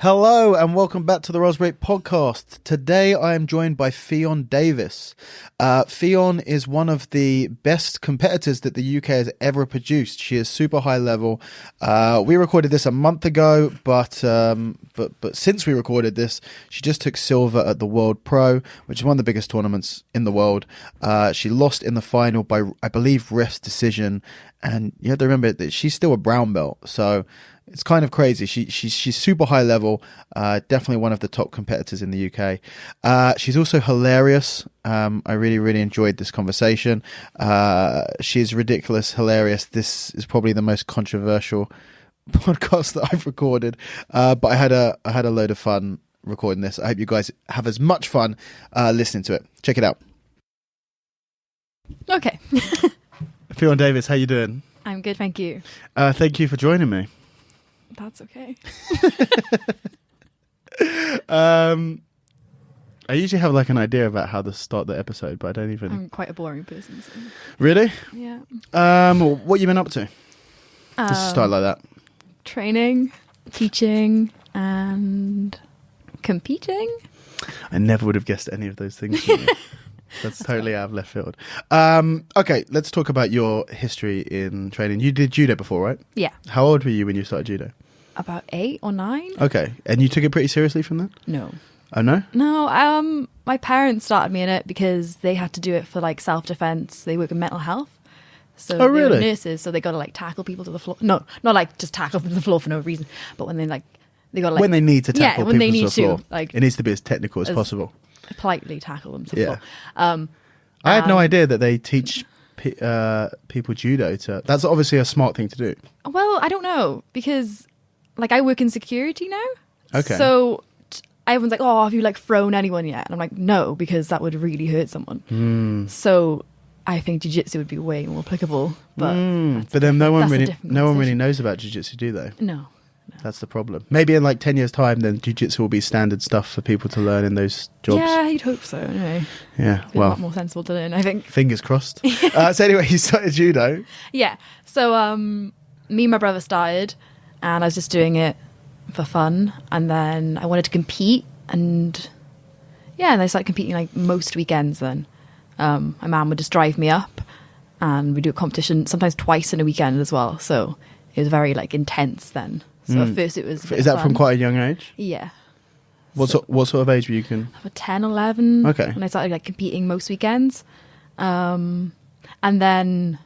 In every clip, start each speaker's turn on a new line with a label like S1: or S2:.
S1: Hello and welcome back to the Raspberry Podcast. Today I am joined by Ffion Davies. Ffion is one of the best competitors that the UK has ever produced. She is super high level. We recorded this a month ago, but since we recorded this, she just took silver at the World Pro, which is one of the biggest tournaments in the world. She lost in the final by, I believe, ref's decision, and you have to remember that she's still a brown belt, so it's kind of crazy. She's super high level, definitely one of the top competitors in the UK. She's also hilarious. I really enjoyed this conversation. She's ridiculous, hilarious. This is probably the most controversial podcast that I've recorded, but I had a load of fun recording this. I hope you guys have as much fun listening to it. Check it out.
S2: Okay.
S1: Ffion Davies, how you doing?
S2: I'm good, thank you.
S1: Thank you for joining me.
S2: That's okay.
S1: I usually have like an idea about how to start the episode, but I don't even.
S2: I'm quite a boring person. So.
S1: Really?
S2: Yeah.
S1: What you been up to? Just to start like that.
S2: Training, teaching, and competing.
S1: I never would have guessed any of those things. From you. That's totally out of left field. Okay, let's talk about your history in training. You did judo before, right?
S2: Yeah.
S1: How old were you when you started judo?
S2: About 8 or 9.
S1: Okay, and you took it pretty seriously from that?
S2: No.
S1: Oh, no?
S2: No, my parents started me in it because they had to do it for like self-defense. They work in mental health. So
S1: Oh, really?
S2: They were nurses, so they got to like tackle people to the floor. No, not like just tackle them to the floor for no reason, but when they got to like...
S1: When they need to tackle
S2: when they
S1: people
S2: need
S1: to the floor.
S2: like,
S1: it needs to be as technical as possible.
S2: Politely tackle them to the floor.
S1: I had no idea that they teach people judo. That's obviously a smart thing to do.
S2: Well, I don't know, because like I work in security now.
S1: Okay.
S2: So everyone's like, oh, have you like thrown anyone yet? And I'm like, no, because that would really hurt someone. So I think jiu-jitsu would be way more applicable. But
S1: then no one really knows about jiu-jitsu, do they?
S2: No.
S1: That's the problem. Maybe in like 10 years' time, then jiu-jitsu will be standard stuff for people to learn in those jobs.
S2: Yeah, you'd hope so. Anyway.
S1: Yeah,
S2: It'd be a lot more sensible to learn, I think.
S1: Fingers crossed. So anyway, you started judo.
S2: Yeah. So me and my brother started, and I was just doing it for fun. And then I wanted to compete, and I started competing like most weekends then. My mum would just drive me up, and we'd do a competition sometimes twice in a weekend as well. So it was very like intense then. So at first it was...
S1: Is that from quite a young age?
S2: Yeah.
S1: What sort of age were you?
S2: About 10, 11.
S1: Okay.
S2: When I started like competing most weekends. And then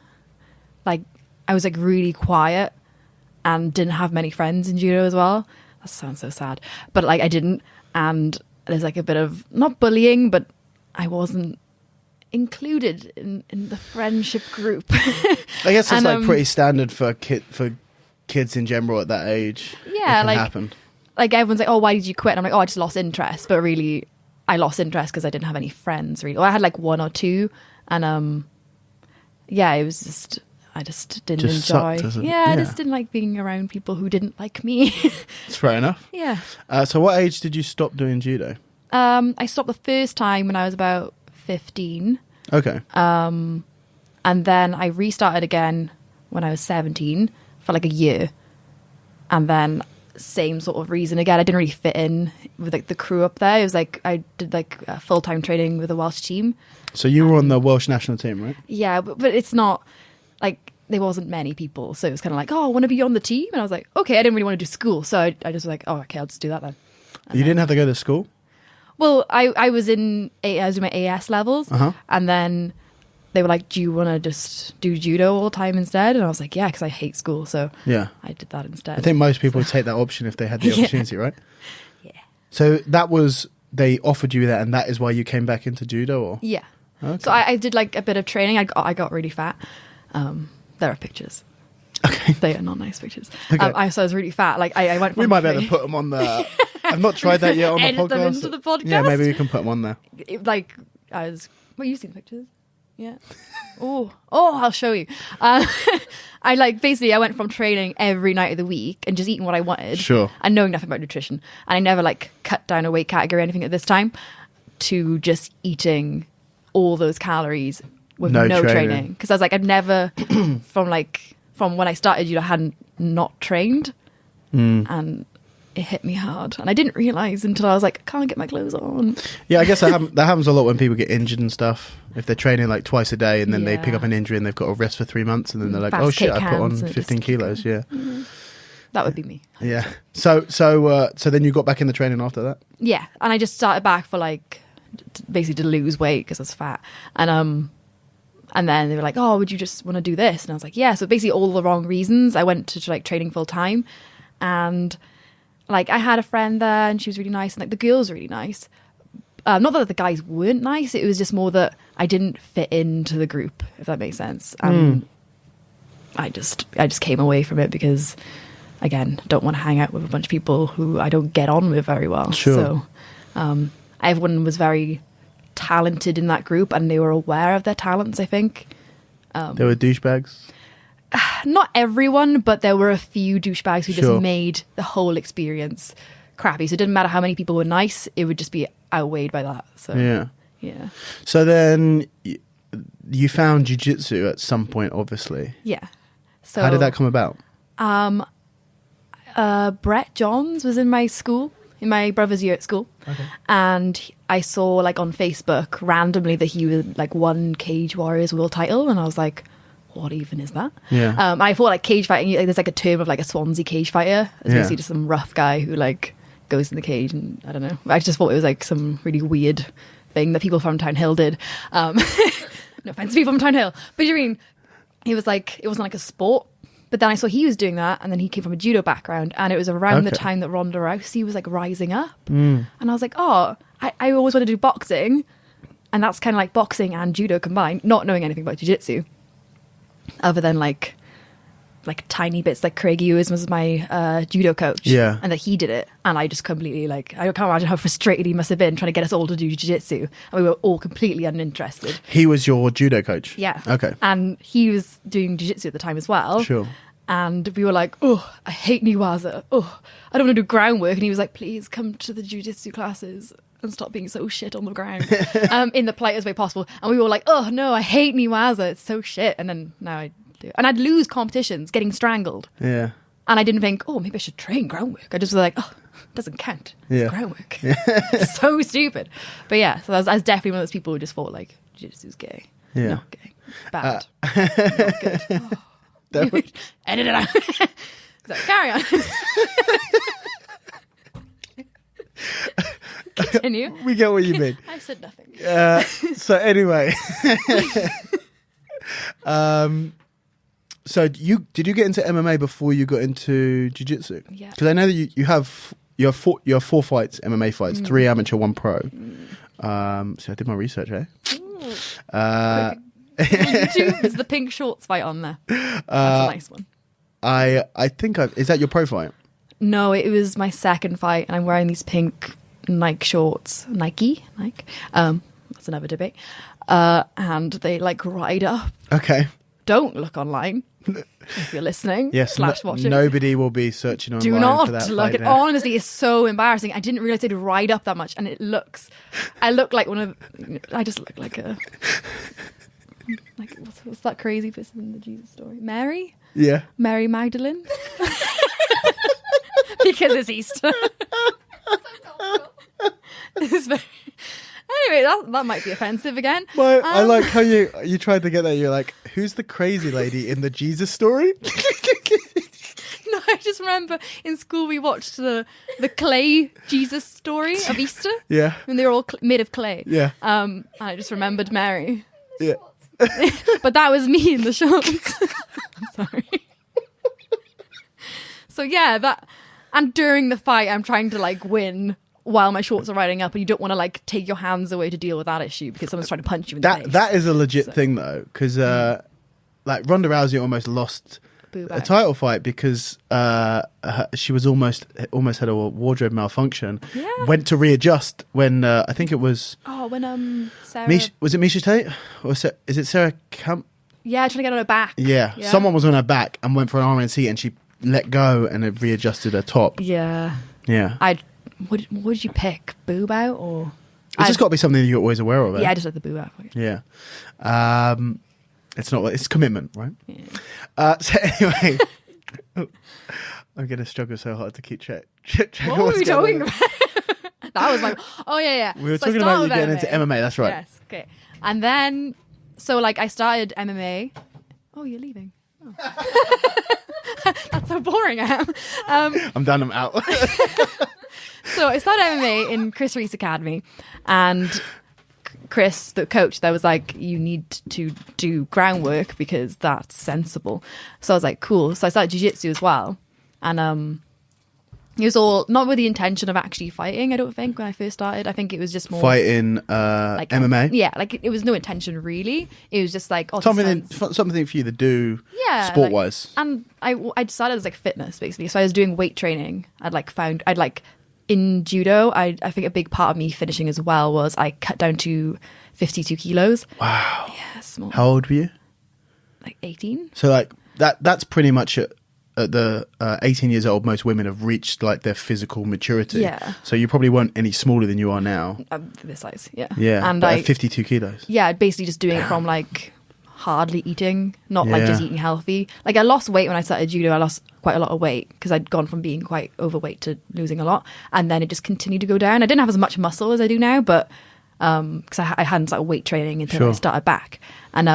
S2: like I was like really quiet and didn't have many friends in judo as well. That sounds so sad. But like I didn't. And there's like a bit of, not bullying, but I wasn't included in the friendship group.
S1: I guess it's like pretty standard for kids in general at that age.
S2: Yeah,
S1: like happen.
S2: Like everyone's like, oh, why did you quit? And I'm like, oh, I just lost interest. But really, I lost interest because I didn't have any friends. Really, I had like 1 or 2, and it was just I just didn't enjoy. I just didn't like being around people who didn't like me.
S1: It's fair enough.
S2: Yeah.
S1: So, what age did you stop doing judo?
S2: I stopped the first time when I was about 15.
S1: Okay.
S2: And then I restarted again when I was 17. For like a year, and then same sort of reason again. I didn't really fit in with like the crew up there. It was like I did like full-time training with a Welsh team.
S1: So you were on the Welsh national team, right?
S2: Yeah, but it's not like there wasn't many people, so it was kind of like, oh, I want to be on the team, and I was like, okay, I didn't really want to do school, so I just was like, oh, okay, I'll just do that then. And
S1: you didn't have to go to school?
S2: Well, I was doing my AS levels, and then they were like, do you want to just do judo all the time instead? And I was like, yeah, because I hate school. So yeah, I did that instead.
S1: I think most people would take that option if they had the opportunity, right?
S2: Yeah.
S1: So they offered you that, and that is why you came back into judo? Or?
S2: Yeah.
S1: Okay.
S2: So I did like a bit of training. I got really fat. There are pictures.
S1: Okay.
S2: They are not nice pictures.
S1: Okay.
S2: So I was really fat. Like I went from...
S1: We might be able to put them on the... I've not tried that yet on the podcast.
S2: Edit them into the podcast?
S1: Yeah, maybe we can put them on there.
S2: Well, you've seen the pictures? Yeah. Oh, I'll show you. I went from training every night of the week and just eating what I wanted.
S1: Sure.
S2: And knowing nothing about nutrition. And I never like cut down a weight category or anything at this time, to just eating all those calories with no training. Because I was like, I'd never from when I started, I hadn't not trained. And it hit me hard, and I didn't realize until I was like, I can't get my clothes on.
S1: Yeah, I guess that happens a lot when people get injured and stuff. If they're training like twice a day and then they
S2: Yeah.
S1: pick up an injury and they've got to rest for 3 months, and then they're like,
S2: Fast
S1: oh shit,
S2: kick
S1: I put on
S2: hands and
S1: 15
S2: just
S1: kilos. Yeah.
S2: That would be me.
S1: Yeah. So then you got back in the training after that?
S2: Yeah, and I just started back for like basically to lose weight because I was fat, and then they were like, oh, would you just want to do this? And I was like, yeah. So basically all the wrong reasons. I went to like training full time, and like I had a friend there and she was really nice, and like the girls were really nice. Not that the guys weren't nice, it was just more that I didn't fit into the group, if that makes sense. I just came away from it because, again, don't want to hang out with a bunch of people who I don't get on with very well.
S1: Sure.
S2: So everyone was very talented in that group, and they were aware of their talents, I think.
S1: There were douchebags?
S2: Not everyone, but there were a few douchebags who
S1: Sure.
S2: just made the whole experience crappy. So it didn't matter how many people were nice, it would just be outweighed by that. So yeah.
S1: So then you found jiu-jitsu at some point, obviously.
S2: Yeah. So
S1: How did that come about?
S2: Brett Johns was in my school, in my brother's year at school.
S1: Okay.
S2: And I saw like on Facebook randomly that he was like won Cage Warriors world title, and I was like, what even is that?
S1: Yeah.
S2: I thought like cage fighting, there's like a term of like a Swansea cage fighter. It's
S1: Yeah.
S2: basically just some rough guy who like goes in the cage, and I don't know. I just thought it was like some really weird thing that people from Town Hill did. No offense to people from Town Hill, but you mean he was like, it wasn't like a sport. But then I saw he was doing that, and then he came from a judo background, and it was around the
S1: Okay.
S2: time that Ronda Rousey was like rising up, and I was like, oh, I always want to do boxing, and that's kind of like boxing and judo combined, not knowing anything about jiu-jitsu other than like tiny bits. Like Craig Ewers was my judo coach,
S1: Yeah.
S2: and that he did it, and I just completely like, I can't imagine how frustrated he must have been trying to get us all to do jiu-jitsu, and we were all completely uninterested.
S1: He was your judo coach?
S2: Yeah.
S1: Okay.
S2: And he was doing jiu-jitsu at the time as well.
S1: Sure.
S2: And we were like, oh, I hate Niwaza. Oh, I don't want to do groundwork. And he was like, please come to the jiu-jitsu classes and stop being so shit on the ground, in the politest way possible. And we were like, oh no, I hate Niwaza. It's so shit. And then now I do. And I'd lose competitions getting strangled.
S1: Yeah.
S2: And I didn't think, oh, maybe I should train groundwork. I just was like, oh, it doesn't count. It's
S1: Yeah.
S2: groundwork. So stupid. But yeah, so I was definitely one of those people who just thought like, jiu-jitsu's gay.
S1: Yeah.
S2: Not gay. Bad. Not good. Oh.
S1: That was-
S2: Edit it out. So, carry on. Continue.
S1: we get what you mean.
S2: I said nothing.
S1: So anyway, so did you get into MMA before you got into jiu-jitsu?
S2: Yeah.
S1: Because I know that you have four fights, MMA fights, 3 amateur, 1 pro. So I did my research, eh?
S2: YouTube is the pink shorts fight on there. That's a nice one.
S1: I think is that your pro fight?
S2: No, it was my second fight, and I'm wearing these pink Nike shorts. Nike. That's another debate. And they like ride up.
S1: Okay.
S2: Don't look online if you're listening.
S1: Yes.
S2: / watching.
S1: Nobody will be searching online
S2: Do
S1: for
S2: not
S1: that
S2: look
S1: fight
S2: at.
S1: now.
S2: Honestly, it's so embarrassing. I didn't realize they'd ride up that much, and I look like one of. I just look like a. Like what's that crazy person in the Jesus story? Mary Magdalene. Because it's Easter. It's very... Anyway, that might be offensive again.
S1: Well, I like how you tried to get that. You're like, who's the crazy lady in the Jesus story?
S2: No, I just remember in school we watched the clay Jesus story of Easter.
S1: Yeah.
S2: And they were all made of clay.
S1: Yeah.
S2: And I just remembered Mary.
S1: Yeah.
S2: But that was me in the shorts. I'm sorry. So yeah, that, and during the fight I'm trying to like win while my shorts are riding up, and you don't want to like take your hands away to deal with that issue because someone's trying to punch you in the face.
S1: That is a legit thing though, because like Ronda Rousey almost lost a title fight because she was almost had a wardrobe malfunction.
S2: Yeah.
S1: Went to readjust when I think it was
S2: Sarah...
S1: was it Misha Tate or is it Sarah Camp?
S2: Yeah, trying to get on her back.
S1: Yeah, someone was on her back and went for an RNC and she let go and it readjusted her top.
S2: Yeah. What would you pick? Boob out or?
S1: It's just got to be something that you're always aware of.
S2: Yeah, I just like the boob out.
S1: Yeah. It's not. It's commitment, right?
S2: Yeah.
S1: So anyway, I'm going to struggle so hard to keep track.
S2: What were we talking about? That was like, oh yeah.
S1: We were talking about you getting into MMA. That's right.
S2: Yes. Okay. And then, so like I started MMA. Oh, you're leaving. Oh. That's so boring I am.
S1: I'm done. I'm out.
S2: So I started MMA in Chris Reese Academy, and Chris, the coach, there was like, you need to do groundwork because that's sensible. So I was like, cool. So I started jiu-jitsu as well. And it was all not with the intention of actually fighting, I don't think, when I first started. I think it was just more
S1: fighting like MMA.
S2: Yeah, like it was no intention really. It was just like
S1: something for you to do sport wise.
S2: And I decided it was like fitness basically. So I was doing weight training. I'd like in judo, I think a big part of me finishing as well was I cut down to 52 kilos.
S1: Wow.
S2: Yeah, small.
S1: How old were you?
S2: Like 18.
S1: So like that's pretty much at the 18 years old, most women have reached like their physical maturity.
S2: Yeah.
S1: So you probably weren't any smaller than you are now.
S2: This size, yeah.
S1: Yeah.
S2: And
S1: at 52 kilos.
S2: Yeah, basically just doing it from like hardly eating, not like just eating healthy. Like I lost weight when I started judo. I lost quite a lot of weight because I'd gone from being quite overweight to losing a lot, and then it just continued to go down. I didn't have as much muscle as I do now, but because I hadn't started weight training until I started back, and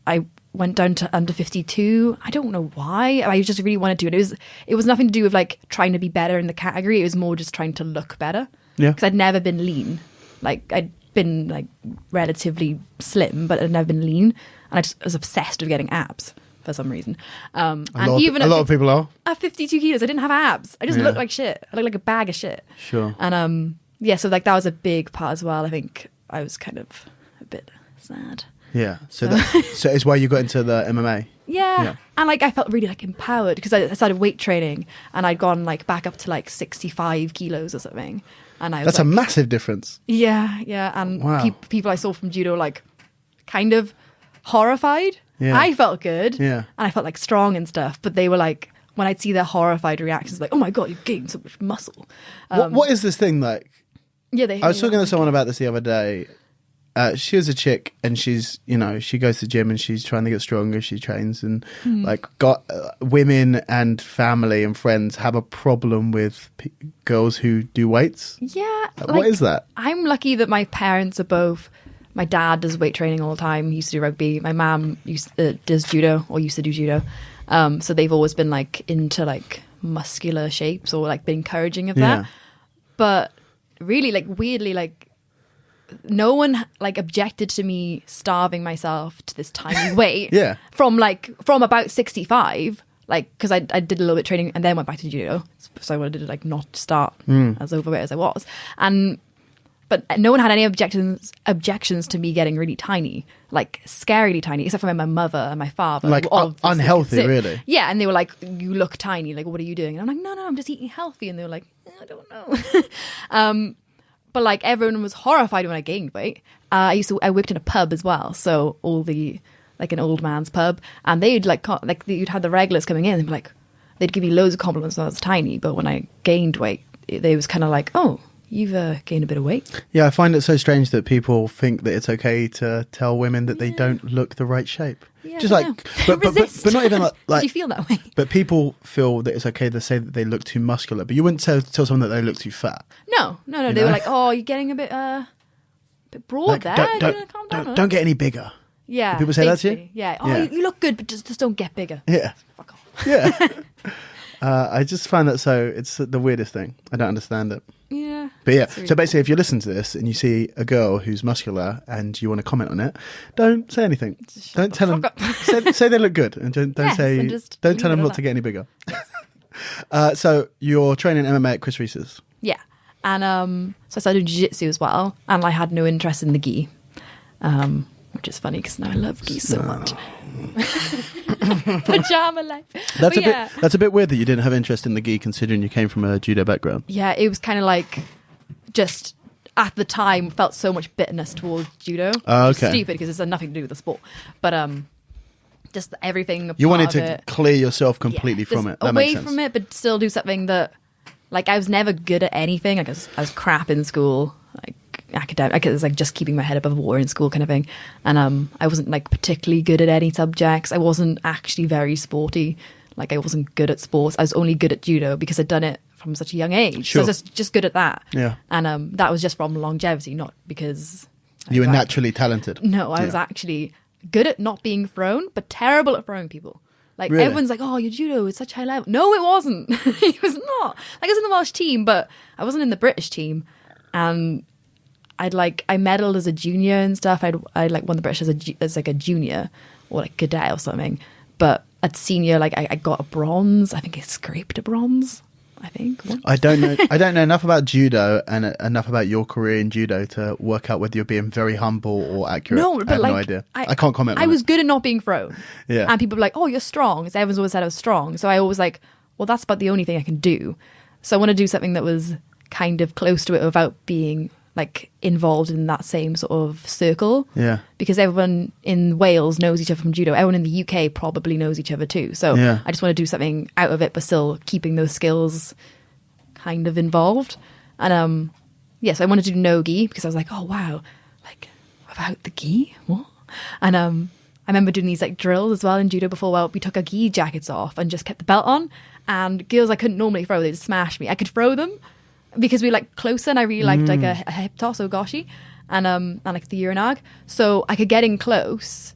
S2: I went down to under 52. I don't know why. I just really wanted to. And it was nothing to do with like trying to be better in the category. It was more just trying to look better. Yeah. Because I'd never been lean. Like I'd been like relatively slim, but I'd never been lean. And I just was obsessed with getting abs for some reason.
S1: A lot of people are.
S2: At 52 kilos, I didn't have abs. I just looked like shit. I looked like a bag of shit.
S1: Sure.
S2: And so like that was a big part as well. I think I was kind of a bit sad.
S1: Yeah, so it's why you got into the MMA.
S2: Yeah, and like I felt really like empowered because I started weight training and I'd gone like back up to like 65 kilos or something, and that's
S1: a massive difference.
S2: Yeah, and people I saw from judo like kind of horrified. Yeah, I felt good. Yeah, and I felt like strong and stuff, but they were like, when I'd see their horrified reactions, like, oh my god, you've gained so much muscle.
S1: What is this thing like?
S2: Yeah,
S1: I was talking to someone about this the other day. She was a chick, and she's, she goes to the gym and she's trying to get stronger. She trains and like got women and family and friends have a problem with girls who do weights.
S2: Yeah.
S1: What is that?
S2: I'm lucky that my parents are both. My dad does weight training all the time. He used to do rugby. My mom does judo or used to do judo. So they've always been like into like muscular shapes or like been encouraging of that. But really, like weirdly, like. No one like objected to me starving myself to this tiny weight from about 65, like because I did a little bit of training and then went back to judo, so I wanted to like not start as overweight as I was, but no one had any objections to me getting really tiny, like scarily tiny, except for my mother and my father,
S1: like unhealthy really.
S2: Yeah, and they were like, you look tiny, like what are you doing? And I'm like, no, I'm just eating healthy. And they were like, I don't know. But like everyone was horrified when I gained weight. I worked in a pub as well, so like an old man's pub, and they'd you'd have the regulars coming in and they'd give me loads of compliments when I was tiny, but when I gained weight, they was kind of like, oh, you've gained a bit of weight. Yeah,
S1: I find it so strange that people think that it's okay to tell women that they don't look the right shape.
S2: Yeah,
S1: just like, but not even like.
S2: Did you feel that way?
S1: But people feel that it's okay to say that they look too muscular, but you wouldn't tell someone that they look too fat.
S2: No. They were like, "Oh, you're getting a bit broad there.
S1: Don't get any bigger."
S2: Yeah,
S1: do people say that to you?
S2: Yeah. Oh, yeah. You look good, but just don't get bigger.
S1: Yeah.
S2: Fuck off.
S1: Yeah. I just find that it's the weirdest thing. I don't understand it.
S2: Yeah.
S1: But yeah, so basically if you listen to this and you see a girl who's muscular and you want to comment on it, don't say anything. Don't tell them. Say they look good and don't tell them not to get any bigger. So you're training MMA at Chris Reese's.
S2: Yeah. And so I started jiu-jitsu as well, and I had no interest in the gi. Which is funny because now I love gi so much. Pajama life.
S1: That's a bit weird that you didn't have interest in the gi considering you came from a judo background.
S2: Yeah, it was kind of like just at the time felt so much bitterness towards judo.
S1: Oh, okay.
S2: Stupid because it's nothing to do with the sport. But just everything.
S1: You wanted to clear yourself completely from it. That
S2: away
S1: makes sense.
S2: from it, but still do something that, like, I was never good at anything. Like I was crap in school. Like academic, it was like just keeping my head above water in school kind of thing. And I wasn't like particularly good at any subjects. I wasn't actually very sporty. Like I wasn't good at sports. I was only good at judo because I'd done it from such a young age.
S1: Sure.
S2: So I was just good at that.
S1: Yeah.
S2: And that was just from longevity, not because
S1: You were naturally talented.
S2: No, I was actually good at not being thrown, but terrible at throwing people. Like
S1: Really?
S2: everyone's like, oh, your judo is such high level. No, it wasn't. It was not. Like I was in the Welsh team, but I wasn't in the British team. And I medaled as a junior and stuff. I like won the British as like a junior or like cadet or something. But at senior, like I got a bronze. I think I scraped a bronze. I think. Once.
S1: I don't know enough about judo and enough about your career in judo to work out whether you're being very humble or accurate.
S2: No, but
S1: I have
S2: like,
S1: no idea. I can't comment on
S2: I was
S1: it.
S2: good at not being thrown.
S1: Yeah.
S2: And people were like, oh, you're strong. Because everyone's always said I was strong. So I always like, well, that's about the only thing I can do. So I want to do something that was kind of close to it without being like involved in that same sort of circle.
S1: Yeah.
S2: Because everyone in Wales knows each other from judo. Everyone in the UK probably knows each other too. So
S1: Yeah.
S2: I just want to do something out of it, but still keeping those skills kind of involved. And so I wanted to do no gi because I was like, oh wow, like without the gi, what? And I remember doing these like drills as well in judo before. Well, we took our gi jackets off and just kept the belt on. And girls I couldn't normally throw, they'd smash me. I could throw them because we like closer, and I really liked like a hip toss or goshi and like the uranag. So I could get in close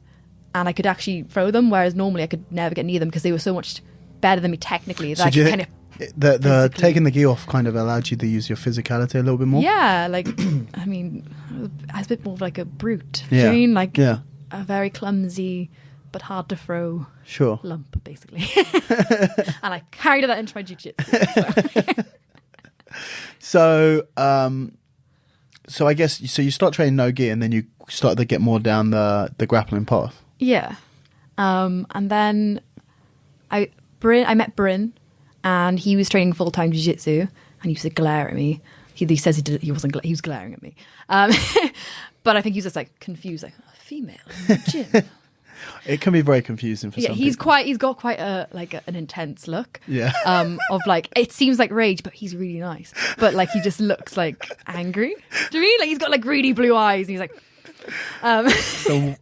S2: and I could actually throw them, whereas normally I could never get near them because they were so much better than me technically that
S1: So
S2: I could kind of
S1: the taking the gi off kind of allowed you to use your physicality a little bit more.
S2: Yeah, like I mean, I was a bit more of like a brute.
S1: Yeah.
S2: Do you know what I mean? Like
S1: Yeah.
S2: a very clumsy but hard to throw
S1: Sure.
S2: lump, basically. And I carried that into my jiu-jitsu.
S1: So, I guess you start training no gi, and then you start to get more down the grappling path.
S2: Yeah, and then I met Bryn, and he was training full-time jiu-jitsu, and he used to glare at me. He says he wasn't. He was glaring at me, but I think he was just like confused, like a female in the gym.
S1: It can be very confusing for some people.
S2: He's got quite an intense look.
S1: Yeah.
S2: Of like, it seems like rage, but he's really nice. But like, he just looks like angry. Do you mean? Like, he's got like really blue eyes and he's like,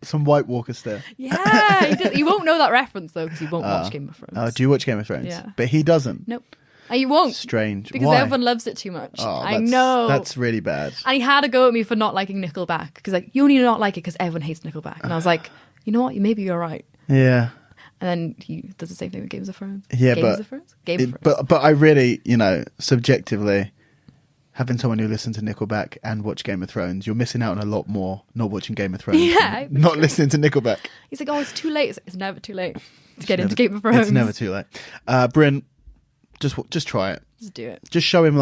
S1: some White Walker stare.
S2: yeah, he won't know that reference though, because he won't watch Game of Thrones.
S1: Do you watch Game of Thrones?
S2: Yeah.
S1: But he doesn't.
S2: Nope. And you won't.
S1: Strange.
S2: Because
S1: Why?
S2: everyone loves it too much.
S1: Oh,
S2: I know.
S1: That's really bad.
S2: And he had a go at me for not liking Nickelback. Because like, you only not like it because everyone hates Nickelback. And I was like, you know what? Maybe you're right.
S1: Yeah.
S2: And then he does the same thing with Games of Thrones.
S1: Yeah,
S2: Game of Thrones.
S1: But I really, subjectively, having someone who listens to Nickelback and watch Game of Thrones, you're missing out on a lot more not watching Game of Thrones.
S2: Yeah,
S1: not listening to Nickelback.
S2: He's like, oh, it's too late. It's never too late to get into Game of Thrones.
S1: It's never too late. Bryn, just try it.
S2: Just do it.
S1: Just show him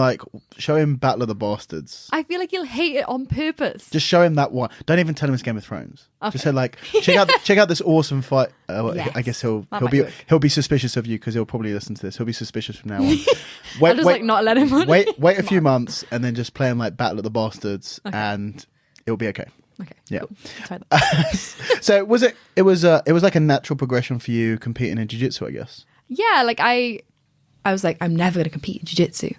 S1: Battle of the Bastards.
S2: I feel like he'll hate it on purpose.
S1: Just show him that one. Don't even tell him it's Game of Thrones.
S2: Okay.
S1: Just say like, check out this awesome fight.
S2: Yes,
S1: I guess
S2: that might work.
S1: he'll be suspicious of you because he'll probably listen to this. He'll be suspicious from now on.
S2: I'll just like not let him on.
S1: Wait a few months and then just play him like Battle of the Bastards, and it'll be okay.
S2: Okay.
S1: Yeah.
S2: Cool. Try that.
S1: So it was like a natural progression for you competing in jiu-jitsu, I guess.
S2: Yeah, like I was like, I'm never going to compete in jiu-jitsu.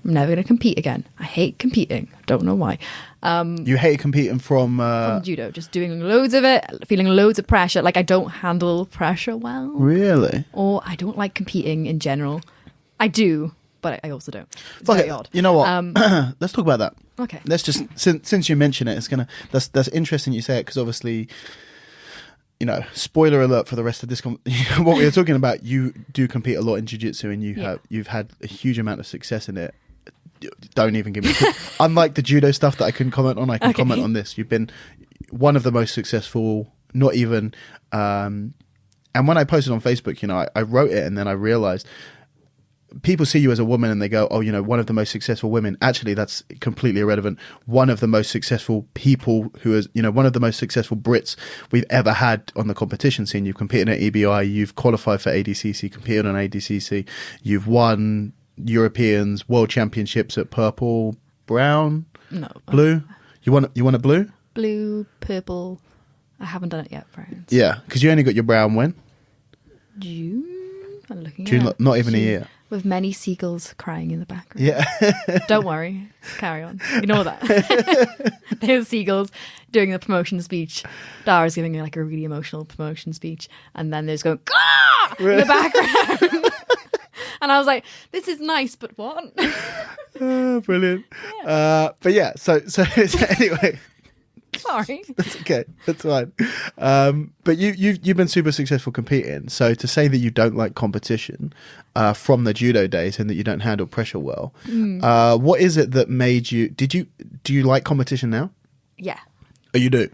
S2: I'm never going to compete again. I hate competing. Don't know why.
S1: You hate competing from
S2: judo, just doing loads of it, feeling loads of pressure. Like I don't handle pressure well.
S1: Really?
S2: Or I don't like competing in general. I do, but I also don't. It's
S1: Fuck
S2: very
S1: it.
S2: odd.
S1: You know what? Let's talk about that.
S2: Okay.
S1: Let's just since you mention it, that's interesting you say it because obviously, spoiler alert for the rest of this. What we were talking about, you do compete a lot in jiu-jitsu and you've had a huge amount of success in it. Don't even give me. Unlike the judo stuff that I couldn't comment on, I can comment on this. You've been one of the most successful. Not even. And when I posted on Facebook, I wrote it and then I realized people see you as a woman and they go, oh, one of the most successful women. Actually, that's completely irrelevant. One of the most successful people who is, one of the most successful Brits we've ever had on the competition scene. You've competed at EBI, you've qualified for ADCC, competed on ADCC, you've won Europeans, world championships at purple, brown, blue. You want a blue?
S2: Blue, purple. I haven't done it yet, friends.
S1: Yeah, because you only got your brown when?
S2: June. I'm looking
S1: June,
S2: at
S1: not even a year.
S2: With many seagulls crying in the background.
S1: Yeah.
S2: Don't worry. Just carry on. Ignore that. There's seagulls doing the promotion speech. Dara's giving like a really emotional promotion speech. And then there's going, "Gah!" in the background. And I was like, this is nice, but what?
S1: Oh, brilliant. Yeah. But yeah, so anyway.
S2: Sorry.
S1: That's okay. That's fine. But you've been super successful competing. So to say that you don't like competition from the judo days and that you don't handle pressure well, what is it that made you? Do you like competition now?
S2: Yeah.
S1: Oh, you do?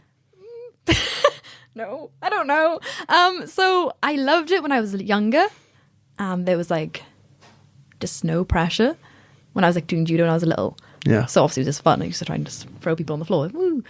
S2: No, I don't know. So I loved it when I was younger. There was like just no pressure when I was like doing judo when I was little.
S1: Yeah.
S2: So obviously it was just fun. I used to try and just throw people on the floor. Woo.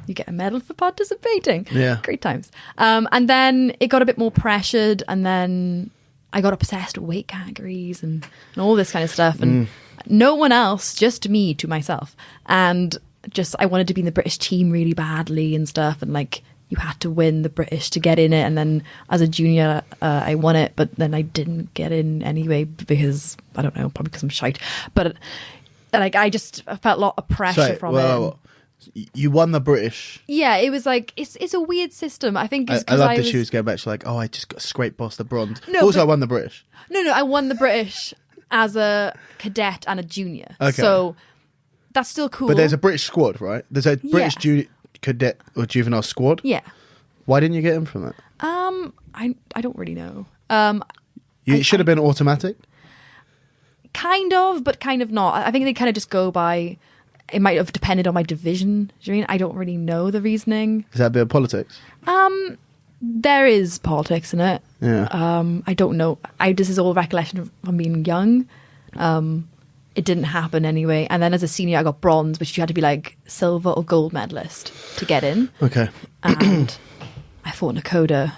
S2: You get a medal for participating.
S1: Yeah.
S2: Great times. And then it got a bit more pressured, and then I got obsessed with weight categories and all this kind of stuff. And no one else, just me to myself. And just I wanted to be in the British team really badly and stuff. And like you had to win the British to get in it. And then as a junior, I won it, but then I didn't get in anyway because, I don't know, probably because I'm shite. But like I just felt a lot of pressure from it.
S1: You won the British.
S2: Yeah, it was like it's a weird system. I think
S1: I love that she was going back to like, I just got scraped past the bronze.
S2: No,
S1: also, I won the British.
S2: No, I won the British as a cadet and a junior. Okay. So that's still cool.
S1: But there's a British squad, right? There's a British cadet or juvenile squad.
S2: Yeah.
S1: Why didn't you get in from that?
S2: I don't really know.
S1: You should have been automatic.
S2: Kind of, but kind of not. I think they kind of just go by. It might have depended on my division. Do you mean? I don't really know the reasoning.
S1: Is that a bit of politics?
S2: There is politics in it.
S1: Yeah.
S2: I don't know. This is all recollection from being young. It didn't happen anyway. And then as a senior, I got bronze, which you had to be like silver or gold medalist to get in.
S1: Okay.
S2: And I fought Nakoda,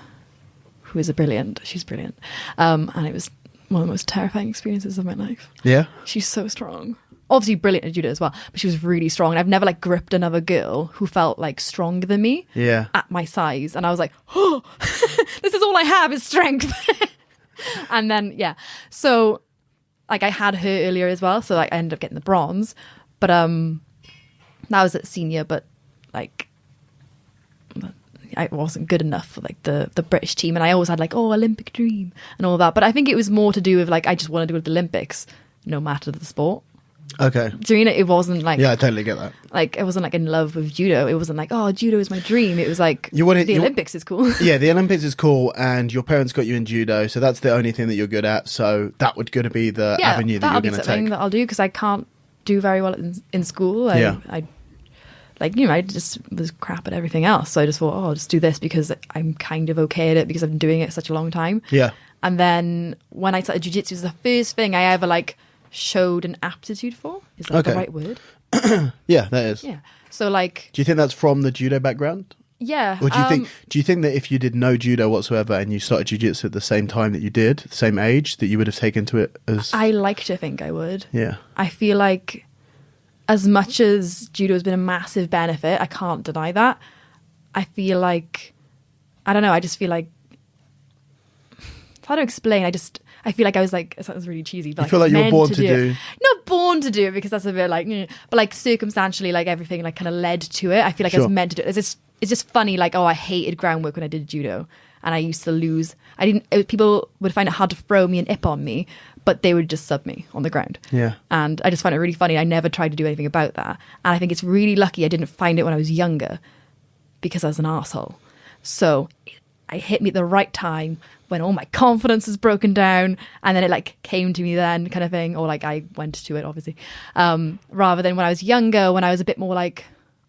S2: who is brilliant. She's brilliant. And it was one of the most terrifying experiences of my life.
S1: Yeah?
S2: She's so strong. Obviously brilliant at judo as well, but she was really strong. And I've never like gripped another girl who felt like stronger than me at my size. And I was like, oh, this is all I have is strength. And then, yeah. So like I had her earlier as well. So like I ended up getting the bronze, but that was at senior, but like I wasn't good enough for like the British team. And I always had like, Olympic dream and all that. But I think it was more to do with like, I just wanted to go to the Olympics no matter the sport.
S1: Okay.
S2: Do you mean it wasn't like...
S1: Yeah, I totally get that.
S2: Like, I wasn't like in love with judo. It wasn't like, judo is my dream. It was like, the Olympics is cool.
S1: Yeah, the Olympics is cool, and your parents got you in judo, so that's the only thing that you're good at. So that would going to be the avenue that you're going to take.
S2: That'll be something that I'll do, because I can't do very well in school. I just was crap at everything else. So I just thought, I'll just do this because I'm kind of okay at it because I've been doing it such a long time.
S1: Yeah.
S2: And then when I started jiu-jitsu, it was the first thing I ever like showed an aptitude for. Is that the right word?
S1: Yeah, that is.
S2: Yeah. So like,
S1: do you think that's from the judo background?
S2: Yeah.
S1: Or do you think that if you did no judo whatsoever and you started jiu-jitsu at the same time that you did, the same age, that you would have taken to it as...
S2: I like to think I would.
S1: Yeah.
S2: I feel like as much as judo has been a massive benefit, I can't deny that. I feel like, I don't know, I just feel like, how to explain, I feel like I was like, it sounds really cheesy, but
S1: you feel like you were born to do...
S2: Not born to do it, because that's a bit like, but like circumstantially, like everything like kind of led to it. I feel like I was meant to do it. It's just funny, like, I hated groundwork when I did judo, and I used to lose. People would find it hard to throw me and ip on me, but they would just sub me on the ground.
S1: Yeah.
S2: And I just find it really funny. I never tried to do anything about that. And I think it's really lucky I didn't find it when I was younger, because I was an arsehole. So it hit me at the right time when all my confidence was broken down, and then it like came to me then, kind of thing, or like I went to it, obviously, rather than when I was younger, when I was a bit more like,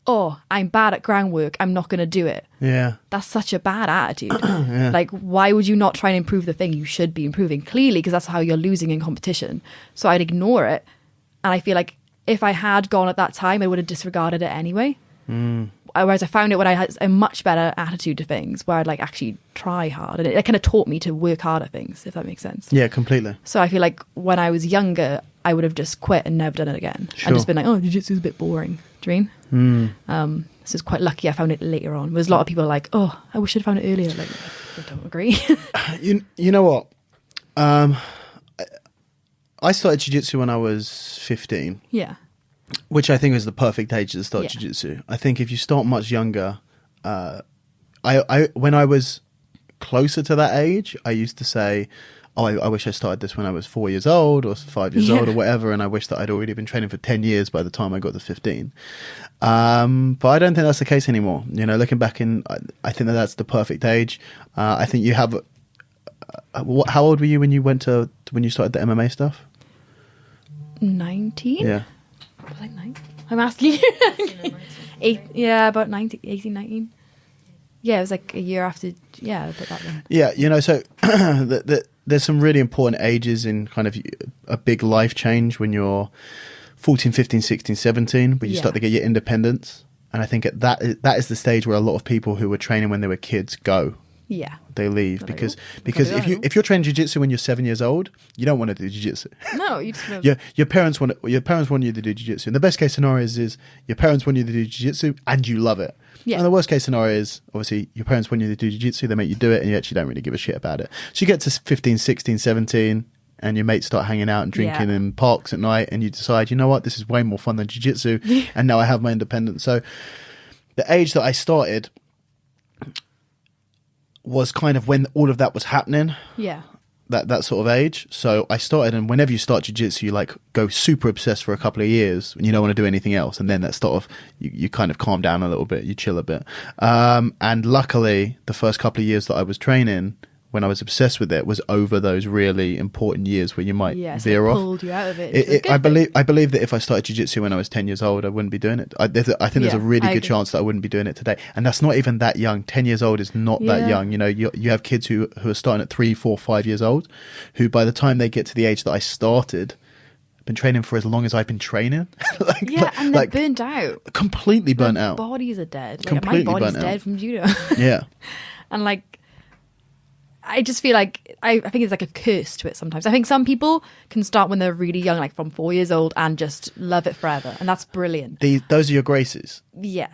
S2: I'm bad at groundwork, I'm not going to do it.
S1: Yeah.
S2: That's such a bad attitude.
S1: Yeah.
S2: Like, why would you not try and improve the thing you should be improving? Clearly, because that's how you're losing in competition. So I'd ignore it. And I feel like if I had gone at that time, I would have disregarded it anyway. Whereas I found it when I had a much better attitude to things, where I'd like actually try hard. And it kind of taught me to work hard at things, if that makes sense.
S1: Yeah, completely.
S2: So I feel like when I was younger, I would have just quit and never done it again.
S1: Sure.
S2: And just been like, jiu-jitsu is a bit boring. Do you mean? So it's quite lucky I found it later on. Whereas a lot of people are like, I wish I'd found it earlier. Like, I don't agree.
S1: You know what? I started jiu-jitsu when I was 15,
S2: Yeah.
S1: which I think is the perfect age to start
S2: Yeah.
S1: jiu-jitsu. I think if you start much younger, I when I was closer to that age, I used to say, oh, I wish I started this when I was 4 years old or 5 years old or whatever, and I wish that I'd already been training for 10 years by the time I got to 15. But I don't think that's the case anymore. You know, looking back I think that that's the perfect age. I think you have... how old were you when you started the MMA stuff?
S2: 19?
S1: Yeah.
S2: Was I 19? I'm asking you. About 19, 18, 19. Yeah, it was like a year after, about that then.
S1: Yeah, you know, so there's some really important ages in kind of a big life change when you're 14, 15, 16, 17, but you start to get your independence. And I think that is the stage where a lot of people who were training when they were kids go.
S2: Yeah.
S1: They leave
S2: They're
S1: because
S2: like,
S1: if you're training jiu-jitsu when you're 7 years old, you don't want to do jiu-jitsu.
S2: No, you just know.
S1: Your parents want you to do jiu-jitsu. And the best case scenario is your parents want you to do jiu-jitsu and you love it.
S2: Yeah.
S1: And the worst case scenario is obviously your parents want you to do jiu-jitsu, they make you do it and you actually don't really give a shit about it. So you get to 15, 16, 17 and your mates start hanging out and drinking in parks at night and you decide, you know what, this is way more fun than jiu-jitsu and now I have my independence. So the age that I started was kind of when all of that was happening.
S2: Yeah.
S1: That sort of age. So I started, and whenever you start jiu-jitsu, you like go super obsessed for a couple of years and you don't want to do anything else. And then that sort of, you kind of calm down a little bit, you chill a bit. And luckily, the first couple of years that I was training, when I was obsessed with it, was over those really important years where you might veer off.
S2: Pulled you out of it.
S1: I believe that if I started jiu-jitsu when I was 10 years old, I wouldn't be doing it. I think there's a really good chance that I wouldn't be doing it today. And that's not even that young. 10 years old is not that young. You know, you have kids who are starting at 3, 4, 5 years old, who by the time they get to the age that I started, have been training for as long as I've been training.
S2: And they're burnt out.
S1: Completely burnt out.
S2: Bodies are dead.
S1: Completely
S2: my body's
S1: burnt
S2: dead
S1: out.
S2: from judo.
S1: Yeah.
S2: And like, I just feel like I think it's like a curse to it sometimes. I think some people can start when they're really young, like from 4 years old, and just love it forever, and that's brilliant.
S1: Those are your graces.
S2: Yeah.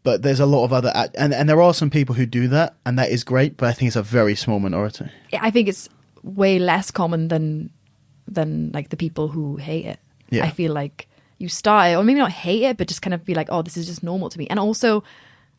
S1: But there's a lot of other... And there are some people who do that, and that is great, but I think it's a very small minority.
S2: I think it's way less common than like the people who hate it.
S1: Yeah.
S2: I feel like you start it, or maybe not hate it, but just kind of be like, oh, this is just normal to me. And also,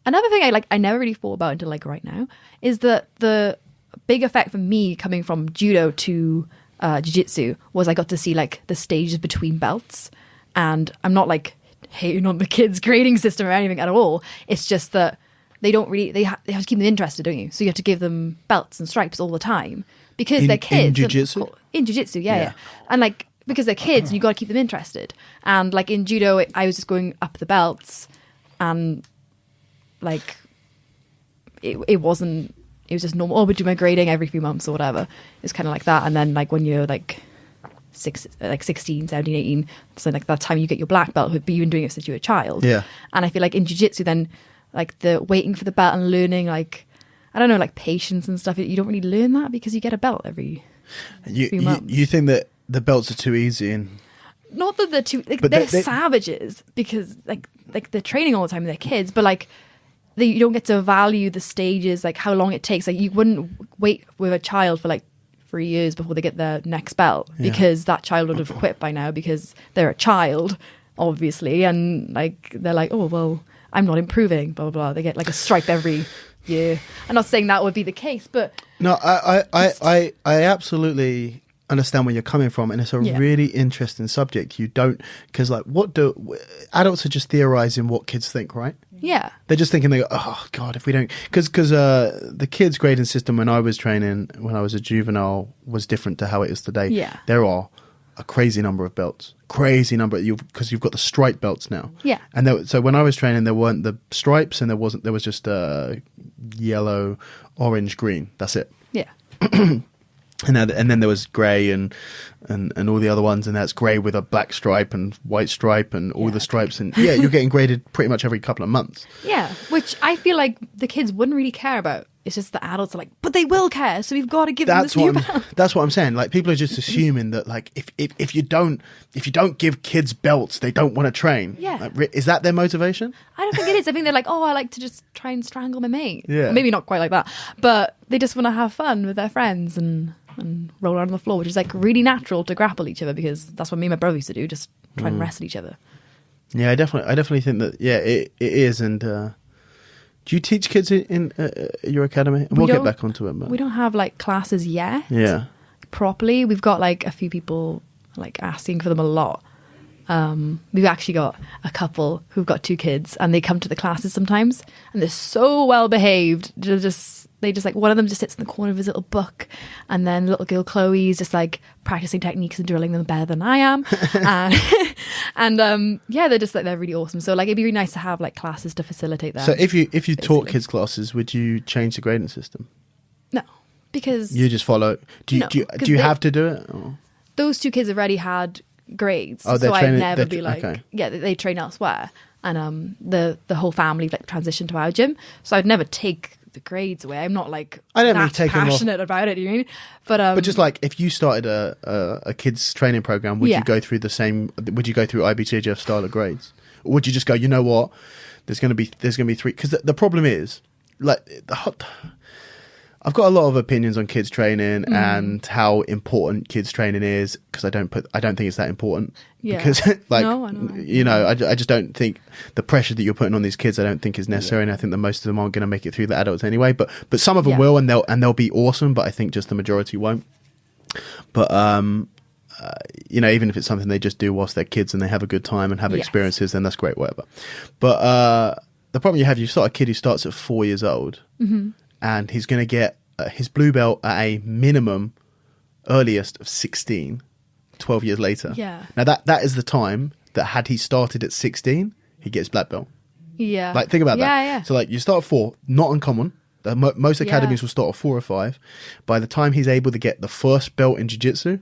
S2: another thing I never really thought about until like right now is that the big effect for me coming from judo to jiu-jitsu was I got to see like the stages between belts. And I'm not like hating on the kids' grading system or anything at all. It's just that they don't really, they have to keep them interested, don't you? So you have to give them belts and stripes all the time because they're kids.
S1: In jiu-jitsu?
S2: In jiu-jitsu, yeah. And like, because they're kids, you got to keep them interested. And like in judo, I was just going up the belts and like, it wasn't, it was just normal. Oh, we do my grading every few months or whatever. It's kind of like that. And then like when you're like 16, 17, 18, so like that time you get your black belt, but you've been doing it since you were a child.
S1: Yeah.
S2: And I feel like in jiu-jitsu then, like the waiting for the belt and learning like, I don't know, like patience and stuff, you don't really learn that because you get a belt every few months.
S1: You think that the belts are too easy and...
S2: Not that they're too... Like, they're savages because like they're training all the time with their kids, but like you don't get to value the stages, like how long it takes. Like you wouldn't wait with a child for like 3 years before they get their next belt because that child would have quit by now because they're a child, obviously. And like, they're like, oh, well, I'm not improving, blah, blah, blah. They get like a stripe every year. I'm not saying that would be the case, but...
S1: No, I absolutely understand where you're coming from, and it's a really interesting subject. You don't... Because like, adults are just theorizing what kids think, right?
S2: Yeah.
S1: They're just thinking, they go, oh, God, if we don't... Because the kids' grading system when I was training, when I was a juvenile, was different to how it is today.
S2: Yeah.
S1: There are a crazy number of belts. Crazy number, because you've got the stripe belts now.
S2: Yeah.
S1: And so when I was training, there weren't the stripes, and there was just yellow, orange, green. That's it.
S2: Yeah.
S1: And then there was grey and all the other ones, and that's grey with a black stripe and white stripe and all the stripes, and you're getting graded pretty much every couple of months. Yeah,
S2: which I feel like the kids wouldn't really care about. It's just the adults are like, but they will care, so we've got to give them this new belt.
S1: That's what I'm saying. Like, people are just assuming that like if you don't give kids belts, they don't want to train.
S2: Yeah,
S1: like, is that their motivation?
S2: I don't think it is. I think they're like, oh, I like to just try and strangle my mate.
S1: Yeah,
S2: maybe not quite like that, but they just want to have fun with their friends and. and roll around on the floor, which is like really natural to grapple each other, because that's what me and my brother used to do, just try and wrestle each other.
S1: Yeah, I definitely think that. Yeah, it is. And do you teach kids in your academy? We'll get back onto it. But
S2: we don't have like classes yet.
S1: Yeah.
S2: Properly, we've got like a few people like asking for them a lot. We've actually got a couple who've got 2 kids, and they come to the classes sometimes, and they're so well behaved. They just like, one of them just sits in the corner of his little book, and then little girl Chloe's just like practicing techniques and drilling them better than I am. and yeah, they're really awesome. So like, it'd be really nice to have like classes to facilitate that.
S1: So if you taught kids classes, would you change the grading system?
S2: No, because
S1: you just follow. Do you have to do it? Or?
S2: Those 2 kids already had grades,
S1: so
S2: I'd never be like,
S1: okay.
S2: yeah, they train elsewhere, and the whole family like transitioned to our gym, so I'd never take the grades away. I'm not like passionate about it, you mean? But
S1: just like, if you started a kids training program, would you go through would you go through IBJJF style of grades, or would you just go, you know what, there's gonna be 3? Because the problem is, like, I've got a lot of opinions on kids training and how important kids training is, because I don't think it's that important.
S2: Yeah.
S1: Because like,
S2: no, I know.
S1: You know, I just don't think the pressure that you're putting on these kids, I don't think is necessary. And I think that most of them aren't going to make it through the adults anyway, but some of them will, and they'll be awesome. But I think just the majority won't. But, you know, even if it's something they just do whilst they're kids and they have a good time and have experiences, then that's great, whatever. But, the problem you've got a kid who starts at 4 years old, and he's going to get his blue belt at a minimum earliest of 16, 12 years later.
S2: Yeah.
S1: Now that is the time that, had he started at 16, he gets black belt.
S2: Yeah.
S1: Like, think about that.
S2: Yeah.
S1: So like, you start at 4, not uncommon. Most academies will start at 4 or 5. By the time he's able to get the first belt in jiu-jitsu,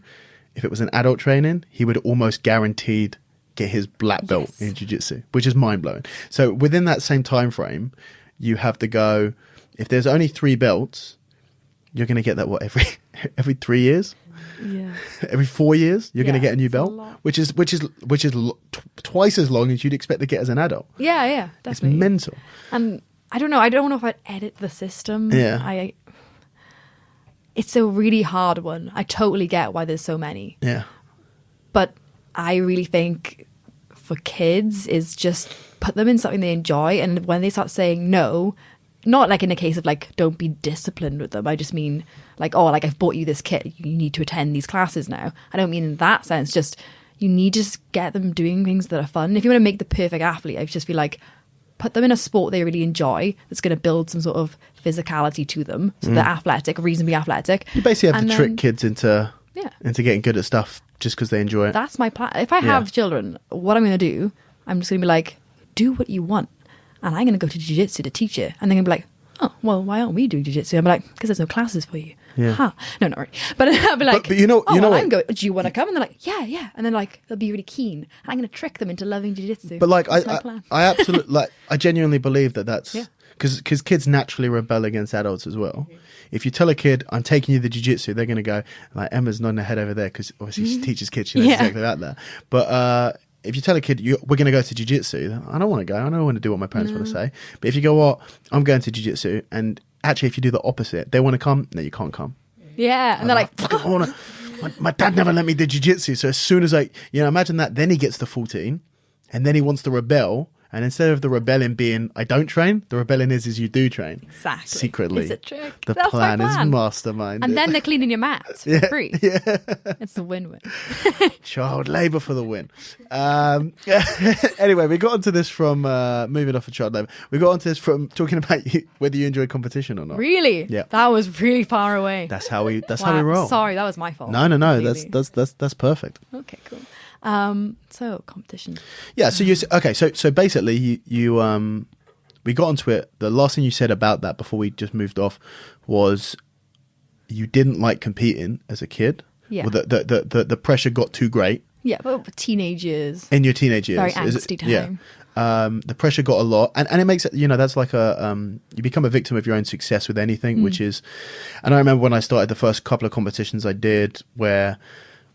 S1: if it was an adult training, he would almost guaranteed get his black belt in jiu-jitsu, which is mind-blowing. So within that same time frame, you have to go, if there's only 3 belts, you're going to get that, every 3 years?
S2: Yeah.
S1: Every 4 years, you're going to get a new belt, which is twice as long as you'd expect to get as an adult.
S2: Yeah, definitely.
S1: It's mental.
S2: And I don't know if I'd edit the system.
S1: Yeah.
S2: It's a really hard one. I totally get why there's so many.
S1: Yeah.
S2: But I really think for kids is just put them in something they enjoy, and when they start saying no, not like in a case of like, don't be disciplined with them. I just mean like, oh, like, I've bought you this kit, you need to attend these classes now. I don't mean in that sense, just you need to just get them doing things that are fun. If you want to make the perfect athlete, I just feel like put them in a sport they really enjoy that's going to build some sort of physicality to them, so they're athletic, reasonably athletic.
S1: You basically have to trick kids into getting good at stuff just because they enjoy it.
S2: That's my plan. If I have children, what I'm going to do, I'm just going to be like, do what you want. And I'm going to go to jiu-jitsu to teach it. And they're going to be like, oh, well, why aren't we doing jiu-jitsu? I'm like, because there's no classes for you.
S1: Yeah.
S2: Huh. No, not really. But I'll be like,
S1: but you know what?
S2: I'm going, do you want to come? And they're like, yeah. And then like, they'll be really keen. And I'm going to trick them into loving jiu-jitsu.
S1: But like,
S2: that's my plan.
S1: I absolutely, like, I genuinely believe that's, because kids naturally rebel against adults as well. If you tell a kid, I'm taking you to jiu-jitsu, they're going to go, like, Emma's nodding her head over there, because obviously she teaches kids, she knows exactly about that. But if you tell a kid, we're going to go to jiu-jitsu, I don't want to go, I don't want to do what my parents want to say. But if you go, well, I'm going to jiu-jitsu, and actually if you do the opposite, they want to come, no, you can't come.
S2: Yeah, and they're like,
S1: my dad never let me do jiu-jitsu, so as soon as imagine that, then he gets to 14, and then he wants to rebel. And instead of the rebellion being, I don't train, the rebellion is you do train.
S2: Exactly.
S1: Secretly.
S2: It's a trick.
S1: The
S2: That's
S1: plan
S2: my
S1: is masterminded.
S2: And then they're cleaning your mats for free. Yeah. It's a win-win.
S1: Child labour for the win. Anyway, we got onto this from, moving off of child labour, we got onto this from talking about whether you enjoy competition or not.
S2: Really?
S1: Yeah.
S2: That was really far away.
S1: That's how we roll.
S2: Sorry, that was my fault.
S1: No. That's perfect.
S2: Okay, cool. So competition.
S1: Yeah. So so basically you we got onto it. The last thing you said about that before we just moved off was you didn't like competing as a kid.
S2: Yeah.
S1: Well, the pressure got too great.
S2: Yeah, but teenage years.
S1: In your teenage years.
S2: Very angsty time.
S1: Yeah. The pressure got a lot, and it makes it, that's like you become a victim of your own success with anything, which is, and I remember when I started the first couple of competitions I did where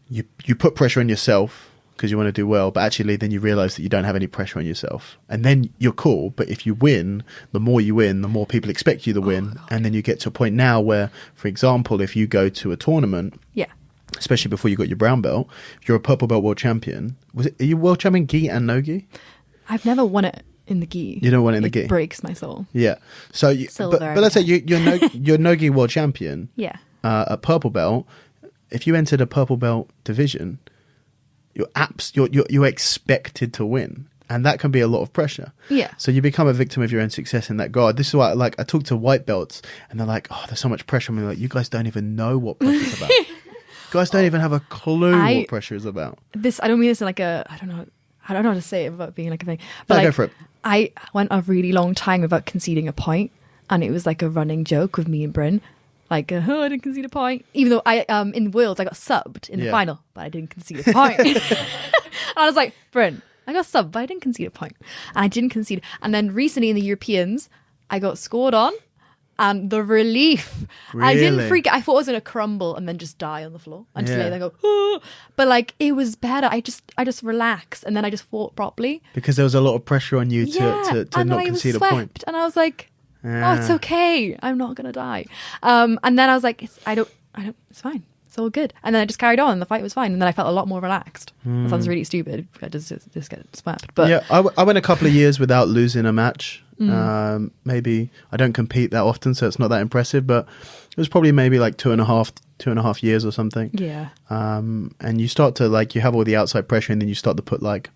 S1: you put pressure on yourself because you want to do well, but actually then you realize that you don't have any pressure on yourself, and then you're cool. But if you win, the more you win, the more people expect you to win, and then you get to a point now where, for example, if you go to a tournament, especially before you got your brown belt, if you're a purple belt world champion. Are you world champion gi and no gi?
S2: I've never won it in the gi.
S1: You don't want it in the gi?
S2: It breaks my soul.
S1: Yeah. So, but let's say you're no gi world champion.
S2: Yeah.
S1: At purple belt, if you entered a purple belt division, you're expected to win, and that can be a lot of pressure.
S2: Yeah.
S1: So you become a victim of your own success in that regard. This is why, like, I talk to white belts, and they're like, "Oh, there's so much pressure." I'm like, "You guys don't even know what pressure's about. You guys don't even have a clue what pressure is about."
S2: I don't mean this in like a. I don't know how to say it without being like a thing. But like,
S1: go for it.
S2: I went a really long time without conceding a point, and it was like a running joke with me and Bryn. Like, I didn't concede a point. Even though in Worlds, I got subbed in the final, but I didn't concede a point. And I was like, Bryn, I got subbed, but I didn't concede a point. And I didn't concede. And then recently in the Europeans, I got scored on. And the relief.
S1: Really?
S2: I didn't freak out. I thought I was going to crumble and then just die on the floor. And just lay there and go, oh. But like, it was better. I just relaxed. And then I just fought properly.
S1: Because there was a lot of pressure on you to not concede a point.
S2: And I was like, oh, it's okay. I'm not going to die. And then I was like, it's fine. It's all good. And then I just carried on. The fight was fine. And then I felt a lot more relaxed. That sounds really stupid. I just get swept. But
S1: yeah, I went a couple of years without losing a match. Maybe I don't compete that often, so it's not that impressive, but it was probably maybe like 2.5 years or something.
S2: Yeah.
S1: And you start to, like, you have all the outside pressure, and then you start to put like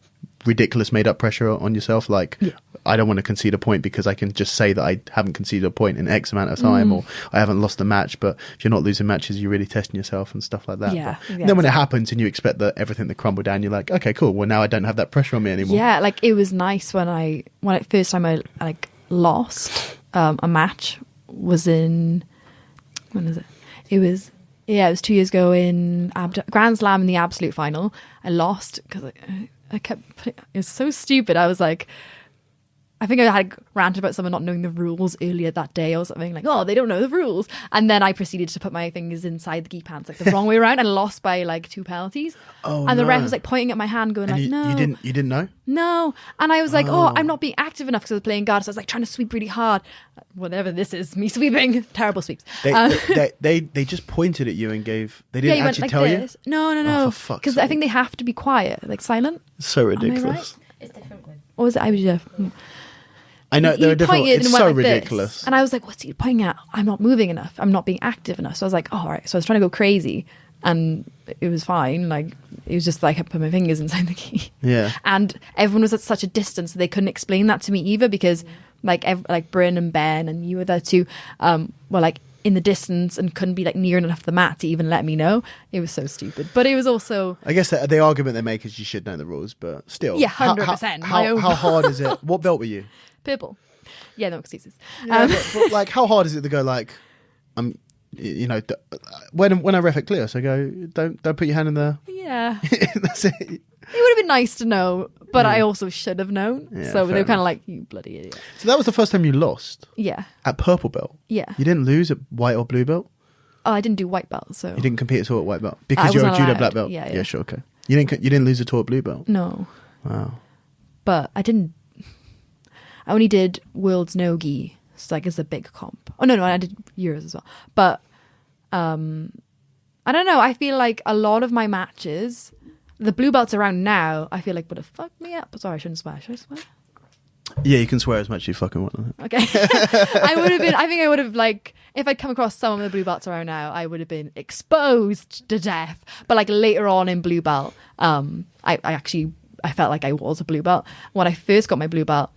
S1: ridiculous made up pressure on yourself. Like, I don't want to concede a point because I can just say that I haven't conceded a point in X amount of time, or I haven't lost a match. But if you're not losing matches, you're really testing yourself and stuff like that.
S2: Yeah.
S1: Then when it happens and you expect that everything to crumble down, you're like, okay, cool. Well, now I don't have that pressure on me anymore.
S2: Yeah, like it was nice when first time I like lost a match was in, when is it? It was 2 years ago in Grand Slam in the absolute final. I lost because I kept, it's so stupid. I was like, I think I had ranted about someone not knowing the rules earlier that day or something, like, oh, they don't know the rules. And then I proceeded to put my fingers inside the gi pants, like the wrong way around, and lost by like 2 penalties.
S1: Oh,
S2: and the ref was like pointing at my hand going, and like, no.
S1: You didn't know?
S2: No. And I was like, oh, I'm not being active enough because I was playing guard. So I was like trying to sweep really hard. Whatever this is, me sweeping. Terrible sweeps.
S1: They just pointed at you and they didn't actually
S2: like
S1: tell
S2: this.
S1: you?
S2: No. Because I think they have to be quiet, like silent.
S1: So ridiculous.
S2: Right? It's different. Or was it IBJJF?
S1: I know they're different. It's so ridiculous.
S2: This. And I was like, what's he pointing at? I'm not moving enough. I'm not being active enough. So I was like, oh, all right. So I was trying to go crazy and it was fine. Like, it was just like I put my fingers inside the key.
S1: Yeah.
S2: And everyone was at such a distance. They couldn't explain that to me either because like Bryn and Ben and you were there too, were like in the distance and couldn't be like near enough the mat to even let me know. It was so stupid. But it was also...
S1: I guess the argument they make is you should know the rules, but still.
S2: Yeah, 100%.
S1: How hard is it? What belt were you?
S2: Purple. Yeah, no excuses.
S1: Yeah, but like, how hard is it to go like, when I ref at clear, so I go, don't put your hand in the...
S2: Yeah.
S1: That's it.
S2: It would have been nice to know, but I also should have known.
S1: Yeah,
S2: so they were kind of like, you bloody idiot.
S1: So that was the first time you lost?
S2: Yeah.
S1: At purple belt?
S2: Yeah.
S1: You didn't lose at white or blue belt?
S2: Oh, I didn't do white belt, so...
S1: You didn't compete at all at white belt? Because you're a judo black belt?
S2: Yeah,
S1: sure, okay. You didn't lose at all at blue belt?
S2: No.
S1: Wow.
S2: But I only did World's No-Gi, so like it's a big comp. Oh, no, I did Euros as well. But I don't know, I feel like a lot of my matches, the blue belts around now, I feel like would have fucked me up. Sorry, I shouldn't swear. Should I swear?
S1: Yeah, you can swear as much as you fucking want.
S2: Okay. I think I would have, like, if I'd come across some of the blue belts around now, I would have been exposed to death. But like later on in blue belt, I felt like I was a blue belt. When I first got my blue belt,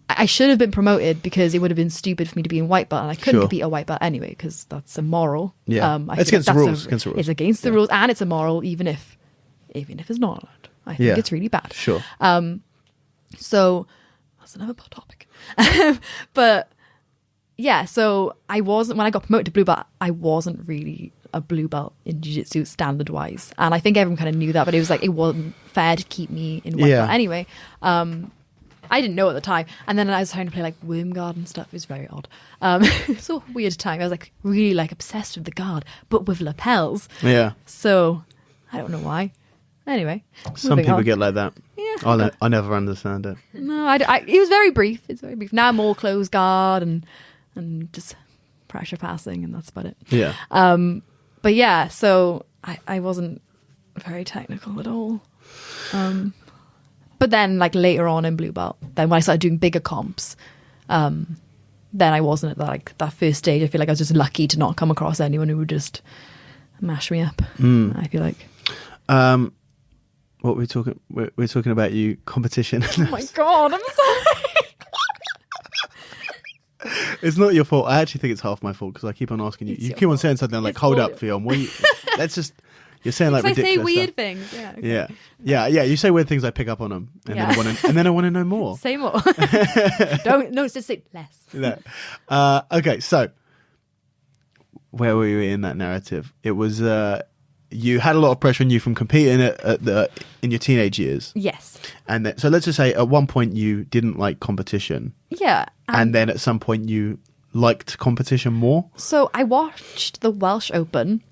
S2: I should have been promoted because it would have been stupid for me to be in white belt, and I couldn't compete at white belt anyway because that's immoral.
S1: Yeah, it's against the rules.
S2: It's against the rules, and it's immoral even if it's not allowed. I think it's really bad.
S1: Sure.
S2: So that's another topic. But yeah, so I wasn't, when I got promoted to blue belt, I wasn't really a blue belt in jiu-jitsu standard wise, and I think everyone kind of knew that, but it was like it wasn't fair to keep me in white belt anyway. I didn't know at the time, and then I was trying to play like worm guard and stuff. It was very odd. It's a weird time. I was like really like obsessed with the guard, but with lapels.
S1: Yeah.
S2: So I don't know why. Anyway,
S1: Some
S2: moving
S1: people
S2: on.
S1: get like that.
S2: Yeah.
S1: I never understand it.
S2: No, it was very brief. It's very brief. Now I'm more closed guard and just pressure passing, and that's about it.
S1: Yeah.
S2: But yeah, so I wasn't very technical at all. But then, like later on in blue belt, then when I started doing bigger comps, then I wasn't at that first stage. I feel like I was just lucky to not come across anyone who would just mash me up. I feel like.
S1: What we're talking? We're talking about you competition.
S2: Oh my god! I'm sorry.
S1: It's not your fault. I actually think it's half my fault because I keep on asking you. You keep on saying something like, "Hold up, Ffion. Let's just." You're saying like ridiculous
S2: I say weird
S1: stuff.
S2: things. Yeah. Okay.
S1: Yeah. You say weird things. I pick up on them, and then I want to know more.
S2: Say more. Just say less.
S1: No. Okay, so where were you in that narrative? It was you had a lot of pressure on you from competing in your teenage years.
S2: Yes.
S1: And then, so let's just say at one point you didn't like competition.
S2: Yeah.
S1: And then at some point you liked competition more.
S2: So I watched the Welsh Open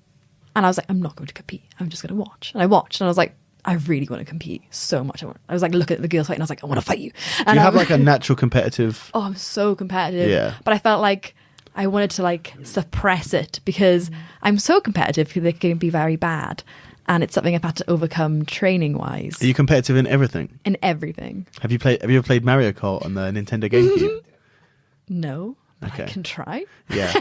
S2: and I was like, I'm not going to compete. I'm just going to watch. And I watched and I was like, I really want to compete so much. I was like looking at the girls fight and I was like, I want to fight you. And
S1: you have like a natural competitive...
S2: Oh, I'm so competitive.
S1: Yeah.
S2: But I felt like I wanted to like suppress it because I'm so competitive because it can be very bad. And it's something I've had to overcome training wise.
S1: Are you competitive in everything?
S2: In everything.
S1: Have you ever played Mario Kart on the Nintendo GameCube?
S2: No. But
S1: Okay.
S2: I can try.
S1: Yeah.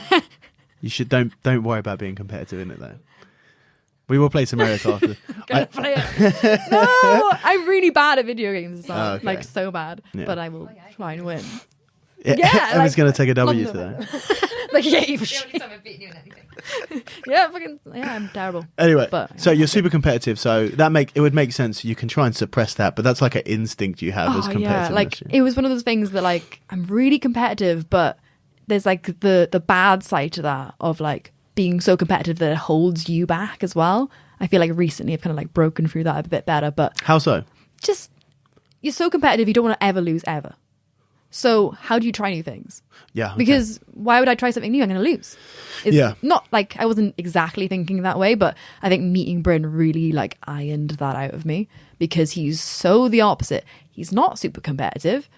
S1: You should don't worry about being competitive in it though. We will play some Mario Kart.
S2: Play it. No, I'm really bad at video games as well.
S1: Oh, okay.
S2: Like so bad.
S1: Yeah.
S2: But I will try and win.
S1: Yeah, Emma's going to take a W
S2: London.
S1: today.
S2: Like yeah, for sure. Yeah, I'm terrible.
S1: Anyway,
S2: But-
S1: so you're super competitive, so it would make sense. You can try and suppress that, but that's like an instinct you have as competitiveness.
S2: Yeah, like it was one of those things that like I'm really competitive, but there's like the bad side to that of like being so competitive that it holds you back as well. I feel like recently I've kind of like broken through that a bit better, but
S1: How so?
S2: just you're so competitive you don't want to ever lose ever. So how do you try new things?
S1: Yeah. okay.
S2: Because why would I try something new? I'm going to lose. It's
S1: Yeah.
S2: not like I wasn't exactly thinking that way, but I think meeting Bryn really like ironed that out of me because he's so the opposite. He's not super competitive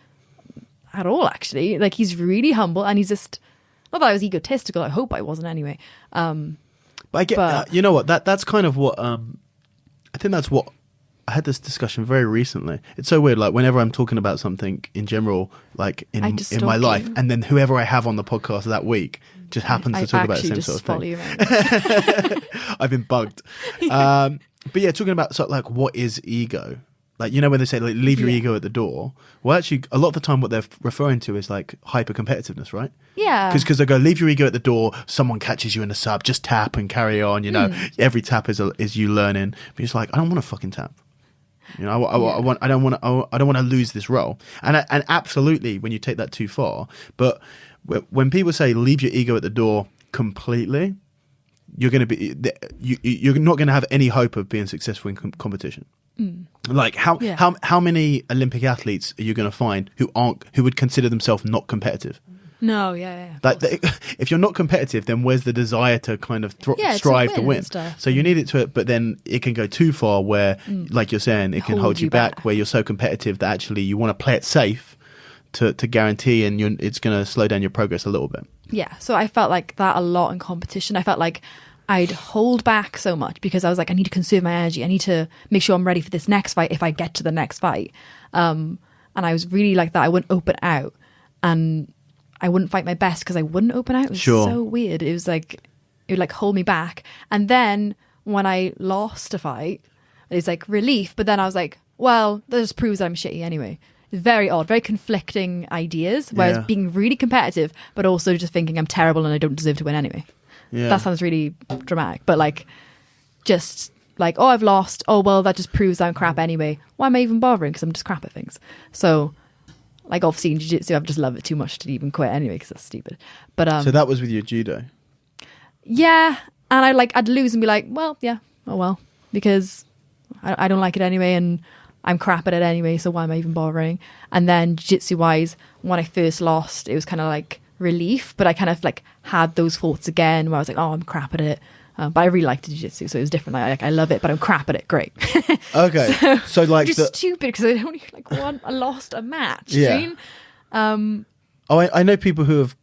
S2: at all, actually. Like he's really humble and he's just, not that I was egotistical. I hope I wasn't anyway.
S1: But I get, you know what? That's kind of what, I think that's what, I had this discussion very recently. It's so weird. Like whenever I'm talking about something in general, like in my life, and then whoever I have on the podcast that week just happens to talk about the same sort of thing.
S2: You around.
S1: I've been bugged. But yeah, talking about sort of like what is ego? Like, you know, when they say like leave your ego at the door. Well, actually, a lot of the time what they're referring to is like hyper competitiveness, right?
S2: Yeah.
S1: Because they go, leave your ego at the door. Someone catches you in a sub, just tap and carry on. You know, every tap is you learning. But it's like, I don't want to fucking tap. You know, I don't want to lose this role. And absolutely, when you take that too far. But when people say leave your ego at the door completely, you're going to be you're not going to have any hope of being successful in competition. Like how many Olympic athletes are you going to find who would consider themselves not competitive?
S2: No, yeah.
S1: Like if you're not competitive, then where's the desire to kind of strive to win? So you need it to, but then it can go too far where, like you're saying, it can hold you back. Where you're so competitive that actually you want to play it safe to guarantee, and it's going to slow down your progress a little bit.
S2: Yeah, so I felt like that a lot in competition. I felt like I'd hold back so much because I was like, I need to conserve my energy. I need to make sure I'm ready for this next fight if I get to the next fight. And I was really like that. I wouldn't open out and I wouldn't fight my best because I wouldn't open out. It was so weird. It was like, it would like hold me back. And then when I lost a fight, it was like relief. But then I was like, well, that just proves that I'm shitty anyway. It's very odd, very conflicting ideas. Whereas being really competitive, but also just thinking I'm terrible and I don't deserve to win anyway. Yeah. That sounds really dramatic, but like, just like, oh, I've lost. Oh, well, that just proves I'm crap anyway. Why am I even bothering? Because I'm just crap at things. So, like, obviously in jiu-jitsu, I just love it too much to even quit anyway, because that's stupid. But
S1: so that was with your judo.
S2: Yeah, and I'd lose and be like, well, yeah, oh well, because I don't like it anyway, and I'm crap at it anyway. So why am I even bothering? And then jiu-jitsu wise, when I first lost, it was kind of like relief, but I kind of like had those thoughts again where I was like, oh, I'm crap at it. But I really liked jiu-jitsu, so it was different. Like, I love it, but I'm crap at it. Great.
S1: Okay. So like
S2: just stupid because I only like won. I lost a match.
S1: Yeah.
S2: Do you mean?
S1: I know people who have.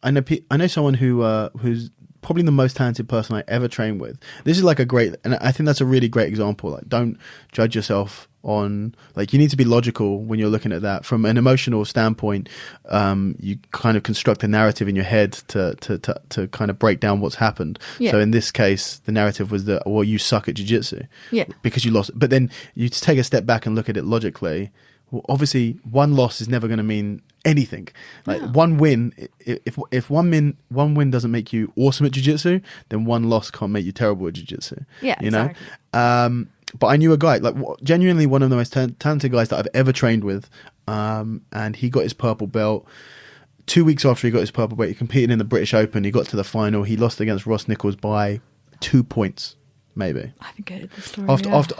S1: I know someone who's probably the most talented person I ever trained with. This is like a great, and I think that's a really great example. Like, don't judge yourself on, like, you need to be logical when you're looking at that from an emotional standpoint. You kind of construct a narrative in your head to kind of break down what's happened.
S2: Yeah.
S1: So in this case, the narrative was that, well, you suck at jiu-jitsu.
S2: Yeah.
S1: Because you lost. But then you take a step back and look at it logically. Well, obviously, one loss is never going to mean anything. Like one win, if one win doesn't make you awesome at jiu-jitsu, then one loss can't make you terrible at jiu-jitsu.
S2: Yeah,
S1: you
S2: exactly.
S1: know. But I knew a guy, like genuinely one of the most talented guys that I've ever trained with, and he got his purple belt. 2 weeks after he got his purple belt, he competed in the British Open. He got to the final. He lost against Ross Nichols by 2 points, maybe.
S2: I think I heard the story.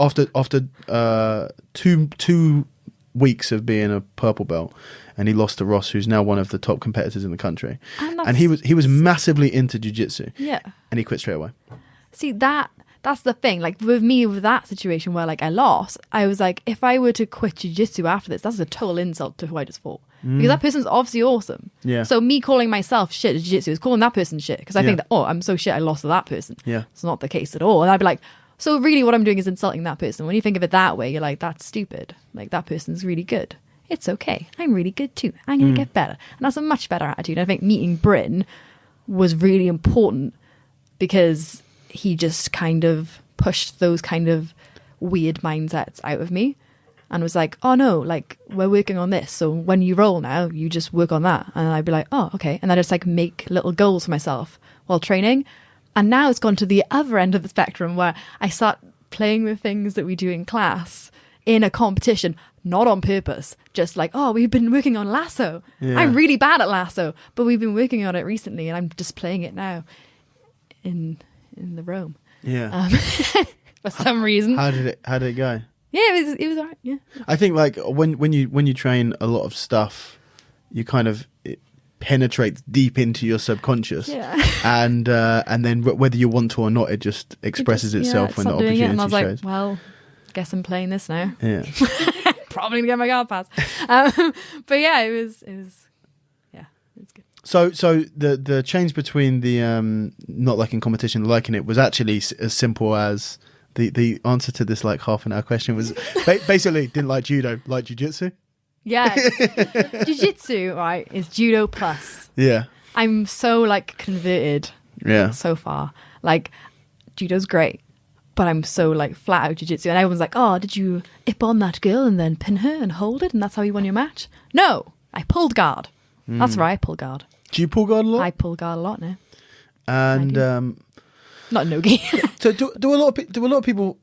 S1: After two weeks of being a purple belt, and he lost to Ross, who's now one of the top competitors in the country. And he was massively into jiu-jitsu.
S2: Yeah.
S1: And he quit straight away.
S2: See, that's the thing. Like with me, with that situation where like I lost, I was like, if I were to quit jiu-jitsu after this, that's a total insult to who I just fought. Because that person's obviously awesome.
S1: Yeah.
S2: So me calling myself shit at jiu-jitsu is calling that person shit. Because I think that, oh, I'm so shit, I lost to that person.
S1: Yeah.
S2: It's not the case at all. And I'd be like, so really what I'm doing is insulting that person. When you think of it that way, you're like, that's stupid. Like, that person's really good. It's okay. I'm really good too. I'm going to get better. And that's a much better attitude. I think meeting Bryn was really important because he just kind of pushed those kind of weird mindsets out of me and was like, oh no, like, we're working on this. So when you roll now, you just work on that. And I'd be like, oh, okay. And I just like make little goals for myself while training. And now it's gone to the other end of the spectrum where I start playing with things that we do in class in a competition, not on purpose, just like, oh, we've been working on lasso.
S1: Yeah.
S2: I'm really bad at lasso, but we've been working on it recently and I'm just playing it now in the room.
S1: Yeah.
S2: For some reason.
S1: How did it go?
S2: Yeah, it was all right. Yeah.
S1: I think like when you train a lot of stuff, you kind of it penetrates deep into your subconscious.
S2: Yeah.
S1: And then whether you want to or not, it just expresses itself when the opportunity
S2: and I was like,
S1: shows.
S2: well, guess I'm playing this now.
S1: Yeah.
S2: Probably gonna get my guard pass. But yeah, it was yeah, it's good.
S1: So the change between the not liking competition and liking it was actually as simple as the answer to this like half an hour question was basically didn't like judo, like jiu-jitsu.
S2: Yeah. Jiu-jitsu, right, is judo plus.
S1: Yeah.
S2: I'm so like converted.
S1: Yeah.
S2: So far. Like judo's great, but I'm so like flat out jiu-jitsu. And everyone's like, oh, did you ip on that girl and then pin her and hold it and that's how you won your match? No, I pulled guard. That's right, I pull guard.
S1: Do you pull guard a lot?
S2: I pull guard a lot now.
S1: And
S2: not no-gi.
S1: so do a lot of people,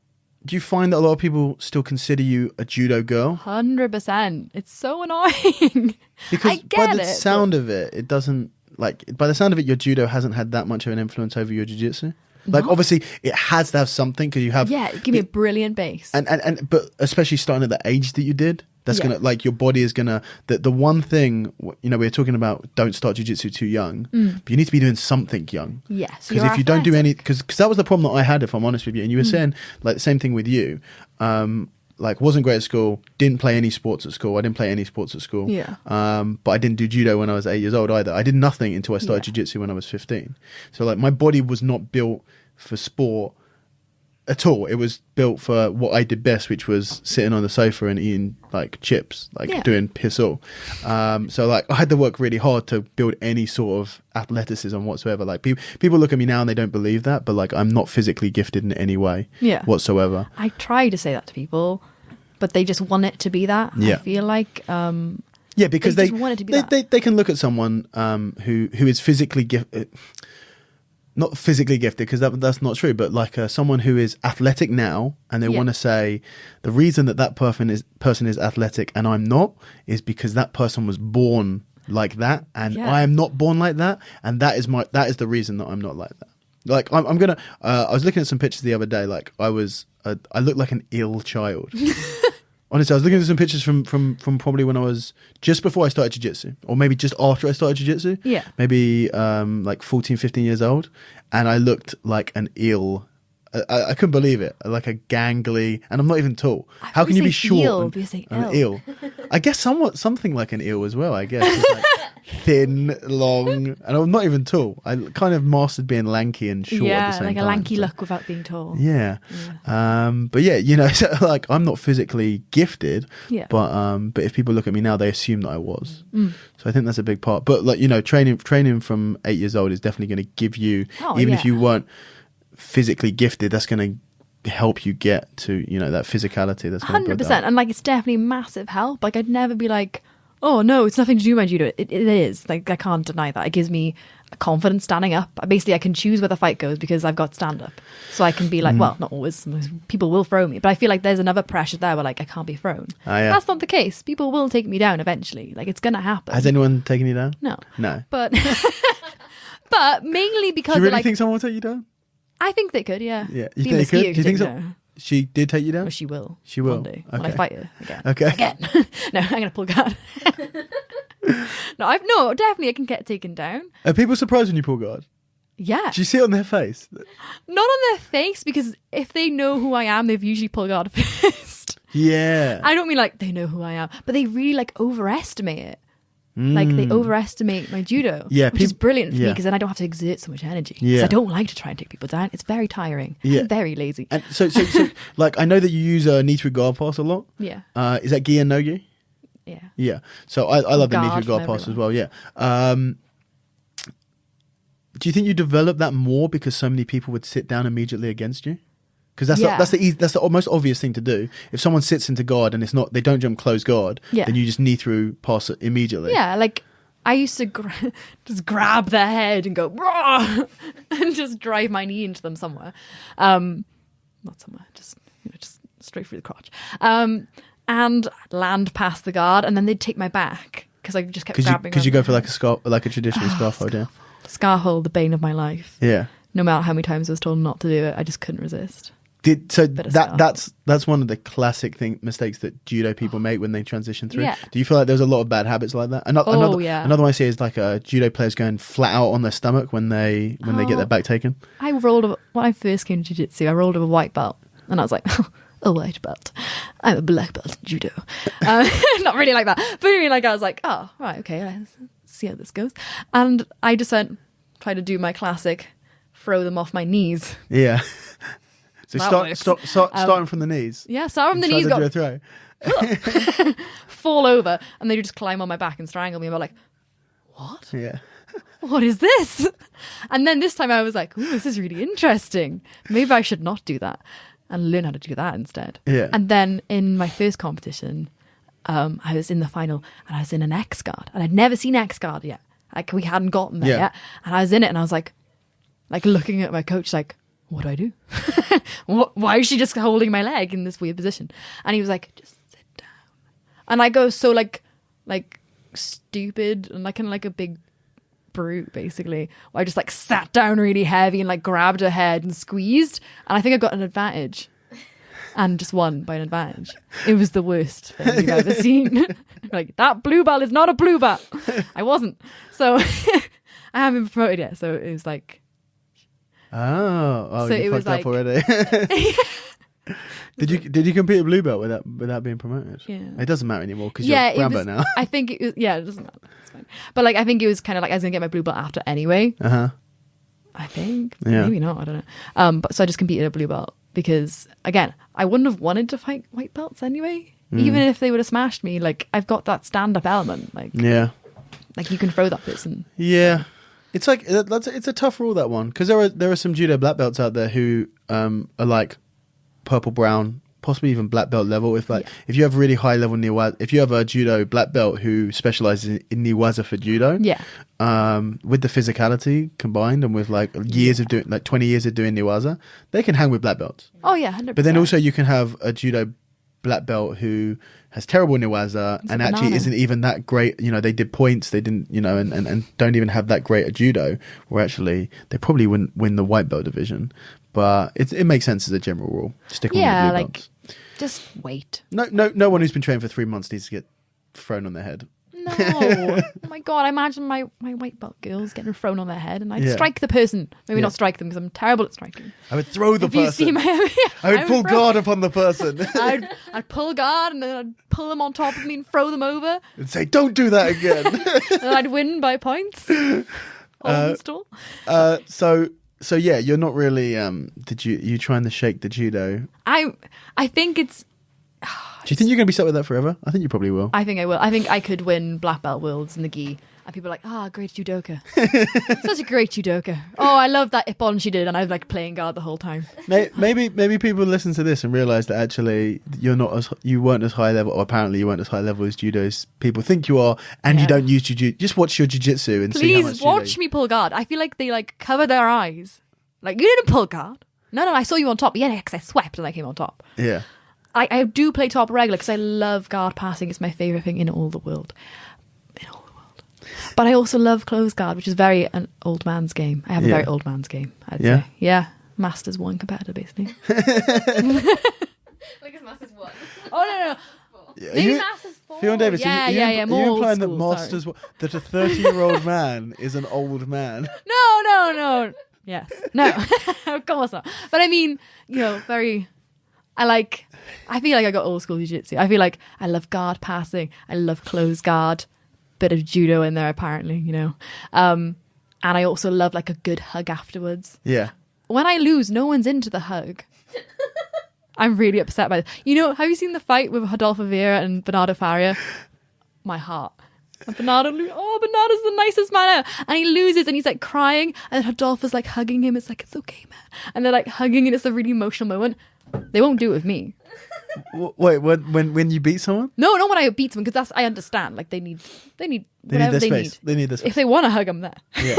S1: do you find that a lot of people still consider you a judo girl?
S2: 100%. It's so annoying.
S1: Because
S2: I get
S1: by the sound of it, it doesn't, like, by the sound of it, your judo hasn't had that much of an influence over your jiu-jitsu. Like, obviously, it has to have something because you have...
S2: Yeah, give me a brilliant base.
S1: But especially starting at the age that you did, that's going to, like, your body is going to... The one thing, you know, we were talking about don't start jiu-jitsu too young, but you need to be doing something young.
S2: Yes.
S1: Because if you don't do any... Because that was the problem that I had, if I'm honest with you. And you were saying, like, the same thing with you. Like, wasn't great at school, didn't play any sports at school. I didn't play any sports at school.
S2: Yeah.
S1: But I didn't do judo when I was 8 years old either. I did nothing until I started jiu-jitsu when I was 15. So, like, my body was not built for sport at all. It was built for what I did best, which was sitting on the sofa and eating, like, chips, like, doing piss all. So, like, I had to work really hard to build any sort of athleticism whatsoever. Like, people look at me now and they don't believe that, but, like, I'm not physically gifted in any way whatsoever.
S2: I try to say that to people, but they just want it to be that. I feel like
S1: because
S2: they want it to be that.
S1: They can look at someone who is physically gifted, not physically gifted because that's not true, but like someone who is athletic now, and they want to say the reason that person is athletic and I'm not is because that person was born like that and I am not born like that, and that is the reason that I'm not like that. Like I'm gonna I was looking at some pictures the other day. Like I looked like an ill child. Honestly, I was looking at some pictures from probably when I was just before I started jiu-jitsu, or maybe just after I started jiu-jitsu.
S2: Yeah.
S1: Maybe like 14, 15 years old. And I looked like an eel. I couldn't believe it. Like a gangly, and I'm not even tall. How can you be short and an eel? I guess something like an eel as well, I guess. It's like thin, long, and I'm not even tall. I kind of mastered being lanky and short at the same time.
S2: Yeah, like a lanky look without being tall.
S1: Yeah. But yeah, you know, so like I'm not physically gifted, but if people look at me now, they assume that I was. So I think that's a big part. But like, you know, training from 8 years old is definitely going to give you, even if you weren't physically gifted, that's going to help you get to, you know, that physicality. That's
S2: 100%. And like, it's definitely massive help. Like, I'd never be like, oh no, it's nothing to do with my judo. It is. Like, I can't deny that. It gives me confidence standing up. Basically, I can choose where the fight goes because I've got stand up. So I can be like, well, not always. People will throw me, but I feel like there's another pressure there where like I can't be thrown. That's not the case. People will take me down eventually. Like, it's gonna happen.
S1: Has anyone taken you down?
S2: No. But but mainly because
S1: do you really
S2: like,
S1: think someone will take you down?
S2: I think they could, yeah.
S1: Yeah, you think they could? Do you think so? She did take you down?
S2: Well, she will.
S1: She will.
S2: One day, when I fight her again.
S1: Okay.
S2: Again. No, I'm going to pull guard. No, definitely I can get taken down.
S1: Are people surprised when you pull guard?
S2: Yeah.
S1: Do you see it on their face?
S2: Not on their face, because if they know who I am, they've usually pulled guard first.
S1: Yeah.
S2: I don't mean like they know who I am, but they really like overestimate it. Like they overestimate my judo, which is brilliant for me because then I don't have to exert so much energy. Because I don't like to try and take people down. It's very tiring. I'm very lazy.
S1: And so like I know that you use a knee through guard pass a lot.
S2: Yeah.
S1: Is that gi and no gi?
S2: Yeah.
S1: Yeah. So I love the knee through guard pass as well. Yeah. Do you think you develop that more because so many people would sit down immediately against you? Because that's the most obvious thing to do. If someone sits into guard and they don't jump close guard, then you just knee through pass it immediately.
S2: Yeah, like I used to just grab their head and go "Rah!" and just drive my knee into them somewhere. Not somewhere, just straight through the crotch. And land past the guard, and then they'd take my back because I just kept grabbing.
S1: Because you go for like a traditional scarf hold, yeah.
S2: Scarf hold, the bane of my life.
S1: Yeah.
S2: No matter how many times I was told not to do it, I just couldn't resist.
S1: That's one of the classic mistakes that judo people make when they transition through. Yeah. Do you feel like there's a lot of bad habits like that? Another one I see is like judo players going flat out on their stomach when they get their back taken.
S2: When I first came to jiu-jitsu, I rolled with a white belt, and I was like, a white belt. I'm a black belt in judo. Not really like that, but I mean, like I was like, oh right, okay, let's see how this goes, and I just try to do my classic, throw them off my knees.
S1: Yeah. So starting from the knees.
S2: Yeah, start from the knees. Go
S1: throw.
S2: Fall over, and they just climb on my back and strangle me. And I'm like, what?
S1: Yeah.
S2: What is this? And then this time I was like, ooh, this is really interesting. Maybe I should not do that and learn how to do that instead.
S1: Yeah.
S2: And then in my first competition, I was in the final and I was in an X guard, and I'd never seen X guard yet. Like we hadn't gotten there yet, and I was in it, and I was like looking at my coach, like, what do I do? Why is she just holding my leg in this weird position? And he was like, just sit down. And I go so like stupid and like kind of like a big brute basically. I just like sat down really heavy and like grabbed her head and squeezed. And I think I got an advantage and just won by an advantage. It was the worst thing you've ever seen. Like, that blue belt is not a blue belt. I wasn't. So I haven't been promoted yet. So it was like,
S1: so you fucked up already. Did you compete at blue belt without being promoted?
S2: Yeah.
S1: It doesn't matter anymore because you're brown belt now.
S2: I think it was, it doesn't matter. It's fine. But like, I think it was kind of like I was gonna get my blue belt after anyway. I think maybe not. I don't know. But so I just competed at blue belt because again, I wouldn't have wanted to fight white belts anyway. Even if they would have smashed me, like I've got that stand up element. Like like you can throw that person.
S1: Yeah. It's like it's a tough rule, that one, because there are some judo black belts out there who are like purple brown, possibly even black belt level. If you have really high level niwaza, if you have a judo black belt who specializes in niwaza for judo, with the physicality combined and with like years of doing, like 20 years of doing niwaza, they can hang with black belts.
S2: Oh yeah, 100%.
S1: But then also you can have a judo black belt who has terrible niwaza and actually isn't even that great. You know, they did points, they didn't, you know, and don't even have that great at judo, where actually they probably wouldn't win the white belt division. But it makes sense as a general rule. Stick on with blue belts.
S2: Just wait.
S1: No one who's been trained for 3 months needs to get thrown on their head.
S2: No. Oh my God, I imagine my white belt girls getting thrown on their head and I'd strike the person. Maybe not strike them because I'm terrible at striking.
S1: I would throw the person.
S2: You see my,
S1: I would pull guard upon the person.
S2: I'd pull guard and then I'd pull them on top of me and throw them over.
S1: And say, don't do that again.
S2: And I'd win by points.
S1: So yeah, you're not really, did you trying to shake the judo?
S2: I think it's...
S1: Do you think you're going to be stuck with that forever? I think you probably will.
S2: I think I will. I think I could win black belt worlds in the gi. And people are like, great judoka. Such a great judoka. Oh, I love that ippon she did. And I was like playing guard the whole time.
S1: Maybe people listen to this and realise that actually you weren't as high level, or apparently you weren't as high level as judo as people think you are, and you don't use jiu-jitsu. Just watch your jiu-jitsu and see how much
S2: Please watch me pull guard. I feel like they like cover their eyes. Like, you didn't pull guard. No, I saw you on top. Yeah, because I swept and I came on top.
S1: Yeah.
S2: I do play top regular because I love guard passing. It's my favourite thing in all the world. But I also love close guard, which is very an old man's game. I have a very old man's game, I'd say. Yeah. Masters 1 competitor, basically.
S3: Like it's Masters 1.
S2: Oh, no. Maybe Masters 4.
S1: Ffion Davies,
S2: yeah.
S1: Are
S2: More
S1: you implying
S2: old school,
S1: that a 30-year-old man is an old man?
S2: No. Yes. No. Of course not. But I mean, very... I feel like I got old school jiu-jitsu. I feel like I love guard passing. I love close guard. Bit of judo in there, apparently, And I also love like a good hug afterwards.
S1: Yeah.
S2: When I lose, no one's into the hug. I'm really upset by this. Have you seen the fight with Rodolfo Vieira and Bernardo Faria? My heart. And Bernardo's the nicest man ever. And he loses and he's like crying. And Rodolfo's like hugging him. It's like, it's okay, man. And they're like hugging and it's a really emotional moment. They won't do it with me.
S1: Wait, when you beat someone?
S2: No, not when I beat someone, because I understand. Like they need whatever they need.
S1: They need this.
S2: If they want to hug, I'm there.
S1: Yeah.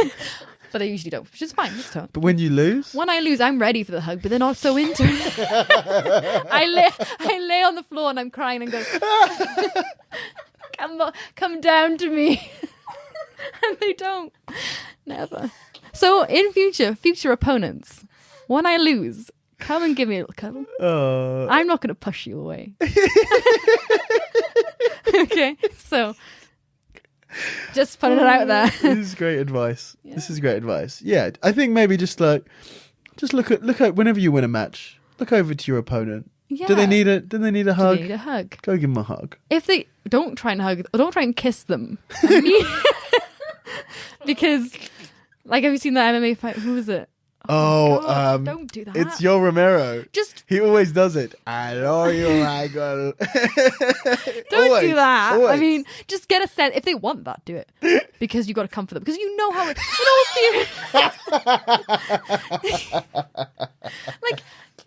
S2: But they usually don't, which is fine. It's tough.
S1: But when you lose?
S2: When I lose, I'm ready for the hug, but they're not so into it. I lay on the floor and I'm crying and go, come down to me. And they don't. Never. So in future opponents, when I lose, come and give me a little cuddle. I'm not going to push you away. Okay, so just putting it out there.
S1: This is great advice. Yeah. This is great advice. Yeah, I think maybe just look at whenever you win a match, look over to your opponent.
S2: Yeah.
S1: Do they need a hug?
S2: Do they need a hug?
S1: Go give them a hug.
S2: If they don't try and hug, or don't try and kiss them. Because, like, have you seen that MMA fight? Who was it? God, don't do that.
S1: It's Yo Romero. He always does it. I know you, Michael.
S2: Don't do that. Always. I mean, just get a sense. If they want that, do it. Because you got to comfort them. Because you know how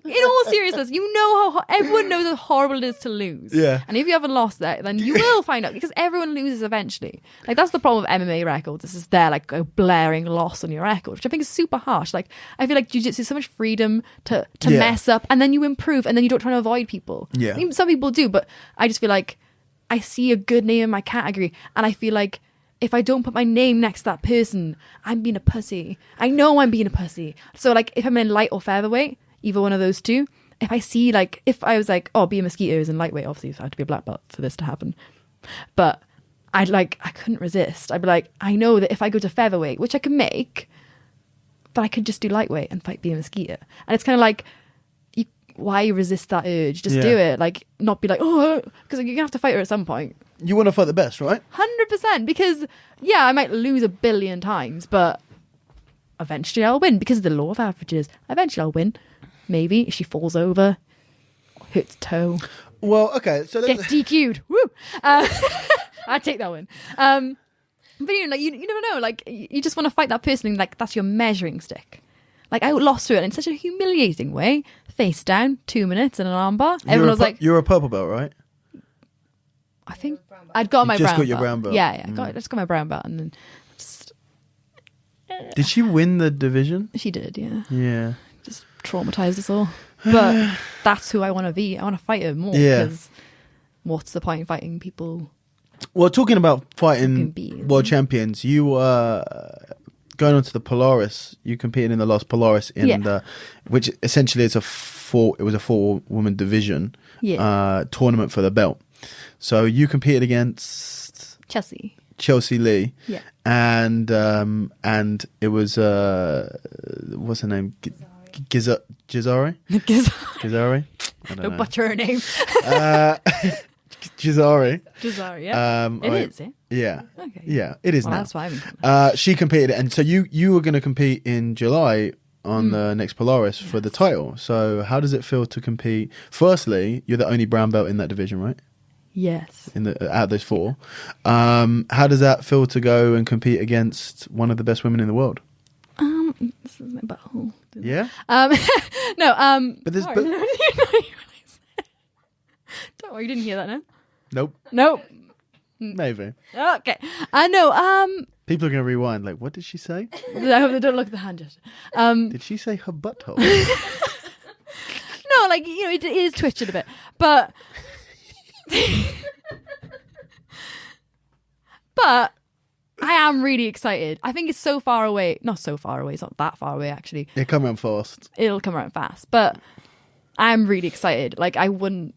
S2: in all seriousness, you know how everyone knows how horrible it is to lose.
S1: Yeah.
S2: And if you haven't lost that, then you will find out, because everyone loses eventually. Like, that's the problem with MMA records. This is there, like, a blaring loss on your record, which I think is super harsh. Like, I feel like jiu-jitsu is so much freedom to mess up, and then you improve, and then you don't try to avoid people.
S1: Yeah.
S2: I mean, some people do, but I just feel like I see a good name in my category, and I feel like if I don't put my name next to that person, I'm being a pussy. I know I'm being a pussy. So, like, if I'm in light or featherweight, either one of those two, if I see, like, if I was like, be a mosquito is in lightweight, obviously I have to be a black belt for this to happen, but I couldn't resist. I'd be like, I know that if I go to featherweight, which I can make, but I could just do lightweight and fight be a mosquito. And it's kind of like, why resist that urge? Just do it. Like, not be like, because you're gonna have to fight her at some point.
S1: You want to fight the best, right?
S2: 100%, because I might lose a billion times, but eventually I'll win, because of the law of averages. Eventually I'll win. Maybe if she falls over, hurts toe.
S1: Well, okay, so
S2: gets DQ'd. Woo! I'd take that one. But you never know. Like, you just want to fight that person, and like that's your measuring stick. Like, I lost to it in such a humiliating way. Face down, 2 minutes and an armbar. Everyone was like,
S1: "You're a purple belt, right?"
S2: I think I'd got my brown belt.
S1: Just got your brown belt.
S2: Yeah. I just got my brown belt, and then just.
S1: Did she win the division?
S2: She did, yeah.
S1: Yeah.
S2: Just traumatized us all. But that's who I want to be. I want to fight her more.
S1: Yeah.
S2: Because what's the point in fighting people?
S1: Well, talking about fighting world champions, you going on to the Polaris, you competed in the last Polaris in the, which essentially is it was a 4-woman division tournament for the belt. So you competed against Chelsea Lee, and it was what's her name, Gizari.
S2: Don't butcher her name.
S1: Gizari,
S2: yeah. It is,
S1: yeah.
S2: Okay.
S1: Yeah, it is now.
S2: That's why I'm
S1: she competed, and so you were going to compete in July on the next Polaris for the title. So how does it feel to compete? Firstly, you're the only brown belt in that division, right?
S2: Yes.
S1: Out of those 4. How does that feel to go and compete against one of the best women in the world?
S2: This is my butthole.
S1: Yeah?
S2: No,
S1: But there's...
S2: sorry. Don't worry, you didn't hear that, no?
S1: Nope. Maybe.
S2: Okay. I know,
S1: People are going to rewind, like, what did she say?
S2: I hope they don't look at the hand gesture.
S1: Did she say her butthole?
S2: No, like, it is twitching a bit. But... but I am really excited. I think it's so far away. Not so far away. It's not that far away, actually.
S1: It'll come around fast.
S2: It'll come around fast. But I'm really excited. Like, I wouldn't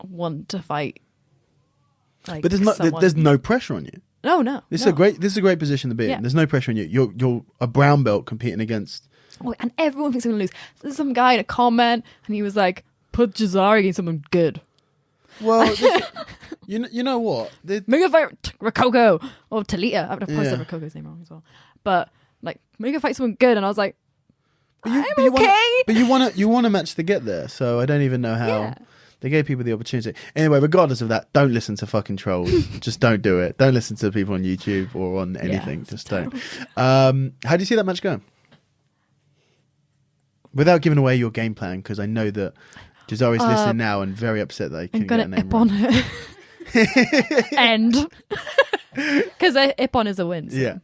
S2: want to fight. Like,
S1: but there's no pressure on you.
S2: No.
S1: This is a great position to be in.
S2: Yeah.
S1: There's no pressure on you. You're a brown belt competing against.
S2: Oh, and everyone thinks I'm gonna lose. There's some guy in a comment, and he was like, "Put Jazari against someone good."
S1: Well, you know what?
S2: Make a fight Rococo or Talita. I probably said Rococo's name wrong as well. But like, make a fight someone good, and I was like, I'm okay.
S1: But you want a match to get there. So I don't even know how.
S2: Yeah.
S1: They gave people the opportunity. Anyway, regardless of that, don't listen to fucking trolls. Just don't do it. Don't listen to people on YouTube or on anything. Just don't. How do you see that match going? Without giving away your game plan, because I know that Jazari's listening now and very upset that I couldn't get a name
S2: on her. End. Because Ippon is a win. So.
S1: Yeah.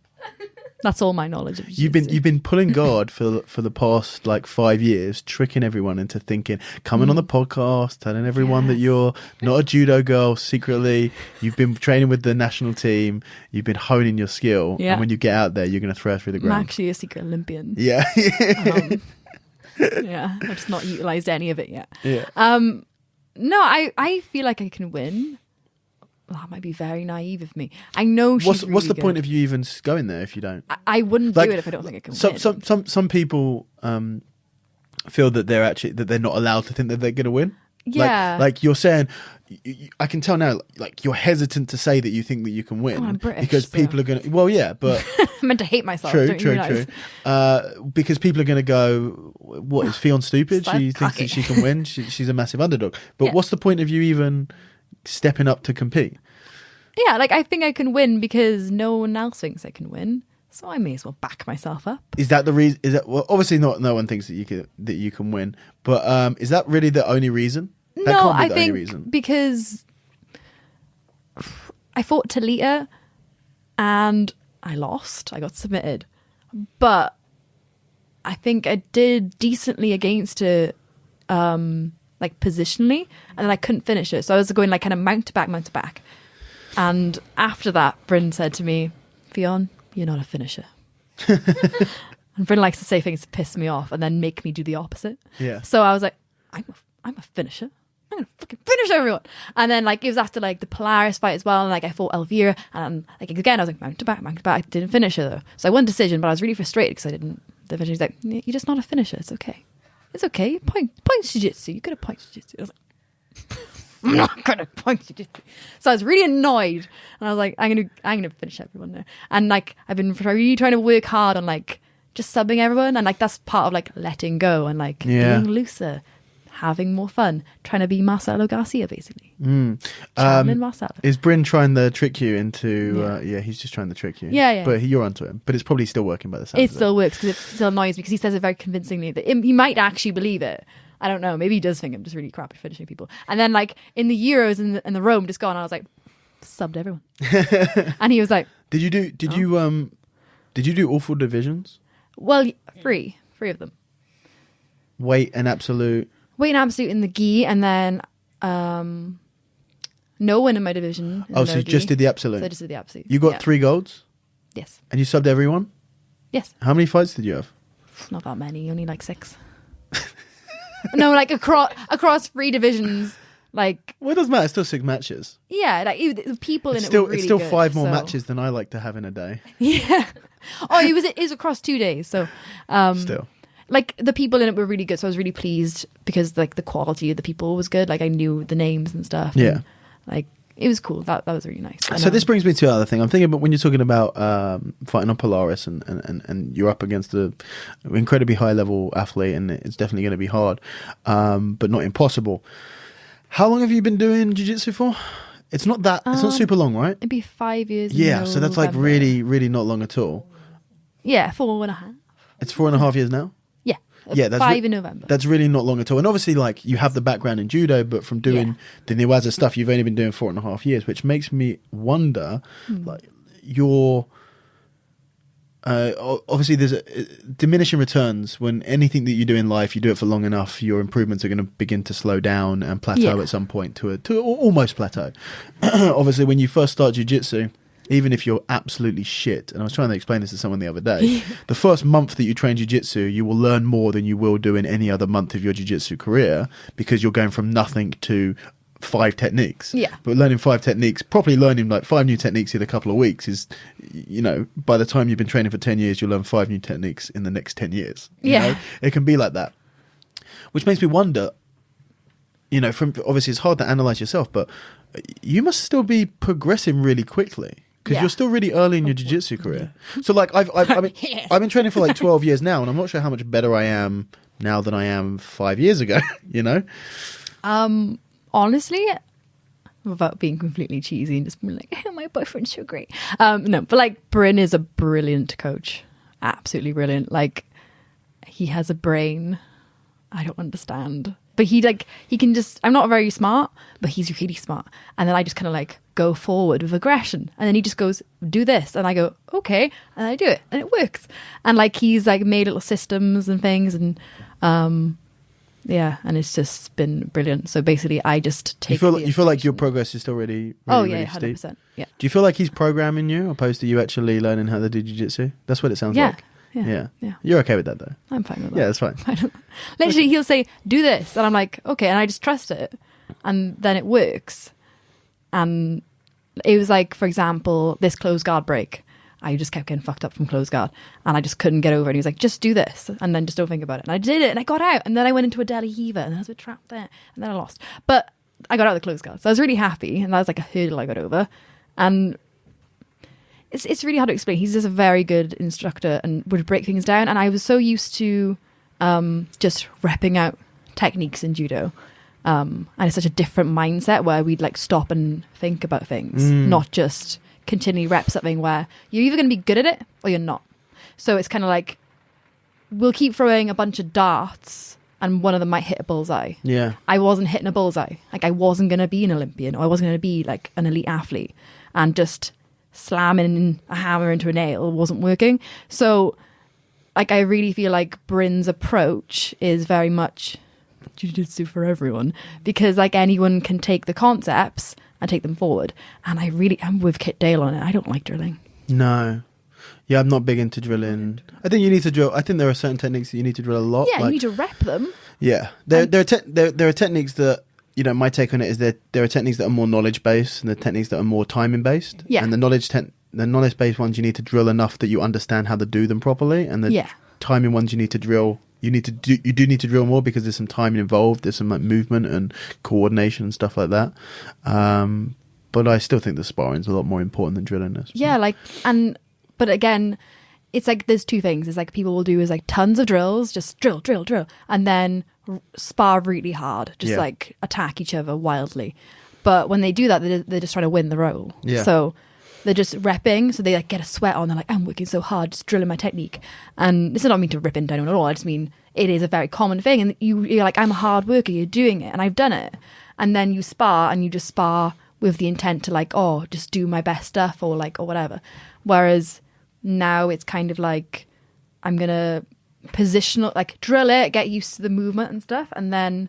S2: That's all my knowledge of
S1: You've been pulling guard for the past like 5 years, tricking everyone into thinking, coming on the podcast, telling everyone that you're not a judo girl secretly. You've been training with the national team. You've been honing your skill, and when you get out there, you're going to throw her through the ground.
S2: I'm actually a secret Olympian.
S1: Yeah.
S2: Yeah, I've just not utilised any of it yet.
S1: Yeah.
S2: No, I feel like I can win. Well, that might be very naive of me. I know she's
S1: What's the
S2: good.
S1: point of you even going there if you don't?
S2: I wouldn't do it if I don't think I can win.
S1: Some people feel that they're not allowed to think that they're going to win.
S2: Yeah.
S1: Like you're saying, I can tell now, like you're hesitant to say that you think that you can win.
S2: I'm British,
S1: because people are going to. Well, yeah, but
S2: I'm meant to hate myself.
S1: true. Because people are going to go, "What is Ffion stupid? She thinks that she can win. She's a massive underdog." But what's the point of you even stepping up to compete?
S2: Yeah, like I think I can win because no one else thinks I can win. So I may as well back myself up.
S1: Is that the reason? Is that obviously not? No one thinks that you can win. But is that really the only reason? That
S2: No,
S1: can't be
S2: I
S1: the
S2: think
S1: only reason.
S2: because I fought Talita and I lost. I got submitted, but I think I did decently against it, like positionally, and then I couldn't finish it. So I was going like kind of mount to back. And after that, Bryn said to me, "Ffion, you're not a finisher." And Bryn likes to say things to piss me off and then make me do the opposite.
S1: Yeah.
S2: So I was like, I'm a finisher. I'm gonna fucking finish everyone. And then like it was after like the Polaris fight as well, and like I fought Elvira, and like again I was like mount to back. I didn't finish her though, so I won decision, but I was really frustrated because I didn't. The finisher's like, "You're just not a finisher. It's okay. It's okay. Point jiu-jitsu. You could have point jiu-jitsu." I was like, I'm not gonna point jiu-jitsu. So I was really annoyed, and I was like, I'm gonna finish everyone now. And like I've been really trying to work hard on like just subbing everyone, and like that's part of like letting go and like being looser. Having more fun, trying to be Marcelo Garcia, basically. Channeling Marcelo.
S1: Is Bryn trying to trick you into? He's just trying to trick you.
S2: Yeah.
S1: But you're onto him. But it's probably still working by the sound.
S2: It still works because it still annoys me because he says it very convincingly that he might actually believe it. I don't know. Maybe he does think I'm just really crap at finishing people. And then like in the Euros and the Rome just gone, I was like, subbed everyone. And he was like,
S1: Did you do all 4 divisions?
S2: Well, three of them.
S1: Weight and absolute.
S2: Weight and absolute in the gi, and then no one in my division.
S1: So you just did the absolute.
S2: So I just did the absolute.
S1: You got 3 golds?
S2: Yes.
S1: And you subbed everyone?
S2: Yes.
S1: How many fights did you have?
S2: Not that many, only like 6. No, like across 3 divisions. Like,
S1: Well, it doesn't matter. It's still 6 matches.
S2: yeah, like the people in
S1: It's
S2: it
S1: still
S2: were really
S1: it's still
S2: good,
S1: 5 more
S2: so-
S1: matches than I like to have in a day.
S2: Yeah. Oh, it was across 2 days. So,
S1: Still.
S2: like the people in it were really good. So I was really pleased because like the quality of the people was good. Like I knew the names and stuff.
S1: Yeah.
S2: And, like it was cool. That was really nice. And,
S1: So this brings me to another thing. I'm thinking about when you're talking about fighting on Polaris and you're up against an incredibly high level athlete, and it's definitely going to be hard, but not impossible. How long have you been doing jiu-jitsu for? It's not super long, right?
S2: it'd be 5 years. in
S1: Yeah, so that's like
S2: November.
S1: really, really not long at all.
S2: Yeah, 4.5.
S1: It's 4.5 years now?
S2: Yeah.
S1: Yeah, that's
S2: 5 in November.
S1: That's really not long at all. And obviously, like, you have the background in judo, but from doing the Niwaza stuff, you've only been doing 4.5 years, which makes me wonder, like, your... obviously, there's diminishing returns when anything that you do in life, you do it for long enough, your improvements are going to begin to slow down and plateau at some point to almost plateau. Obviously, when you first start jiu-jitsu, even if you're absolutely shit, and I was trying to explain this to someone the other day, the first month that you train jiu-jitsu, you will learn more than you will do in any other month of your jiu-jitsu career, because you're going from nothing to 5 techniques.
S2: Yeah.
S1: But learning 5 techniques, properly learning like 5 new techniques in a couple of weeks is, you know, by the time you've been training for 10 years, you'll learn 5 new techniques in the next 10 years. You know? It can be like that. Which makes me wonder, you know, from obviously it's hard to analyze yourself, but you must still be progressing really quickly. Because you're still really early in your jiu-jitsu career. So, like, I've been training for like 12 years now, and I'm not sure how much better I am now than I am 5 years ago, you know?
S2: Honestly, without being completely cheesy and just being like, oh, my boyfriend's so great. No, but like, Bryn is a brilliant coach. Absolutely brilliant. Like, he has a brain I don't understand. But he can just, I'm not very smart, but he's really smart. And then I just kind of like go forward with aggression. And then he just goes, do this. And I go, okay. And I do it. And it works. And like, he's like made little systems and things. And yeah, and it's just been brilliant. So basically I just take
S1: You feel like your progress is still really
S2: really
S1: 100%.
S2: Steep. Yeah.
S1: Do you feel like he's programming you opposed to you actually learning how to do jiu-jitsu? That's what it sounds like. Yeah. You're okay with that though?
S2: I'm fine with that.
S1: Yeah, that's fine.
S2: Literally, he'll say, do this. And I'm like, okay. And I just trust it. And then it works. And it was like, for example, this closed guard break. I just kept getting fucked up from closed guard. And I just couldn't get over it. And he was like, just do this. And then just don't think about it. And I did it. And I got out. And then I went into a deli heaver. And I was a bit trapped there. And then I lost. But I got out of the closed guard. So I was really happy. And that was like a hurdle I got over. And it's really hard to explain. He's just a very good instructor and would break things down. And I was so used to just repping out techniques in judo. And it's such a different mindset where we'd like stop and think about things, not just continually rep something where you're either going to be good at it or you're not. So it's kind of like we'll keep throwing a bunch of darts and one of them might hit a bullseye.
S1: Yeah.
S2: I wasn't hitting a bullseye. Like I wasn't going to be an Olympian or I wasn't going to be like an elite athlete, and just slamming a hammer into a nail wasn't working. So like I really feel like Bryn's approach is very much jiu-jitsu for everyone, because like anyone can take the concepts and take them forward. And I'm with Kit Dale on it. I don't like drilling.
S1: No. Yeah, I'm not big into drilling. I think you need to drill. I think there are certain techniques that you need to drill a lot.
S2: Yeah, you need to rep them.
S1: Yeah. There are techniques that, you know, my take on it is that there are techniques that are more knowledge based and the techniques that are more timing based.
S2: Yeah.
S1: And the knowledge based ones you need to drill enough that you understand how to do them properly, and the timing ones you need to drill. You do need to drill more because there's some timing involved. There's some like movement and coordination and stuff like that. But I still think the sparring is a lot more important than drilling this.
S2: Yeah, but again, it's like there's two things. It's like people will do is like tons of drills, just drill, and then spar really hard, just like attack each other wildly. But when they do that, they're just trying to win the role.
S1: Yeah.
S2: So they're just repping, so they like get a sweat on. They're like, I'm working so hard, just drilling my technique. And this is not mean to rip into anyone at all. I just mean it is a very common thing. And you're like, I'm a hard worker, you're doing it, and I've done it. And then you spar, and you just spar with the intent to like, oh, just do my best stuff or whatever. Whereas now it's kind of like, I'm gonna positional, like drill it, get used to the movement and stuff, and then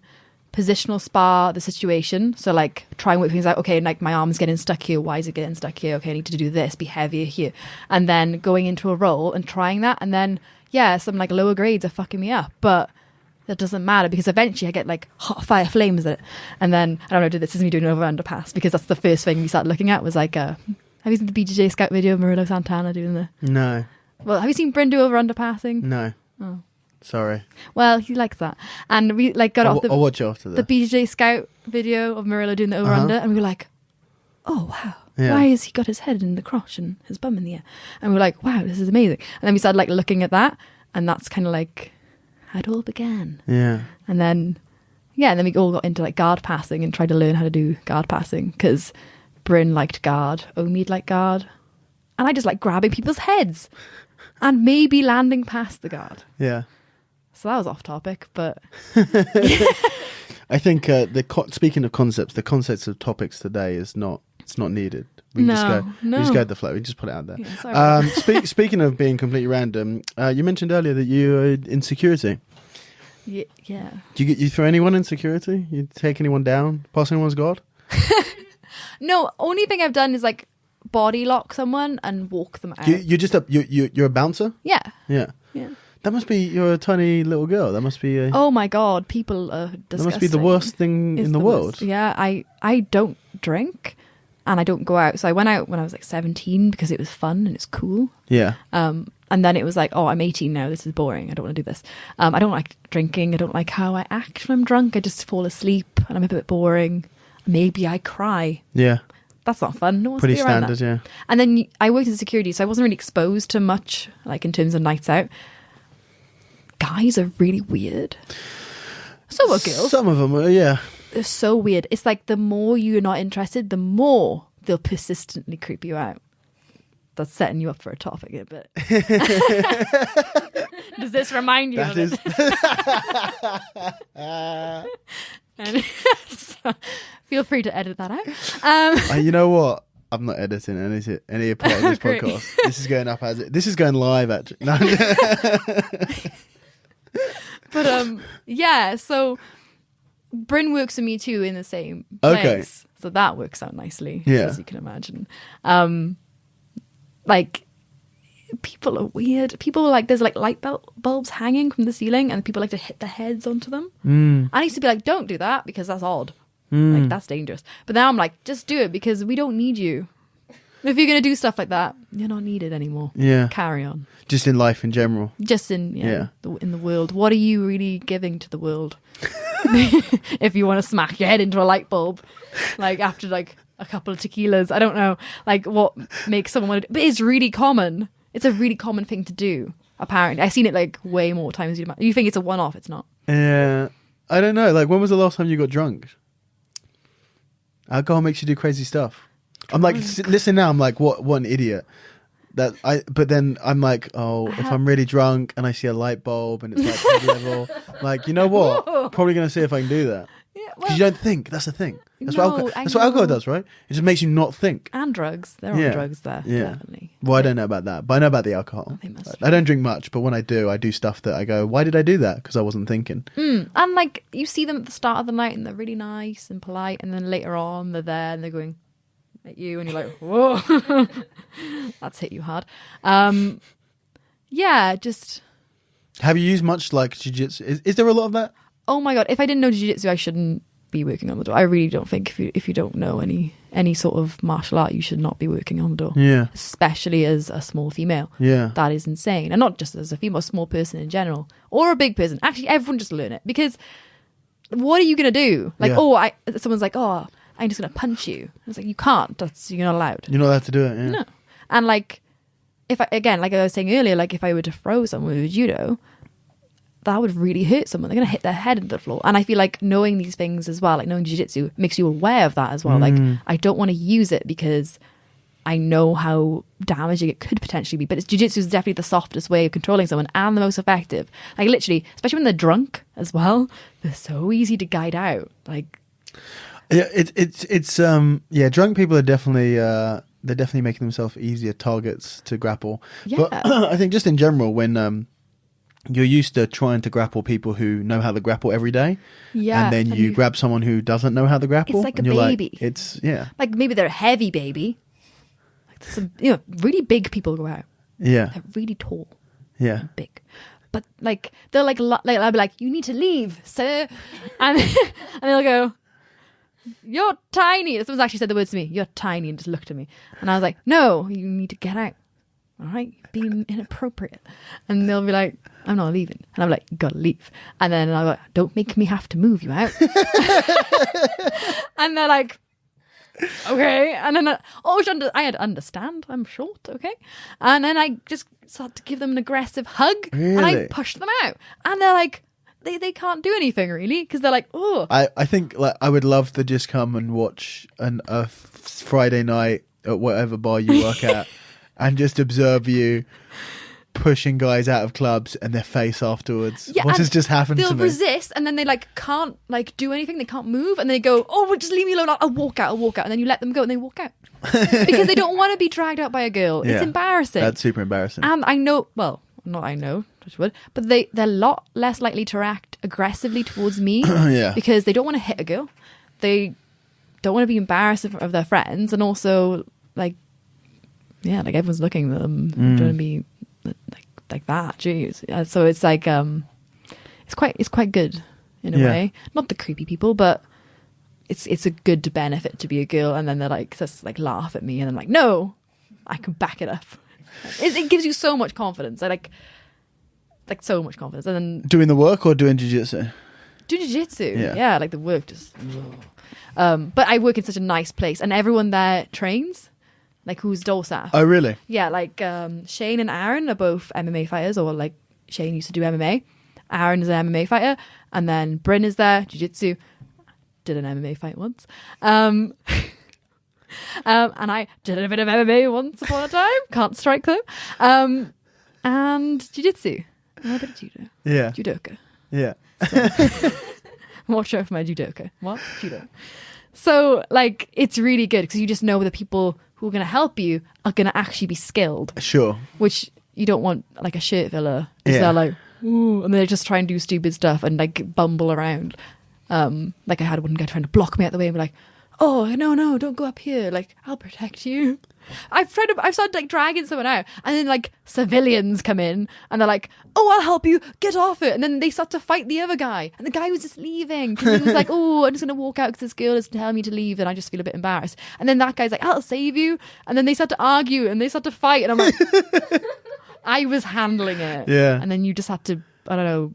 S2: positional spar the situation. So like try and work things out. Okay, like my arm's getting stuck here. Why is it getting stuck here? Okay, I need to do this, be heavier here. And then going into a roll and trying that. And then, yeah, some like lower grades are fucking me up. But that doesn't matter because eventually I get like hot fire flames at it. And then, I don't know, this is me doing an over-under pass because that's the first thing we started looking at was like, have you seen the BJJ Scout video of Murillo Santana doing the...
S1: No.
S2: Well, have you seen Bryn do over-under passing?
S1: No.
S2: Oh.
S1: Sorry.
S2: Well, he likes that. And we like got off
S1: I'll watch after
S2: the
S1: this.
S2: BJJ Scout video of Murillo doing the over-under and we were like, oh, wow.
S1: Yeah.
S2: Why has he got his head in the crotch and his bum in the air? And we were like, wow, this is amazing. And then we started like looking at that and that's kind of like how it all began.
S1: Yeah.
S2: And then, yeah, and then we all got into like guard passing and tried to learn how to do guard passing because Bryn liked guard, Omid liked guard. And I just like grabbing people's heads and maybe landing past the guard.
S1: Yeah.
S2: So that was off topic, but...
S1: I think speaking of concepts, the concepts of topics today it's not needed. We just go with the flow. We just put it out there.
S2: Yeah,
S1: speaking of being completely random, you mentioned earlier that you are in security.
S2: Yeah.
S1: Do you throw anyone in security? You take anyone down? Pass anyone's guard?
S2: No, only thing I've done is like body lock someone and walk them out.
S1: You're a bouncer?
S2: Yeah.
S1: Yeah.
S2: Yeah.
S1: That must be, you're a tiny little girl. That must be
S2: oh my God, people are disgusting.
S1: That must be the worst thing in the world.
S2: Worst. Yeah, I don't drink and I don't go out. So I went out when I was like 17 because it was fun and it's cool.
S1: Yeah.
S2: And then it was like, oh, I'm 18 now. This is boring. I don't want to do this. I don't like drinking. I don't like how I act when I'm drunk. I just fall asleep and I'm a bit boring. Maybe I cry.
S1: Yeah.
S2: That's not fun. No one's
S1: pretty
S2: be around
S1: standard,
S2: that.
S1: yeah.
S2: And then I worked in security, so I wasn't really exposed to much, like in terms of nights out. Guys are really weird. So are girls.
S1: Some of them are, yeah.
S2: They're so weird. It's like the more you're not interested, the more they'll persistently creep you out. That's setting you up for a topic a bit. Does this remind you of it? And so, feel free to edit that out.
S1: You know what? I'm not editing any part of this
S2: Great.
S1: podcast. This is going up as it. This is going live actually. No.
S2: But yeah. So Bryn works with me too in the same place.
S1: Okay.
S2: So that works out nicely,
S1: Yeah.
S2: as you can imagine. Like people are weird. People are like, there's like light bulbs hanging from the ceiling, and people like to hit their heads onto them. I used to be like, don't do that because that's odd. Like that's dangerous. But now I'm like, just do it because we don't need you. If you're gonna do stuff like that, you're not needed anymore.
S1: Yeah.
S2: Carry on.
S1: Just in life in general.
S2: Just in in the world. What are you really giving to the world? If you want to smack your head into a light bulb, like after like a couple of tequilas, I don't know, like what makes someone want to do. But it's really common. It's a really common thing to do. Apparently, I've seen it like way more times. You think it's a one-off? It's not.
S1: Yeah, I don't know. Like, when was the last time you got drunk? Alcohol makes you do crazy stuff. I'm like, listen now. I'm like, what an idiot. But then I'm like, oh, if I'm really drunk and I see a light bulb and it's like head level, like, you know what? Probably gonna see if I can do that.
S2: Yeah,
S1: Because you don't think. That's the thing. That's what alcohol does, right? It just makes you not think.
S2: And drugs. They're on drugs there, definitely.
S1: Well, I don't know about that, but I know about the alcohol. I don't drink much, but when I do stuff that I go, why did I do that? Because I wasn't thinking.
S2: And like, you see them at the start of the night and they're really nice and polite, and then later on they're there and they're going at you and you're like, whoa, that's hit you hard. Yeah, just...
S1: Have you used much like jiu-jitsu? Is there a lot of that?
S2: Oh my God, if I didn't know jiu-jitsu, I shouldn't be working on the door. I really don't think if you don't know any sort of martial art, you should not be working on the door.
S1: Yeah.
S2: Especially as a small female.
S1: Yeah.
S2: That is insane. And not just as a female, a small person in general. Or a big person. Actually, everyone just learn it. Because what are you going to do? Like, someone's like, oh, I'm just going to punch you. It's like, you can't. You're not allowed.
S1: You're not allowed to do it, yeah.
S2: No. And like, like I was saying earlier, like if I were to throw someone with judo, that would really hurt someone. They're going to hit their head into the floor. And I feel like knowing these things as well, like knowing jiu-jitsu, makes you aware of that as well. Like, I don't want to use it because I know how damaging it could potentially be. But jiu-jitsu is definitely the softest way of controlling someone and the most effective. Like literally, especially when they're drunk as well, they're so easy to guide out. Like,
S1: yeah, it's drunk people are definitely they're definitely making themselves easier targets to grapple.
S2: Yeah.
S1: But I think just in general, when you're used to trying to grapple people who know how to grapple every day.
S2: Yeah.
S1: And then you grab someone who doesn't know how to grapple.
S2: It's like
S1: and
S2: a
S1: you're
S2: baby.
S1: Like, it's, yeah.
S2: Like maybe they're a heavy baby. Like some, really big people go out.
S1: Yeah.
S2: They're really tall.
S1: Yeah.
S2: And big. But like, they're like, I'll be like, you need to leave, sir. And, and they'll go, you're tiny. Someone's actually said the words to me, you're tiny, and just looked at me. And I was like, no, you need to get out. All right, being inappropriate. And they'll be like, I'm not leaving. And I'm like, you gotta leave. And then I'm like, don't make me have to move you out. And they're like, okay. And then I had to understand, I'm short, okay. And then I just started to give them an aggressive hug.
S1: Really?
S2: And I pushed them out. And they're like, they can't do anything really, because they're like, oh.
S1: I think like I would love to just come and watch a Friday night at whatever bar you work at. And just observe you pushing guys out of clubs and their face afterwards.
S2: Yeah,
S1: what has just happened to me?
S2: They'll resist, and then they like can't like do anything. They can't move, and they go, "Oh, well, just leave me alone. I'll walk out. And then you let them go, and they walk out because they don't want to be dragged out by a girl.
S1: Yeah,
S2: it's embarrassing.
S1: That's super embarrassing.
S2: And I know, well, not I know, touch wood, but they're a lot less likely to react aggressively towards me.
S1: Yeah.
S2: Because they don't want to hit a girl. They don't want to be embarrassed of their friends, and also like. Yeah, like everyone's looking at them, trying to be like that. Jeez, so it's like it's quite good in a way. Not the creepy people, but it's a good benefit to be a girl. And then they're like just like laugh at me, and I'm like, no, I can back it up. It gives you so much confidence. I like so much confidence. And then
S1: doing the work or doing jiu-jitsu?
S2: Do jiu-jitsu, yeah, like the work just. But I work in such a nice place, and everyone there trains. Like who's Dulcet?
S1: Oh, really?
S2: Yeah, like Shane and Aaron are both MMA fighters, or like Shane used to do MMA. Aaron is an MMA fighter, and then Bryn is there, jiu-jitsu. Did an MMA fight once. And I did a bit of MMA once upon a time. Can't strike though. And jiu-jitsu. And a bit of judo.
S1: Yeah.
S2: Judoka.
S1: Yeah.
S2: So, watch out for my judoka. What? Judo. So, like, it's really good because you just know the people who are going to help you are going to actually be skilled.
S1: Sure.
S2: Which you don't want, like, a shirt filler. Because they're like, ooh, and they just try and do stupid stuff and, like, bumble around. Like, I had one guy trying to block me out the way and be like, oh, no, don't go up here. Like, I'll protect you. I've started like dragging someone out, and then like civilians come in and they're like, oh, I'll help you, get off it. And then they start to fight the other guy, and the guy was just leaving because he was like, oh, I'm just gonna walk out because this girl is telling me to leave, and I just feel a bit embarrassed. And then that guy's like, I'll save you. And then they start to argue and they start to fight, and I'm like, I was handling it.
S1: Yeah.
S2: And then you just had to, I don't know,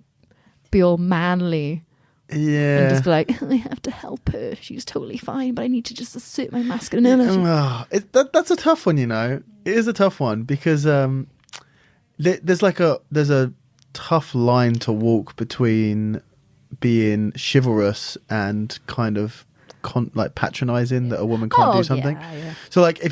S2: be all manly.
S1: Yeah.
S2: And just be like, I have to help her. She's totally fine, but I need to just assert my masculinity.
S1: That's a tough one, you know. It is a tough one because there's a tough line to walk between being chivalrous and kind of like patronizing that a woman can't do something.
S2: Yeah.
S1: So like if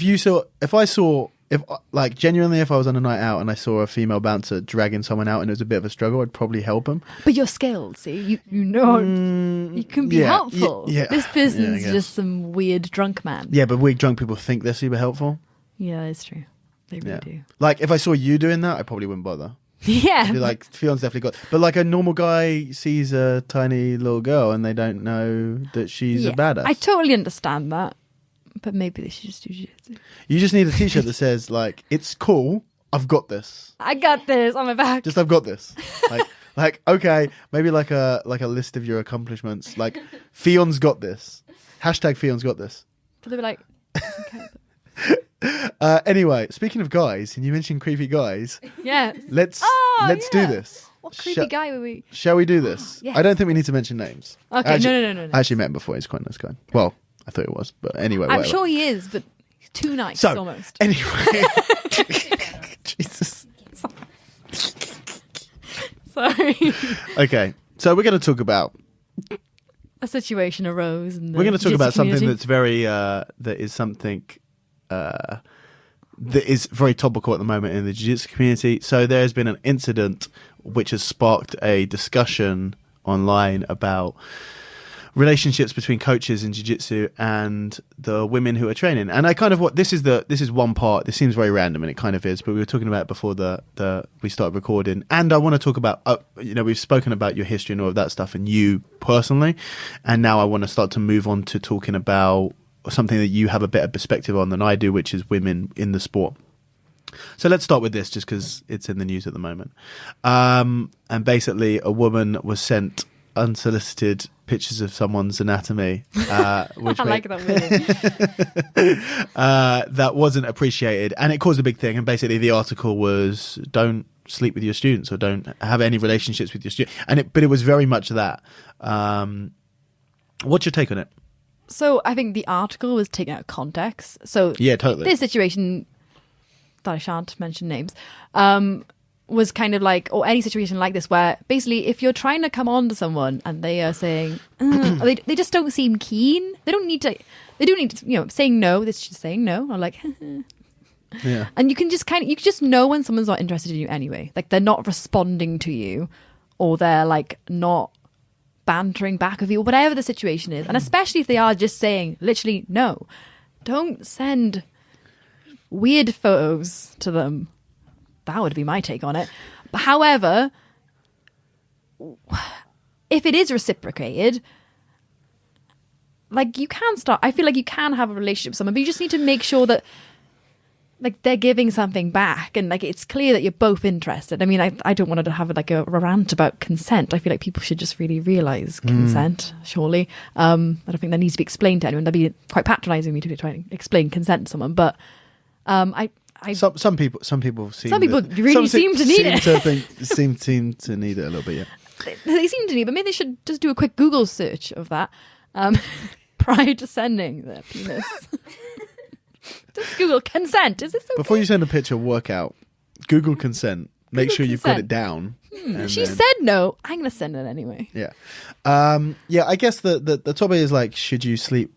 S1: genuinely if I was on a night out and I saw a female bouncer dragging someone out and it was a bit of a struggle, I'd probably help them.
S2: But you're skilled, see? You know, you can be helpful.
S1: Yeah.
S2: This person's just some weird drunk man.
S1: Yeah, but weird drunk people think they're super helpful.
S2: Yeah, that's true. They really do.
S1: Like if I saw you doing that, I probably wouldn't bother.
S2: Yeah.
S1: I'd be like, Fion's definitely got. But like a normal guy sees a tiny little girl and they don't know that she's a badass.
S2: I totally understand that. But maybe they should just do jiu-jitsu.
S1: You just need a t-shirt that says like, it's cool, I've got this.
S2: I got this on my back.
S1: Just I've got this. Like okay, maybe like a list of your accomplishments. Like Fion's got this. #Fion's got this.
S2: But they were like, okay.
S1: Anyway, speaking of guys, and you mentioned creepy guys.
S2: Yeah.
S1: Let's do this.
S2: What creepy guy were we?
S1: Shall we do this?
S2: Yes.
S1: I don't think we need to mention names.
S2: Okay, no.
S1: I actually met him before. He's quite a nice guy. Well, I thought he was, but anyway.
S2: I'm
S1: whatever.
S2: sure he is, but he's too nice,
S1: so,
S2: almost.
S1: Anyway. Jesus.
S2: Sorry.
S1: Okay, so we're going to talk about...
S2: A situation arose. In the
S1: we're going to talk about something
S2: community.
S1: that's very... that is something... that is very topical at the moment in the jiu-jitsu community. So there's been an incident which has sparked a discussion online about relationships between coaches in jiu-jitsu and the women who are training. And I kind of this is one part. This seems very random, and it kind of is, but we were talking about it before we started recording. And I want to talk about we've spoken about your history and all of that stuff and you personally, and now I want to start to move on to talking about something that you have a better perspective on than I do, which is women in the sport. So let's start with this, just because it's in the news at the moment. And basically, a woman was sent unsolicited pictures of someone's anatomy, which
S2: I like that movie.
S1: that wasn't appreciated, and it caused a big thing. And basically, the article was, "Don't sleep with your students, or don't have any relationships with your students." But it was very much that. What's your take on it?
S2: So I think the article was taken out of context. So
S1: yeah, totally.
S2: This situation, that I shan't mention names, was kind of like, or any situation like this where basically if you're trying to come on to someone and they are saying, they just don't seem keen. They do need to, saying no, it's just saying no. Or like,
S1: yeah.
S2: And you can just know when someone's not interested in you anyway. Like they're not responding to you, or they're like not bantering back with you, or whatever the situation is. And especially if they are just saying literally no, don't send weird photos to them. That would be my take on it. However, if it is reciprocated, like I feel like you can have a relationship with someone, but you just need to make sure that like they're giving something back, and like it's clear that you're both interested. I mean, I don't want to have like a rant about consent. I feel like people should just really realise consent, surely. I don't think that needs to be explained to anyone. That'd be quite patronising of me to try and explain consent to someone, but some people really seem to need it.
S1: seem to need it a little bit. Yeah,
S2: they seem to need, but maybe they should just do a quick Google search of that prior to sending their penis. Just Google consent. Is this okay?
S1: Before you send a picture, work out. Google consent. Make sure you've got it down.
S2: She said no. I'm going to send it anyway.
S1: Yeah. I guess the topic is like, should you sleep?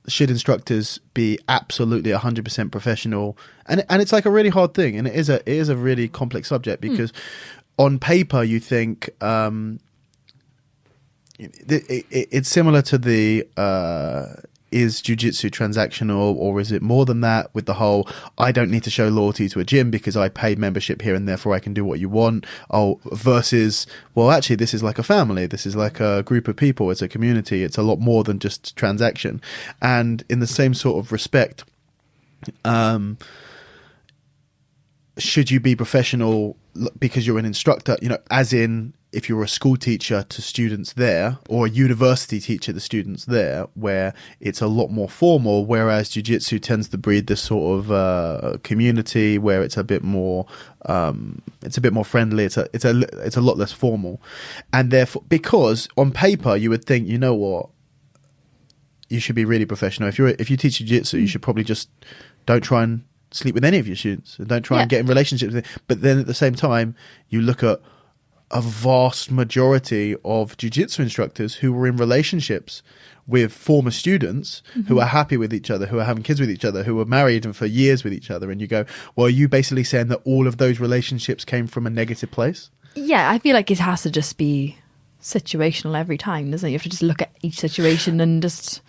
S1: Should instructors be absolutely 100% professional? And it's like a really hard thing, and it is a really complex subject because on paper you think it's similar to the is jiu-jitsu transactional, or is it more than that, with the whole I don't need to show loyalty to a gym because I pay membership here and therefore I can do what you want, versus, well, actually this is like a family, this is like a group of people, it's a community, it's a lot more than just transaction. And in the same sort of respect, should you be professional because you're an instructor, as in if you're a school teacher to students there, or a university teacher to students there, where it's a lot more formal, whereas jiu-jitsu tends to breed this sort of community where it's a bit more friendly, it's a lot less formal. And therefore, because on paper you would think, you know what, you should be really professional. If you teach jiu-jitsu, you should probably just don't try and sleep with any of your students, and don't try and get in relationships with them. But then at the same time, you look at a vast majority of jiu-jitsu instructors who were in relationships with former students who are happy with each other, who are having kids with each other, who were married and for years with each other. And you go, well, are you basically saying that all of those relationships came from a negative place?
S2: Yeah, I feel like it has to just be situational every time, doesn't it? You have to just look at each situation and just...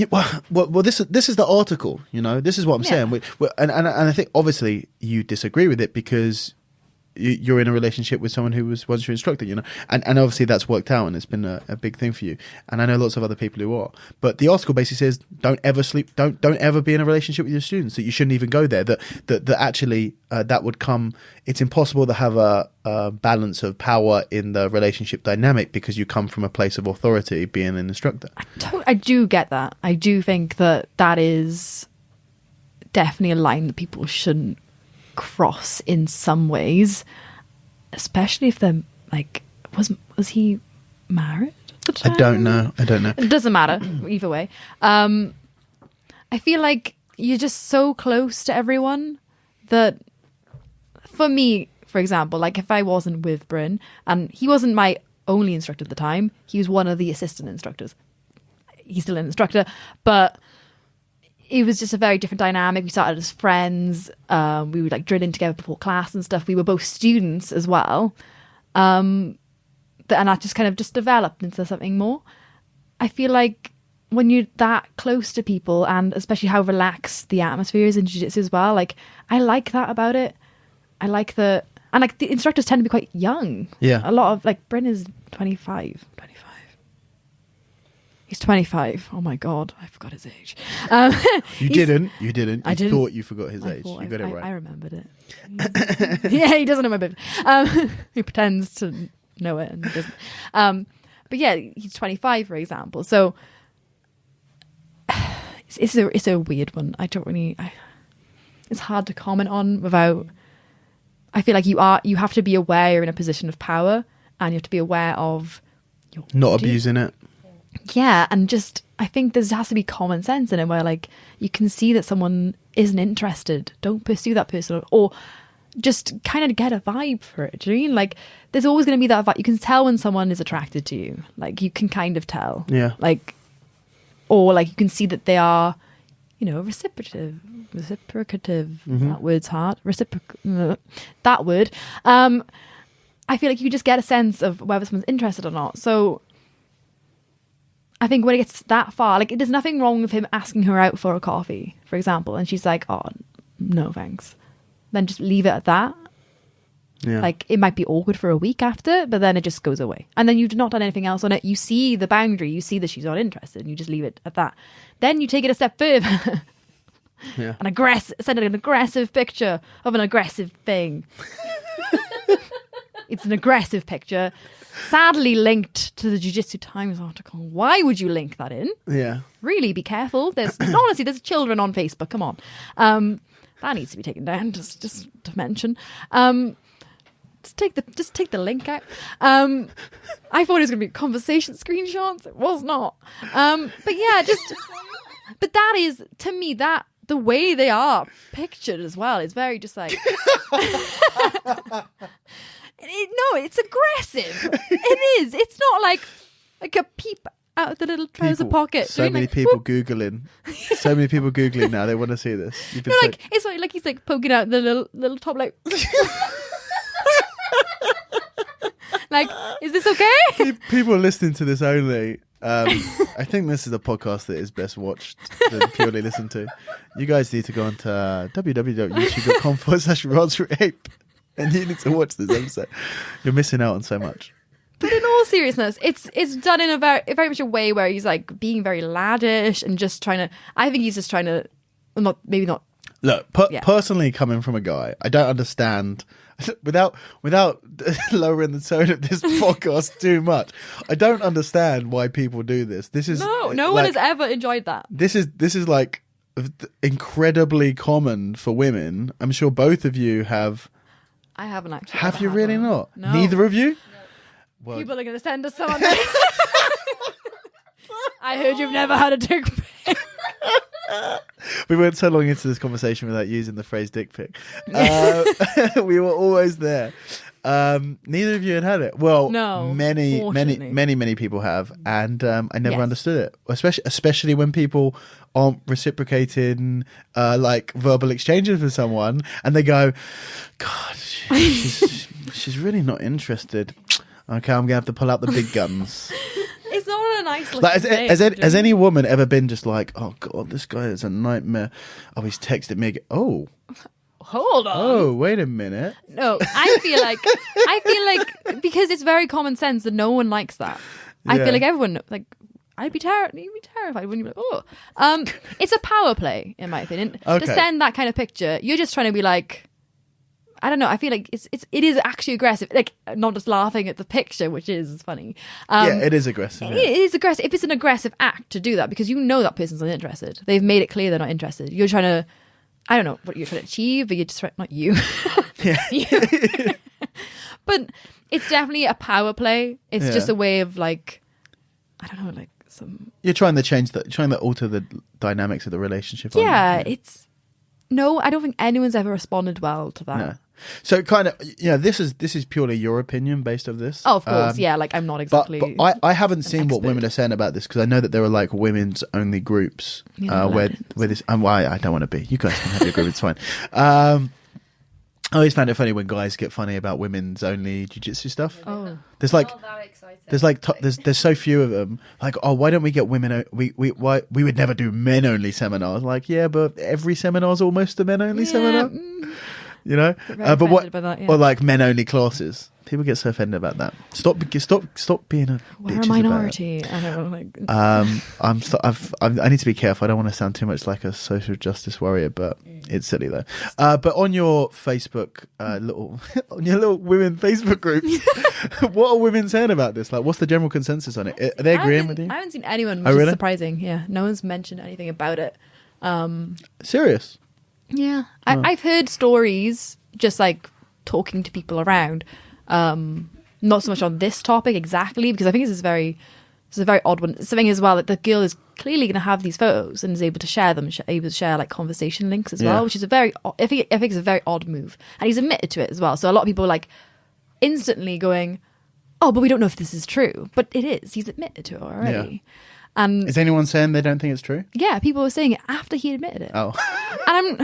S1: Well, this is the article, this is what I'm saying. And I think obviously you disagree with it because you're in a relationship with someone who was once your instructor, and obviously that's worked out and it's been a big thing for you. And I know lots of other people who are. But the article basically says don't ever be in a relationship with your students, that you shouldn't even go there, that actually that would come, it's impossible to have a balance of power in the relationship dynamic because you come from a place of authority being an instructor.
S2: I do get that. I do think that is definitely a line that people shouldn't cross in some ways, especially if they're like, was he married at the time?
S1: I don't know.
S2: It doesn't matter either way. I feel like you're just so close to everyone that, for me, for example, like if I wasn't with Bryn, and he wasn't my only instructor at the time, he was one of the assistant instructors. He's still an instructor, but it was just a very different dynamic. We started as friends. We would like drill in together before class and stuff. We were both students as well. And that just kind of just developed into something more. I feel like when you're that close to people, and especially how relaxed the atmosphere is in jiu-jitsu as well, like I like that about it. I like the, and like the instructors tend to be quite young.
S1: Yeah.
S2: A lot of, like, Bryn is 25. He's 25. Oh my God, I forgot his age.
S1: You didn't. You
S2: didn't.
S1: thought you forgot his age.
S2: thought
S1: You got it right.
S2: I remembered it. Yeah, he doesn't know my baby. He pretends to know it and he doesn't. But yeah, he's 25, for example. So it's a weird one. It's hard to comment on without. I feel like you have to be aware you're in a position of power, and you have to be aware of your
S1: Not
S2: body.
S1: abusing it.
S2: Yeah, and just I think there has to be common sense in it, where like you can see that someone isn't interested. Don't pursue that person, or just kind of get a vibe for it. Do you know what I mean? Like, there's always going to be that vibe. You can tell when someone is attracted to you. Like, you can kind of tell.
S1: Yeah.
S2: Like, or like you can see that they are, reciprocative.
S1: Mm-hmm.
S2: That word's hard. That word. I feel like you just get a sense of whether someone's interested or not. So I think when it gets that far, like, there's nothing wrong with him asking her out for a coffee, for example, and she's like, oh, no thanks. Then just leave it at that.
S1: Yeah.
S2: Like, it might be awkward for a week after, but then it just goes away. And then you've not done anything else on it. You see the boundary, you see that she's not interested, and you just leave it at that. Then you take it a step further.
S1: Yeah.
S2: Send an aggressive picture of an aggressive thing. It's an aggressive picture, sadly linked to the Jiu-Jitsu Times article. Why would you link that in?
S1: Yeah.
S2: Really be careful. Honestly, there's children on Facebook. Come on. That needs to be taken down, just to mention. Just take the link out. I thought it was going to be conversation screenshots. It was not. But yeah, but that is, to me, that the way they are pictured as well is very just like. No, it's aggressive. It is. It's not like a peep out of the little trouser pocket.
S1: So many people Googling. So many people Googling now. They want to see this.
S2: It's like he's like poking out the little top, like. Like, is this okay?
S1: People listening to this only. I think this is a podcast that is best watched than purely listened to. You guys need to go onto www.youtube.com/rodsrape, and you need to watch this episode. You're missing out on so much.
S2: But in all seriousness, it's done in a very much a way where he's like being very laddish and just trying to. I think he's just trying to, well, maybe not.
S1: Look, personally, coming from a guy, I don't understand. Without lowering the tone of this podcast too much, I don't understand why people do this. This is
S2: no one has ever enjoyed that.
S1: This is like incredibly common for women. I'm sure both of you have.
S2: I haven't actually.
S1: Have you really not?
S2: No.
S1: Neither of you? No. Well,
S2: people are going to send us someone. I heard you've never had a dick pic.
S1: We went so long into this conversation without using the phrase dick pic. We were always there. Neither of you had it. Well, no, many people have, and I never understood it. Especially when people aren't reciprocating like verbal exchanges with someone, and they go, "God, she's really not interested." Okay, I'm gonna have to pull out the big guns.
S2: It's not a nice looking
S1: like,
S2: thing.
S1: Has any woman ever been just like, oh God, this guy is a nightmare? Oh, he's texted me again. Oh,
S2: hold on.
S1: Oh, wait a minute.
S2: No, I feel like because it's very common sense that no one likes that. Yeah. I feel like everyone, like, you'd be terrified when you're like, oh. It's a power play, in my opinion. Okay. To send that kind of picture, you're just trying to be like, I don't know. I feel like it is actually aggressive. Like, not just laughing at the picture, which is funny.
S1: Yeah, it is aggressive.
S2: It is aggressive. If it's an aggressive act to do that, because you know that person's not interested. They've made it clear they're not interested. You're trying to, I don't know what you're trying to achieve, but you're just not you.
S1: Yeah.
S2: You. But it's definitely a power play. It's just a way of like, I don't know, like some. You're
S1: trying to alter the dynamics of the relationship.
S2: Yeah, it's. No, I don't think anyone's ever responded well to that.
S1: No. So kind of, this is purely your opinion based of this.
S2: Oh, of course, yeah. Like, I'm not exactly.
S1: But I haven't seen what women are saying about this, because I know that there are like women's only groups where this. Why I don't want to be. You guys can have your group. It's fine. I always found it funny when guys get funny about women's only jiu-jitsu stuff.
S2: Oh.
S1: There's like
S3: Not that exciting.
S1: there's like there's so few of them. Like, oh, why don't we get women? We would never do men only seminars. Like, yeah, but every seminar is almost a men only seminar. You know,
S2: Very
S1: but what
S2: offended by that, yeah.
S1: or like men only classes. People get so offended about that. Stop being a.
S2: We're
S1: bitches
S2: a
S1: about it.
S2: minority. I don't like.
S1: I need to be careful. I don't want to sound too much like a social justice warrior, but it's silly though. But on your Facebook on your little women Facebook group, what are women saying about this? Like, what's the general consensus on it? Are they agreeing with you?
S2: I haven't seen anyone,
S1: Oh,
S2: which
S1: really?
S2: is surprising. Yeah, no one's mentioned anything about it.
S1: Serious?
S2: Yeah, I've heard stories just like talking to people around. Not so much on this topic exactly, because I think this is a very odd one. Something as well that the girl is clearly going to have these photos and is able to share them, able to share like conversation links as well, which is I think it's a very odd move, and he's admitted to it as well. So a lot of people are like instantly going, "Oh, but we don't know if this is true," but it is. He's admitted to it already.
S1: Yeah.
S2: And
S1: Is anyone saying they don't think it's true?
S2: yeah, people were saying it after he admitted it.
S1: Oh,
S2: And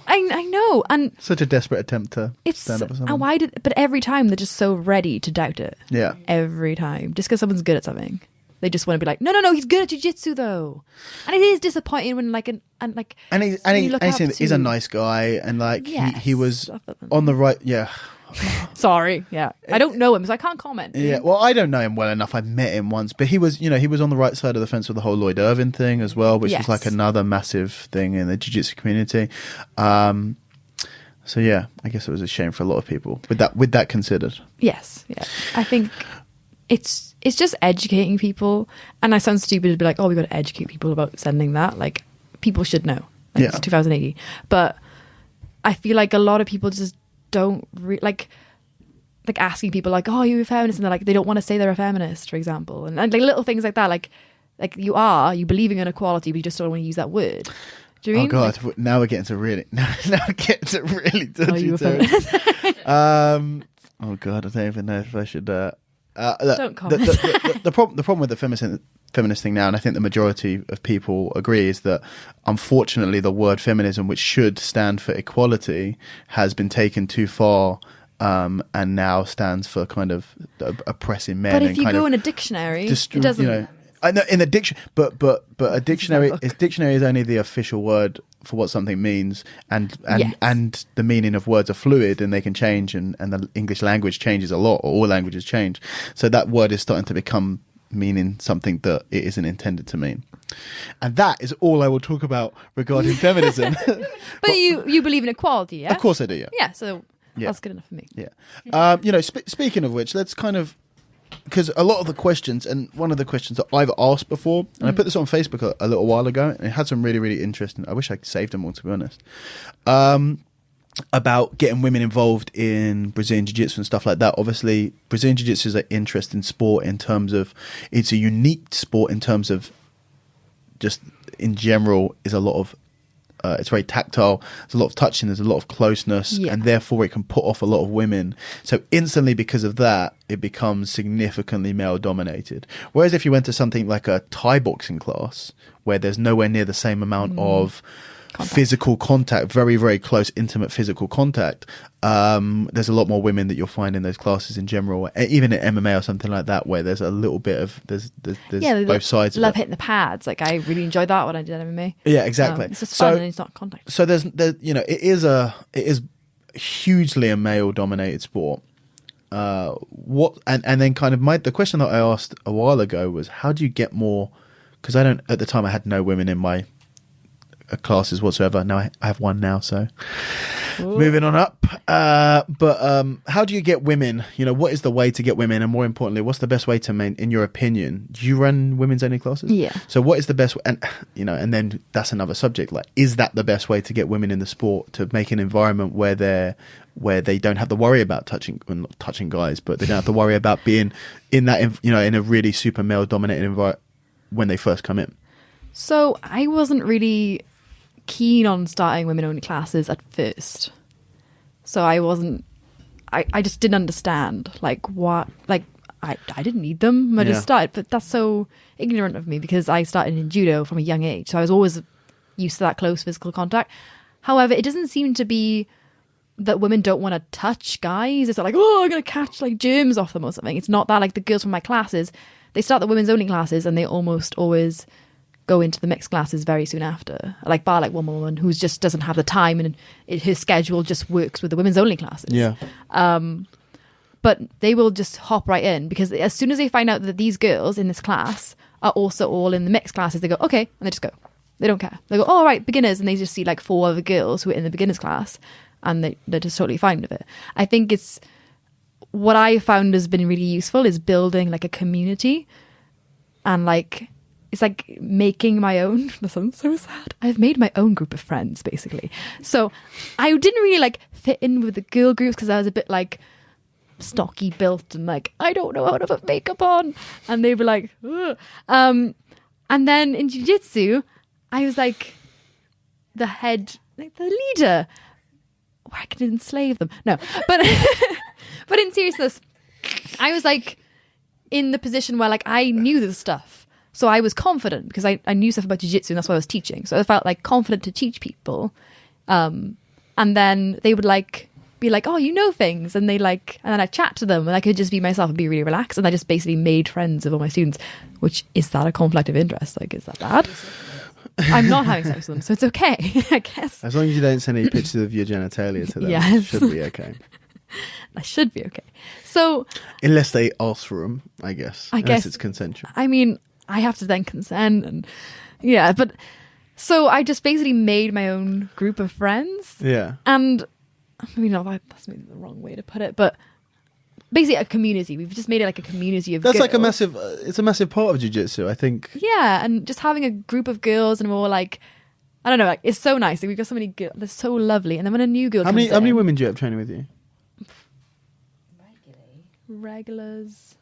S2: I know, and
S1: such a desperate attempt to
S2: it's
S1: stand up for
S2: and
S1: someone.
S2: but every time they're just so ready to doubt it.
S1: Yeah.
S2: Every time, just because someone's good at something, they just want to be like, no, he's good at jiu-jitsu though. And it is disappointing when
S1: And he's a nice guy, and like he was on the right. Yeah.
S2: Sorry, yeah, I don't know him, so I can't comment.
S1: Yeah, well, I don't know him well enough. I met him once, but he was on the right side of the fence with the whole Lloyd Irvin thing as well, which was like another massive thing in the jiu-jitsu community. So yeah, I guess it was a shame for a lot of people with that considered.
S2: Yes, yeah, I think it's just educating people, and I sound stupid to be like, oh, we got to educate people about sending that. Like, people should know. Like,
S1: Yeah.
S2: It's 2080, but I feel like a lot of people just don't like asking people like, oh, are you a feminist, and they're like, they don't want to say they're a feminist, for example, and like little things like that, like you believing in equality, but you just don't want to use that word. Do you mean?
S1: Oh god, now we're getting to really dodgy
S2: Are you a
S1: territory.
S2: feminist?
S1: Oh god, I don't even know if I should.
S2: Don't comment.
S1: The problem with the feminist thing now, and I think the majority of people agree, is that unfortunately the word feminism, which should stand for equality, has been taken too far, and now stands for kind of oppressing men.
S2: But if
S1: and
S2: you
S1: kind
S2: go
S1: of
S2: in a dictionary, it
S1: you
S2: doesn't.
S1: know, I know in the dictionary, but a dictionary is only the official word for what something means, and the meaning of words are fluid and they can change, and the English language changes a lot, or all languages change. So that word is starting to become meaning something that it isn't intended to mean. And that is all I will talk about regarding feminism.
S2: But you believe in equality, yeah?
S1: Of course I do, yeah.
S2: Yeah, so that's good enough for me.
S1: Yeah. Speaking of which, let's kind of, because a lot of the questions, and one of the questions that I've asked before, and I put this on Facebook a little while ago, and it had some really, really interesting, I wish I saved them all, to be honest, about getting women involved in Brazilian Jiu-Jitsu and stuff like that. Obviously, Brazilian Jiu-Jitsu is an interesting sport in terms of, it's a unique sport in terms of just, in general, is a lot of, it's very tactile, there's a lot of touching, there's a lot of closeness, and therefore it can put off a lot of women. So instantly, because of that, it becomes significantly male dominated. Whereas if you went to something like a Thai boxing class, where there's nowhere near the same amount of physical contact, very, very close, intimate physical contact, there's a lot more women that you'll find in those classes in general, even in MMA or something like that, where there's a little bit of there's both sides.
S2: Love
S1: of it.
S2: hitting the pads. Like, I really enjoyed that when I did MMA.
S1: Yeah, exactly.
S2: It's just fun, and it's not contact.
S1: So there's it is hugely a male dominated sport. What and then kind of the question that I asked a while ago was, how do you get more? Because at the time I had no women in my classes whatsoever. Now I have one now, so moving on up. But how do you get women? What is the way to get women, and more importantly, what's the best way to in your opinion? Do you run women's only classes?
S2: Yeah.
S1: So what is the best? And and then that's another subject. Like, is that the best way to get women in the sport, to make an environment where they don't have to worry about not touching guys, but they don't have to worry about being in that in a really super male dominated environment when they first come in?
S2: So I wasn't really keen on starting women only classes at first. So I just didn't understand what I didn't need them. I just started, but that's so ignorant of me, because I started in judo from a young age, so I was always used to that close physical contact. However, it doesn't seem to be that women don't want to touch guys. It's not like, oh, I'm going to catch like germs off them or something. It's not that. Like the girls from my classes, they start the women's only classes and they almost always go into the mixed classes very soon after. Like bar like one woman who just doesn't have the time and her schedule just works with the women's only classes.
S1: Yeah.
S2: But they will just hop right in because as soon as they find out that these girls in this class are also all in the mixed classes, they go, okay, and they just go. They don't care. They go, oh, right, beginners, and they just see like 4 other girls who are in the beginners class and they're just totally fine with it. I think it's what I found has been really useful is building like a community and like it's like making my own. This sounds so sad. I've made my own group of friends basically. So I didn't really like fit in with the girl groups because I was a bit like stocky built and like I don't know how to put makeup on, and they were like ugh. And then in jiu-jitsu I was like the head, like the leader where I can enslave them. No, but but in seriousness I was like in the position where like I knew this stuff, so I was confident because I knew stuff about jiu-jitsu and that's what I was teaching, so I felt like confident to teach people. And then they would like be like, oh, you know things, and they like, and then I chat to them and I could just be myself and be really relaxed, and I just basically made friends with all my students. Which is that a conflict of interest? Like, is that bad? I'm not having sex with them, so it's okay. I guess
S1: as long as you don't send any pictures of your genitalia to them,
S2: yes.
S1: It should be okay.
S2: That should be okay. So
S1: unless they ask for them, I guess unless it's consensual.
S2: I mean, I have to then consent, and yeah, but so I just basically made my own group of friends.
S1: Yeah,
S2: and I mean, no, that's maybe the wrong way to put it, but basically a community. We've just made it like a community of
S1: that's
S2: girls.
S1: like a massive it's a massive part of jiu-jitsu, I think.
S2: Yeah, and just having a group of girls and we're all like, I don't know, like it's so nice. Like, we've got so many girls. They're so lovely. And then when a new girl
S1: how many women do you have training with you?
S2: Regulars.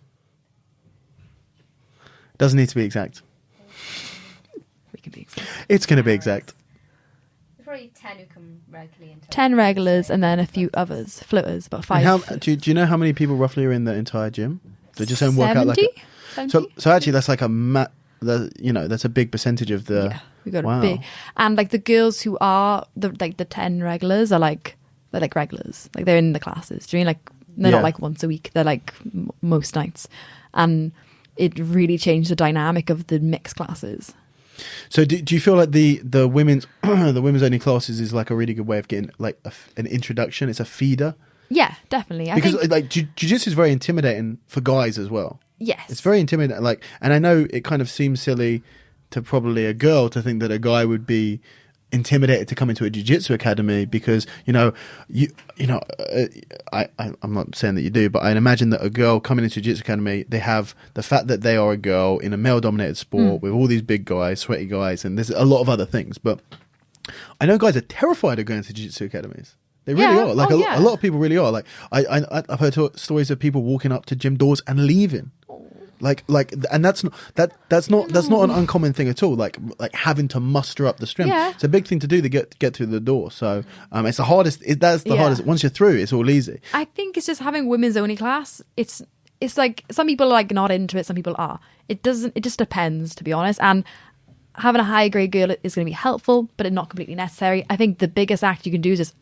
S1: Doesn't need to be exact.
S2: We can be exact.
S1: It's going to be exact.
S3: Probably 10 who come regularly into
S2: 10 regulars and then a few others, floaters, about 5.
S1: And how, do you know how many people roughly are in the entire gym? They just don't work out like
S2: 70?
S1: So actually that's like that's a big percentage of the.
S2: Yeah, we got
S1: wow.
S2: a big, and like the girls who are the 10 regulars are like they're like regulars, like they're in the classes. Do you mean like they're not like once a week? They're like most nights, and it really changed the dynamic of the mixed classes.
S1: So do you feel like the women's the women's only classes is like a really good way of getting like an introduction? It's a feeder.
S2: Yeah, definitely.
S1: Because like jiu-jitsu is very intimidating for guys as well.
S2: Yes,
S1: it's very intimidating. Like, and I know it kind of seems silly to probably a girl to think that a guy would be intimidated to come into a jiu-jitsu academy because I'm not saying that you do, but I imagine that a girl coming into a jiu-jitsu academy, they have the fact that they are a girl in a male-dominated sport with all these big guys, sweaty guys, and there's a lot of other things. But I know guys are terrified of going to jiu-jitsu academies. They really are. Like a lot of people really are. Like I've heard stories of people walking up to gym doors and leaving. Like, and that's not an uncommon thing at all. Like having to muster up the strength.
S2: Yeah.
S1: It's a big thing to do to get through the door. So, it's the hardest. That's the hardest. Once you're through, it's all easy.
S2: I think it's just having women's only class. It's like some people are like not into it. Some people are. It just depends, to be honest. And having a high grade girl is going to be helpful, but it's not completely necessary. I think the biggest act you can do is just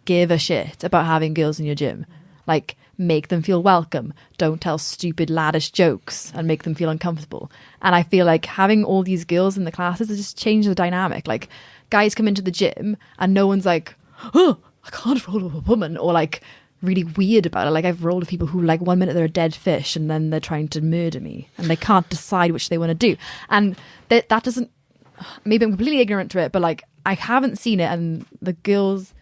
S2: give a shit about having girls in your gym. Like, make them feel welcome. Don't tell stupid laddish jokes and make them feel uncomfortable. And I feel like having all these girls in the classes has just changed the dynamic. Like, guys come into the gym and no one's like, oh, I can't roll with a woman, or like really weird about it. Like, I've rolled with people who like 1 minute they're a dead fish and then they're trying to murder me and they can't decide which they want to do. And that doesn't, maybe I'm completely ignorant to it, but like I haven't seen it, and the girls,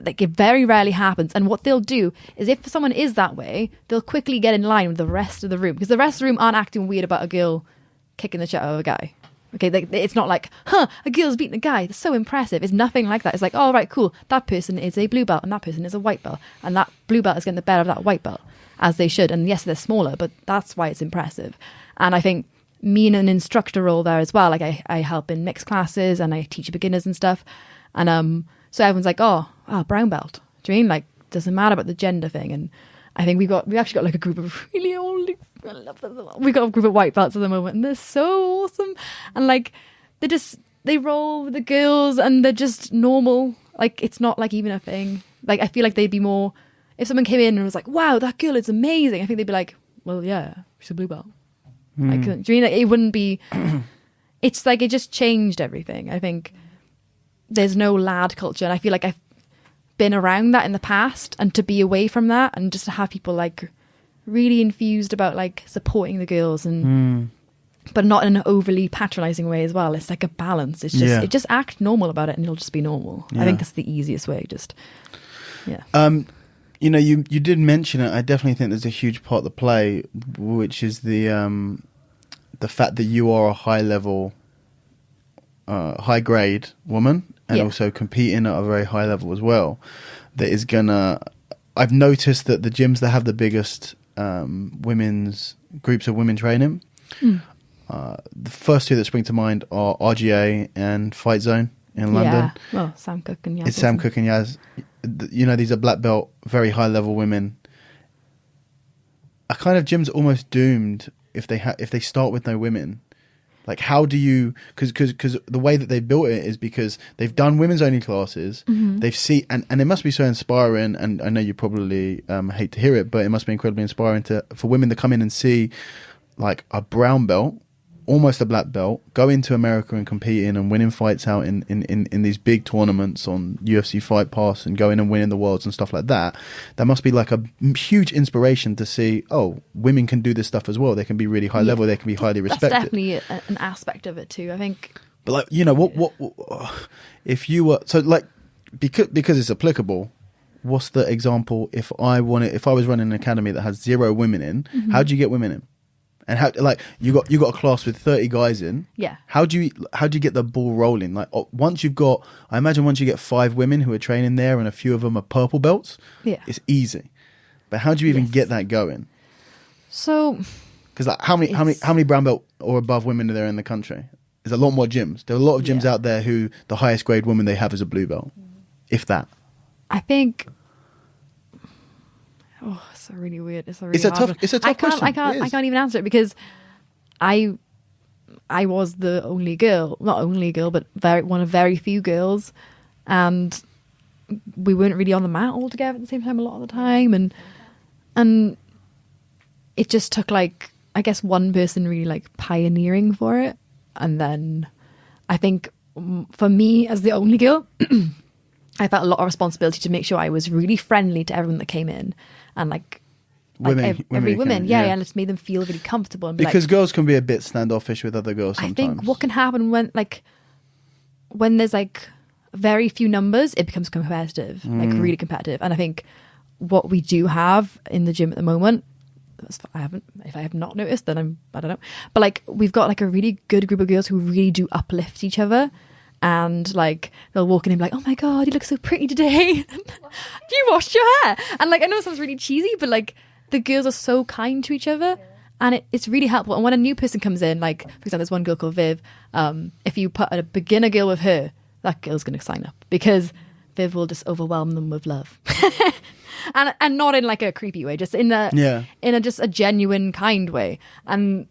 S2: like, it very rarely happens. And what they'll do is, if someone is that way, they'll quickly get in line with the rest of the room, because the rest of the room aren't acting weird about a girl kicking the shit out of a guy. Okay, it's not like, a girl's beating a guy, that's so impressive. It's nothing like that. It's like, oh, right, cool, that person is a blue belt and that person is a white belt, and that blue belt is getting the better of that white belt, as they should. And yes, they're smaller, but that's why it's impressive. And I think me in an instructor role there as well, like I help in mixed classes and I teach beginners and stuff, and so everyone's like, oh, brown belt. Do you mean, like, doesn't matter about the gender thing? And I think we've actually got like a group of really old, I love them a lot. We've got a group of white belts at the moment, and they're so awesome. And like, they roll with the girls and they're just normal. Like, it's not like even a thing. Like, I feel like they'd be more, if someone came in and was like, wow, that girl is amazing, I think they'd be like, well, yeah, she's a blue belt. Like, do you mean, like, it wouldn't be, it's like, it just changed everything. I think there's no lad culture, and I feel like I've been around that in the past, and to be away from that and just to have people like really infused about like supporting the girls and but not in an overly patronizing way as well. It's like a balance. It's just it just act normal about it and it'll just be normal. I think that's the easiest way. Just
S1: you know, you did mention it. I definitely think there's a huge part to play, which is the fact that you are a high level high grade woman and also competing at a very high level as well. That is gonna, I've noticed that the gyms that have the biggest women's groups of women training, the first two that spring to mind are RGA and Fight Zone in London.
S2: Well, Sam Cook and Yaz.
S1: It's Sam Cook and Yaz. You know, these are black belt, very high level women. A kind of gym's almost doomed if they start with no women. Like, how do you? Because the way that they built it is because they've done women's only classes. They've seen, and it must be so inspiring. And I know you probably hate to hear it, but it must be incredibly inspiring for women to come in and see like a brown belt, almost a black belt, go into America and compete in and winning fights out in these big tournaments on UFC Fight Pass and going and winning the worlds and stuff like that. That must be like a huge inspiration to see, oh, women can do this stuff as well. They can be really high level. They can be highly respected.
S2: That's definitely an aspect of it too, I think.
S1: But like, you know, what if you were, so like, because it's applicable, what's the example if I was running an academy that has 0 women in, how do you get women in? And how, like, you got a class with 30 guys in.
S2: Yeah.
S1: How do you get the ball rolling? Like, once you get 5 women who are training there and a few of them are purple belts, it's easy. But how do you even get that going?
S2: So,
S1: because like, how many brown belt or above women are there in the country? There's a lot more gyms. There are a lot of gyms out there who the highest grade woman they have is a blue belt, if that.
S2: I think. Oh, it's a really weird. It's a tough question. I can't even answer it because I was the only girl, not only girl, but one of very few girls, and we weren't really on the mat all together at the same time a lot of the time, and it just took like, I guess, one person really like pioneering for it, and then I think for me as the only girl, I felt a lot of responsibility to make sure I was really friendly to everyone that came in. And like every woman, and it's made them feel really comfortable. And
S1: because girls can be a bit standoffish with other girls sometimes.
S2: I think what can happen when there's like very few numbers, it becomes competitive, like really competitive. And I think what we do have in the gym at the moment, if I have not noticed, then I don't know. But like, we've got like a really good group of girls who really do uplift each other. And like, they'll walk in and be like, oh my God, you look so pretty today. You washed your hair. And like, I know it sounds really cheesy, but like, the girls are so kind to each other, and it's really helpful. And when a new person comes in, like, for example, there's one girl called Viv, if you put a beginner girl with her, that girl's going to sign up because Viv will just overwhelm them with love. and not in like a creepy way, just in just a genuine, kind way. And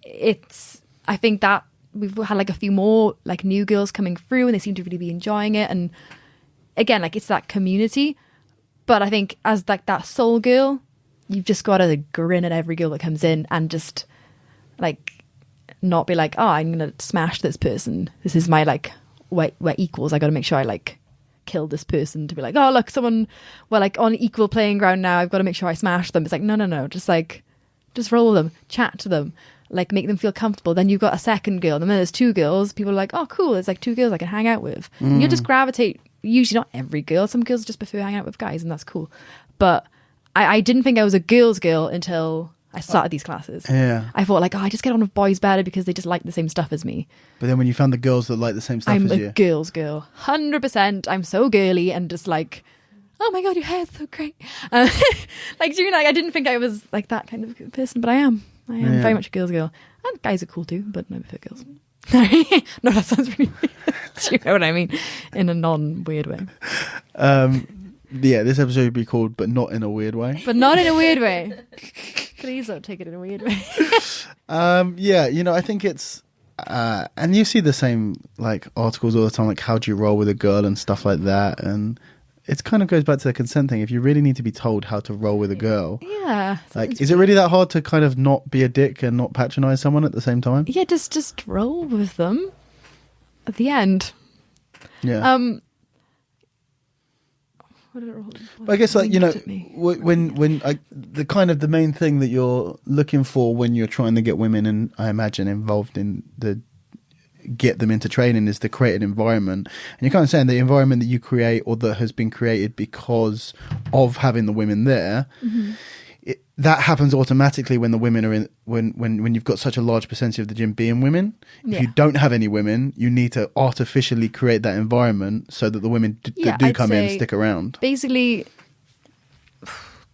S2: I think that we've had like a few more like new girls coming through, and they seem to really be enjoying it. And again, like, it's that community. But I think as like that soul girl, you've just got to grin at every girl that comes in and just like not be like, oh, I'm gonna smash this person. This is my like we're equals. I got to make sure I like kill this person to be like, oh look, we're like on equal playing ground now. I've got to make sure I smash them. It's like no, just roll them, chat to them. Like, make them feel comfortable. Then you've got a second girl, and then there's 2 girls. People are like, oh cool, there's like 2 girls I can hang out with. And you'll just gravitate, usually not every girl, some girls just prefer hanging out with guys, and that's cool. But I didn't think I was a girl's girl until I started these classes. I thought like, oh, I just get on with boys better because they just like the same stuff as me. But then when you found the girls that like the same stuff as you, I'm a girl's girl, 100%. I'm so girly and just like, oh my God, your hair's so great. Like, do you know, like, I didn't think I was like that kind of person, but I am very much a girl's girl. And guys are cool too, but no for girls. No, that sounds really weird. Do you know what I mean? In a non-weird way.
S1: This episode would be called But Not in a Weird Way. But not in a weird way. Please don't take it in a weird way. You know, I think it's And you see the same like articles all the time, like how do you roll with a girl and stuff like that, and it kind of goes back to the consent thing. If you really need to be told how to roll with a girl, like, is it really that hard to kind of not be a dick and not patronize someone at the same time?
S2: Yeah, just roll with them at the end.
S1: Yeah. I guess, like, you know, when the kind of the main thing that you're looking for when you're trying to get women, and I imagine involved in get them into training, is to create an environment. And you're kind of saying the environment that you create or that has been created because of having the women there, that happens automatically when the women are in, when you've got such a large percentage of the gym being women. If you don't have any women, you need to artificially create that environment so that the women that do come in stick around. Basically,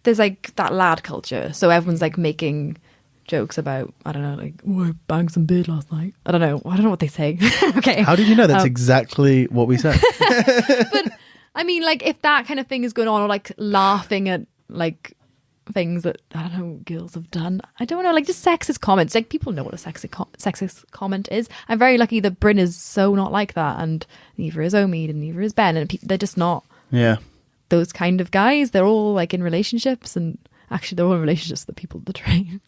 S2: there's like that lad culture, so everyone's like making jokes about, I don't know, like, oh, I banged some beard last night. I don't know what they say. Okay,
S1: how did you know? That's exactly what we said.
S2: But I mean, like, if that kind of thing is going on, or like laughing at like things that, I don't know, girls have done, I don't know, like just sexist comments, like people know what a sexist comment is. I'm very lucky that Bryn is so not like that, and neither is Omid and neither is Ben, and they're just not those kind of guys. They're all like in relationships, and actually they're all in relationships with the people that train.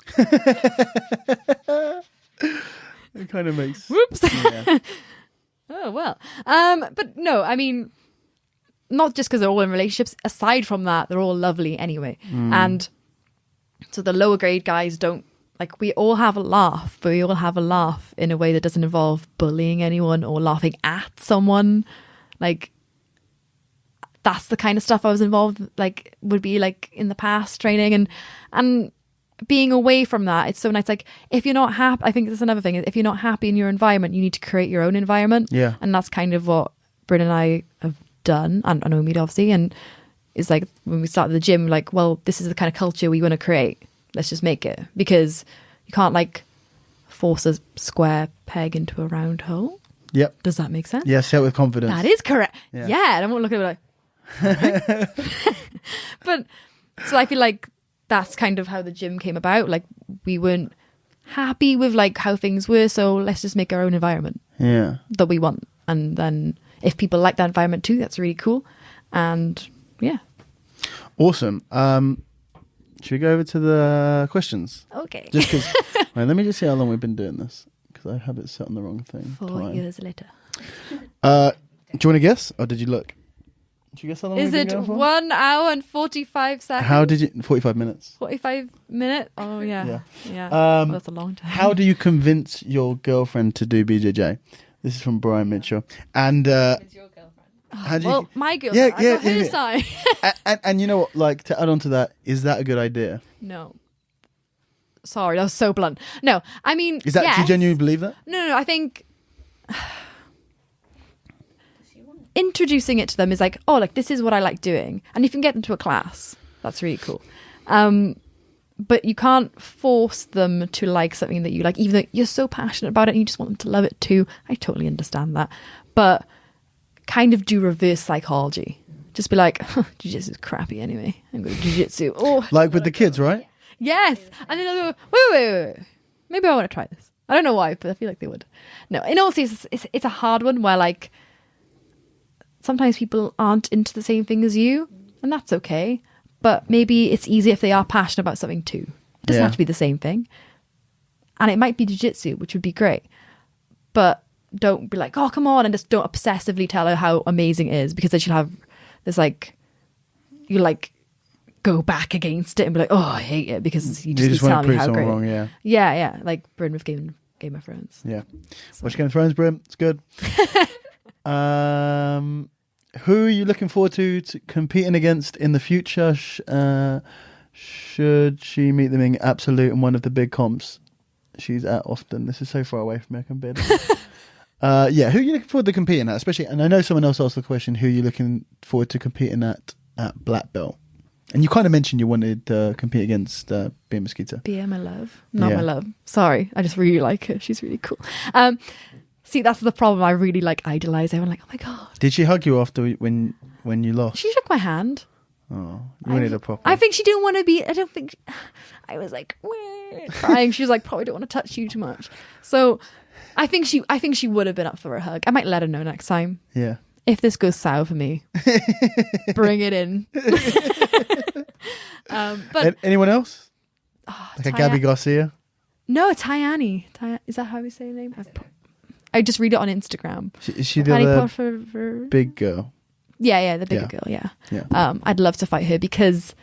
S1: It kind of makes
S2: whoops. Oh well. But no, I mean, not just because they're all in relationships. Aside from that, they're all lovely anyway. And so the lower grade guys don't, like, we all have a laugh, but we all have a laugh in a way that doesn't involve bullying anyone or laughing at someone. Like, that's the kind of stuff I was involved, like, would be like in the past training, and being away from that. It's so nice. Like, if you're not happy, I think that's another thing, if you're not happy in your environment, you need to create your own environment.
S1: Yeah.
S2: And that's kind of what Bryn and I have done, and Omid obviously, and it's like when we started the gym, like, well, this is the kind of culture we want to create, let's just make it, because you can't like force a square peg into a round hole.
S1: Yep.
S2: Does that make sense?
S1: Yeah, say it with confidence.
S2: That is correct. Yeah, and I won't look at it like but so I feel like that's kind of how the gym came about. Like, we weren't happy with like how things were, so let's just make our own environment that we want, and then if people like that environment too, that's really cool. And yeah,
S1: awesome. Should we go over to the questions?
S2: Okay.
S1: Just because right, let me just see how long we've been doing this, because I have it set on the wrong thing.
S2: 4 years later.
S1: Do you want to guess, or did you look? Did you guess how long
S2: is
S1: we've been
S2: it
S1: going for?
S2: 1 hour and 45 seconds?
S1: How did you 45 minutes?
S2: 45 minutes? Oh yeah.
S1: Well,
S2: that's a long time.
S1: How do you convince your girlfriend to do BJJ? This is from Brian Mitchell. And
S3: It's your girlfriend.
S2: My girlfriend.
S1: Yeah.
S2: Her side.
S1: and you know what? Like, to add on to that, is that a good idea?
S2: No. Sorry, that was so blunt. No, I mean,
S1: is that?
S2: yes.
S1: Do you genuinely believe that?
S2: No. I think introducing it to them is like, oh, like, this is what I like doing, and if you can get them to a class, that's really cool. But you can't force them to like something that you like, even though you're so passionate about it and you just want them to love it too. I totally understand that. But kind of do reverse psychology. Just be like, jiu-jitsu is crappy anyway. I'm going to jiu-jitsu. Oh,
S1: like with the kids, right?
S2: Yes. And then they'll go, wait. Maybe I want to try this. I don't know why, but I feel like they would. No, in all seriousness, it's a hard one where, like, sometimes people aren't into the same thing as you, and that's okay. But maybe it's easier if they are passionate about something too. It doesn't have to be the same thing. And it might be jiu-jitsu, which would be great. But don't be like, oh, come on, and just don't obsessively tell her how amazing it is, because then she'll have this, like, you like go back against it and be like, oh, I hate it, because you just
S1: want to prove
S2: how
S1: someone
S2: great.
S1: wrong,
S2: Yeah, like Bryn with Game of Thrones.
S1: Yeah. Watch Game of Thrones, Bryn. It's good. Who are you looking forward to competing against in the future? Should she meet them in Absolute and one of the big comps she's at often? This is so far away from me, I can barely. Who are you looking forward to competing at? Especially, and I know someone else asked the question, who are you looking forward to competing at black belt? And you kind of mentioned you wanted to compete against Bia Mosquito.
S2: Bia, my love. Not my love. Sorry, I just really like her. She's really cool. See, that's the problem. I really like idolize everyone. Like, oh my god.
S1: Did she hug you after when you lost?
S2: She shook my hand.
S1: Oh, you wanted a proper.
S2: I think she didn't want to be. I don't think. I was like crying. She was like, probably don't want to touch you too much. So I think she would have been up for a hug. I might let her know next time.
S1: Yeah.
S2: If this goes sour for me, bring it in. But
S1: anyone else?
S2: oh,
S1: Like a Gabby Garcia?
S2: No, Tayani. Is that how we say her name? I just read it on Instagram.
S1: Is she the
S2: for
S1: big girl?
S2: Yeah, the bigger girl. Yeah.
S1: Yeah.
S2: I'd love to fight her because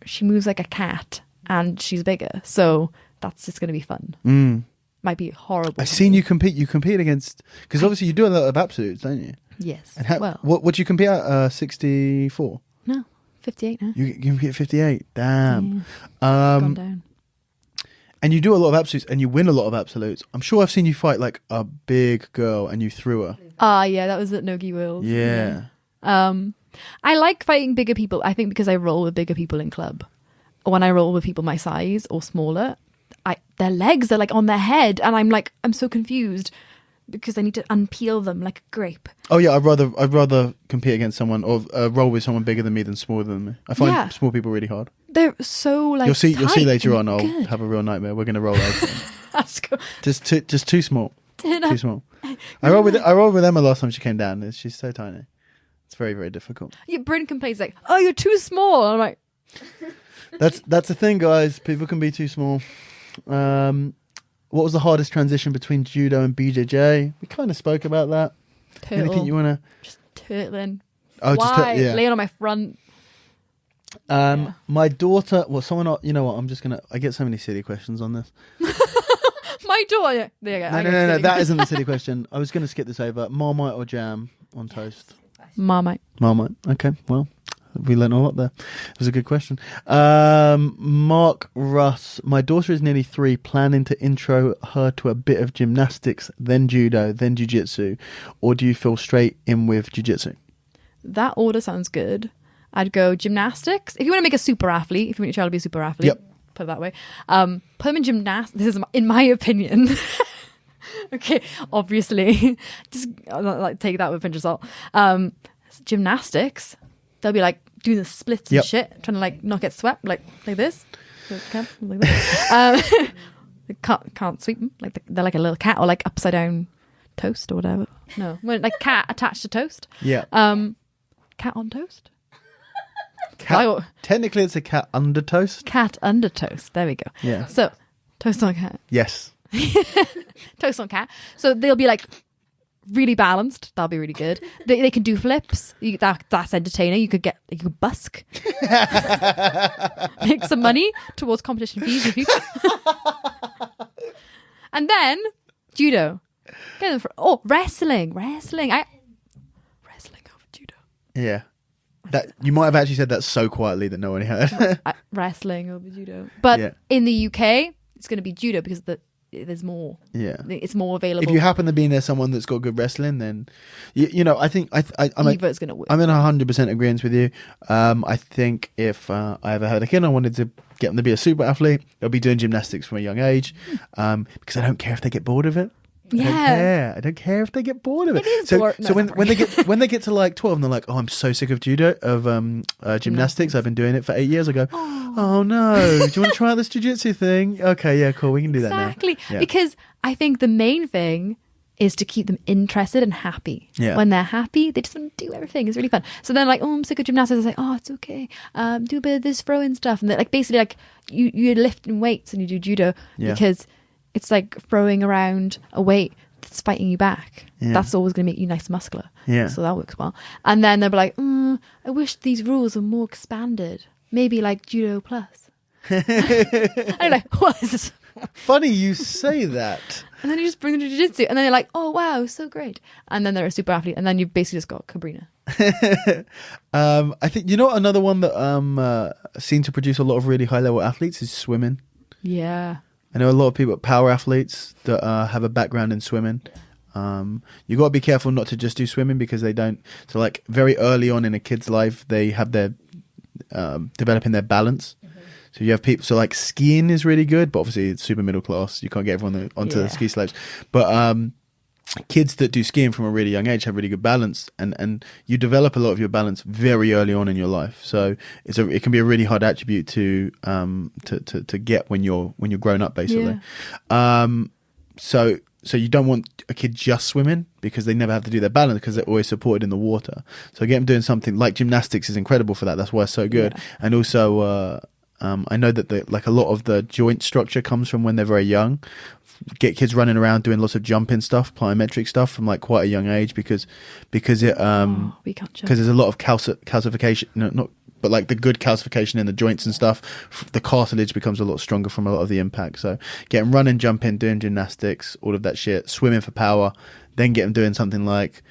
S2: she moves like a cat and she's bigger, so that's just going to be fun. Might be horrible.
S1: I've seen you compete. You compete against, because obviously you do a lot of absolutes, don't you?
S2: Yes.
S1: And what would you compete at? 64?
S2: No, 58 now.
S1: You compete at 58. Damn.
S2: Gone down.
S1: And you do a lot of absolutes, and you win a lot of absolutes. I'm sure I've seen you fight like a big girl, and you threw her.
S2: Yeah, that was at Nogi Worlds.
S1: Yeah.
S2: I like fighting bigger people. I think because I roll with bigger people in club. When I roll with people my size or smaller, their legs are like on their head, and I'm so confused because I need to unpeel them like a grape.
S1: Oh yeah, I'd rather compete against someone or roll with someone bigger than me than smaller than me. I find small people really hard.
S2: They're so like
S1: you'll see later on. I'll
S2: good.
S1: have a real nightmare. We're gonna roll over.
S2: That's cool.
S1: Just too small. Too small. I rolled with Emma last time she came down. She's so tiny. It's very, very difficult.
S2: Yeah, Bryn complains like, "Oh, you're too small." I'm like,
S1: that's the thing, guys. People can be too small. What was the hardest transition between judo and BJJ? We kind of spoke about that.
S2: turtle.
S1: Anything you want to?
S2: Just turtling.
S1: Oh,
S2: Why?
S1: yeah.
S2: Laying on my front.
S1: My daughter. Well, someone. You know what? I get so many silly questions on this.
S2: My daughter. There you go.
S1: No. That isn't the silly question. I was going to skip this over. Marmite or jam on toast?
S2: Marmite.
S1: Okay. Well, we learned a lot there. It was a good question. Mark Russ. My daughter is nearly 3, planning to intro her to a bit of gymnastics, then judo, then jiu-jitsu. Or do you feel straight in with jiu-jitsu?
S2: That order sounds good. I'd go gymnastics. If you want to make a super athlete, if you want your child to be a super athlete,
S1: yep.
S2: Put it that way. Put them in gymnastics. This is in my opinion. Okay, obviously, just like take that with a pinch of salt. Gymnastics, they'll be like doing the splits and shit, trying to like not get swept, like this. Like this. They can't sweep them. Like they're like a little cat or like upside down toast or whatever. No, like cat attached to toast.
S1: Yeah.
S2: Cat on toast.
S1: Technically, it's a cat under toast.
S2: Cat under toast. There we go.
S1: Yeah.
S2: So toast on cat.
S1: Yes.
S2: Toast on cat. So they'll be like really balanced. That'll be really good. They can do flips. That's entertaining. You could busk. Make some money towards competition fees if you and then judo. Get them for wrestling. Wrestling over judo.
S1: Yeah. That you might have actually said that so quietly that no one heard.
S2: Wrestling over judo. But in the UK, it's going to be judo because there's more. Yeah, it's more available.
S1: If you happen to be near someone that's got good wrestling, then you know I think I'm
S2: Eva's going to win.
S1: I'm in 100% agreement with you. I think if I ever had a kid, I wanted to get them to be a super athlete. They'll be doing gymnastics from a young age, because I don't care if they get bored of it. I don't care if they get bored of it. So when they get to like 12 and they're like, oh, I'm so sick of gymnastics. I've been doing it for 8 years. I go, oh no, do you want to try out this jiu-jitsu thing? Okay, yeah, cool, we can do that now.
S2: Exactly.
S1: Yeah.
S2: Because I think the main thing is to keep them interested and happy.
S1: Yeah.
S2: When they're happy, they just want to do everything. It's really fun. So then like, oh, I'm sick of gymnastics. I was like, oh, it's okay. Do a bit of this throw-in stuff. And they're like, basically like you're lifting weights and you do judo because it's like throwing around a weight that's fighting you back. Yeah. That's always going to make you nice and muscular. Yeah. So that works well. And then they'll be like, I wish these rules were more expanded. Maybe like judo plus. I'm like, what is this?
S1: Funny you say that.
S2: And then you just bring them to jiu-jitsu and then they're like, oh wow, so great. And then they're a super athlete and then you've basically just got Cabrina.
S1: I think another one that seemed to produce a lot of really high level athletes is swimming.
S2: Yeah.
S1: I know a lot of people, power athletes that have a background in swimming. You got to be careful not to just do swimming because they don't. So like very early on in a kid's life, they have their developing their balance. Mm-hmm. So you have people. So like skiing is really good, but obviously it's super middle class. You can't get everyone onto the ski slopes. But kids that do skiing from a really young age have really good balance, and you develop a lot of your balance very early on in your life. So it can be a really hard attribute to get when you're grown up, basically. Yeah. So so you don't want a kid just swimming because they never have to do their balance because they're always supported in the water. So get them doing something like gymnastics is incredible for that. That's why it's so good. Yeah. And also, I know that a lot of the joint structure comes from when they're very young. Get kids running around doing lots of jumping stuff, plyometric stuff from like quite a young age because there's a lot of calcification. No, not. But like the good calcification in the joints and stuff, the cartilage becomes a lot stronger from a lot of the impact. So get them running, jumping, doing gymnastics, all of that shit, swimming for power, then get them doing something like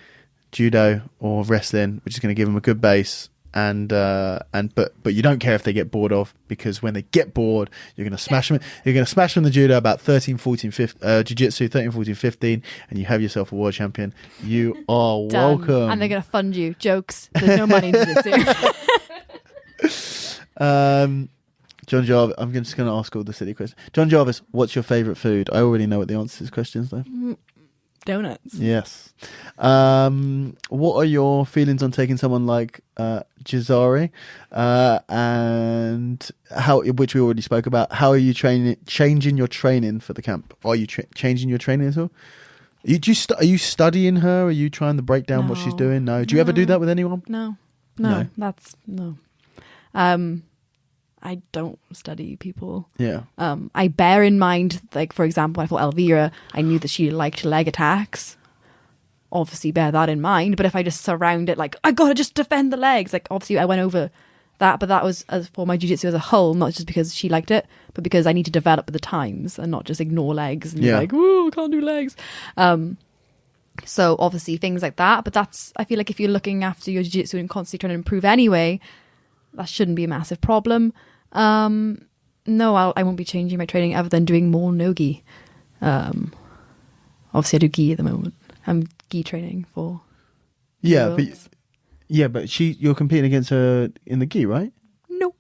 S1: judo or wrestling, which is going to give them a good base. But you don't care if they get bored of, because when they get bored, you're going to smash them. You're going to smash them in the judo about 13, 14, 15, jiu-jitsu 13, 14, 15, and you have yourself a world champion. You are
S2: Done.
S1: welcome.
S2: And they're going to fund you. Jokes. There's no money in jiu-jitsu.
S1: John Jarvis, I'm just going to ask all the silly questions. John Jarvis, what's your favourite food? I already know what the answer to this question is, though.
S2: Donuts.
S1: Yes. What are your feelings on taking someone like Jazari, and which we already spoke about? How are you changing your training for the camp? Are you changing your training at all? Are you studying her? Are you trying to break down what she's doing? No. Do you ever do that with anyone?
S2: No. That's no. I don't study people.
S1: Yeah.
S2: I bear in mind, like, for example, I thought Elvira, I knew that she liked leg attacks. Obviously bear that in mind. But if I just surround it like, I gotta just defend the legs, like, obviously I went over that, but that was as for my jiu-jitsu as a whole, not just because she liked it, but because I need to develop with the times and not just ignore legs and be like, oh, I can't do legs. So obviously things like that, but I feel like if you're looking after your jiu-jitsu and constantly trying to improve anyway, that shouldn't be a massive problem. No, I won't be changing my training other than doing more no-gi. Obviously I do gi at the moment. I'm gi training for but you're competing against her in the gi, right? No.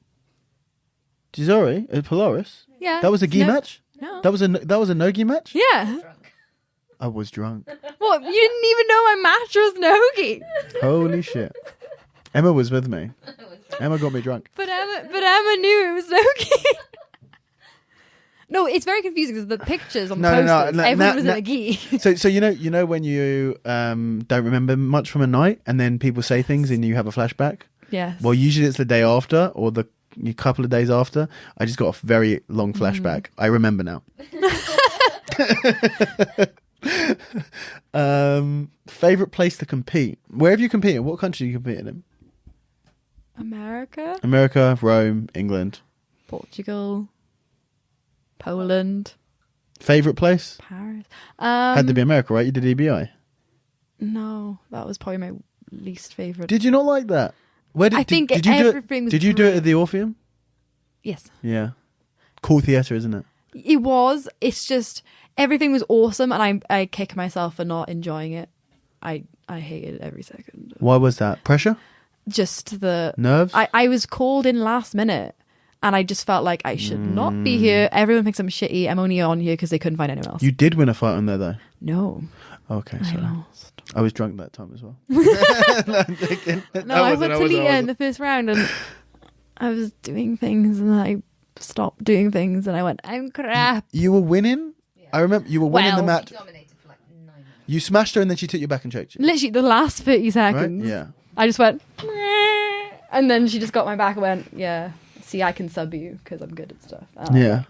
S1: Jazari at Polaris?
S2: Yeah.
S1: That was a gi match?
S2: No.
S1: That was a no-gi match?
S2: Yeah.
S1: I was drunk.
S2: What? You didn't even know my match was no-gi.
S1: Holy shit. Emma was with me. Emma got me drunk.
S2: But Emma knew it was no-gi. No, it's very confusing because the pictures on the posters, everyone was in a gi.
S1: So you know when you don't remember much from a night and then people say things and you have a flashback?
S2: Yes.
S1: Well, usually it's the day after or the couple of days after. I just got a very long flashback. I remember now. Favorite place to compete? Where have you competed? What country you competed in? America, Rome, England,
S2: Portugal, Poland.
S1: Favorite place?
S2: Paris.
S1: Had to be America, right? You did EBI.
S2: No, that was probably my least favorite.
S1: Did you not like that? Did you do it at the Orpheum?
S2: Yes.
S1: Yeah. Cool theatre, isn't it?
S2: It was. It's just everything was awesome, and I kick myself for not enjoying it. I hated it every second.
S1: Why was that? Pressure?
S2: Just the
S1: nerves.
S2: I was called in last minute, and I just felt like I should not be here. Everyone thinks I'm shitty. I'm only on here because they couldn't find anyone else.
S1: You did win a fight on there, though.
S2: No.
S1: Okay,
S2: I
S1: sorry.
S2: lost.
S1: I was drunk that time as well.
S2: I went to Lita in the first round, and I was doing things, and I stopped doing things, and I went, I'm crap.
S1: You were winning? Yeah. I remember you were winning the match.
S3: You dominated for like 9 minutes.
S1: You smashed her, and then she took you back and checked you.
S2: Literally, the last 30 seconds.
S1: Right? Yeah.
S2: I just went, meh, and then she just got my back and went, yeah, see, I can sub you because I'm good at stuff.
S1: Yeah.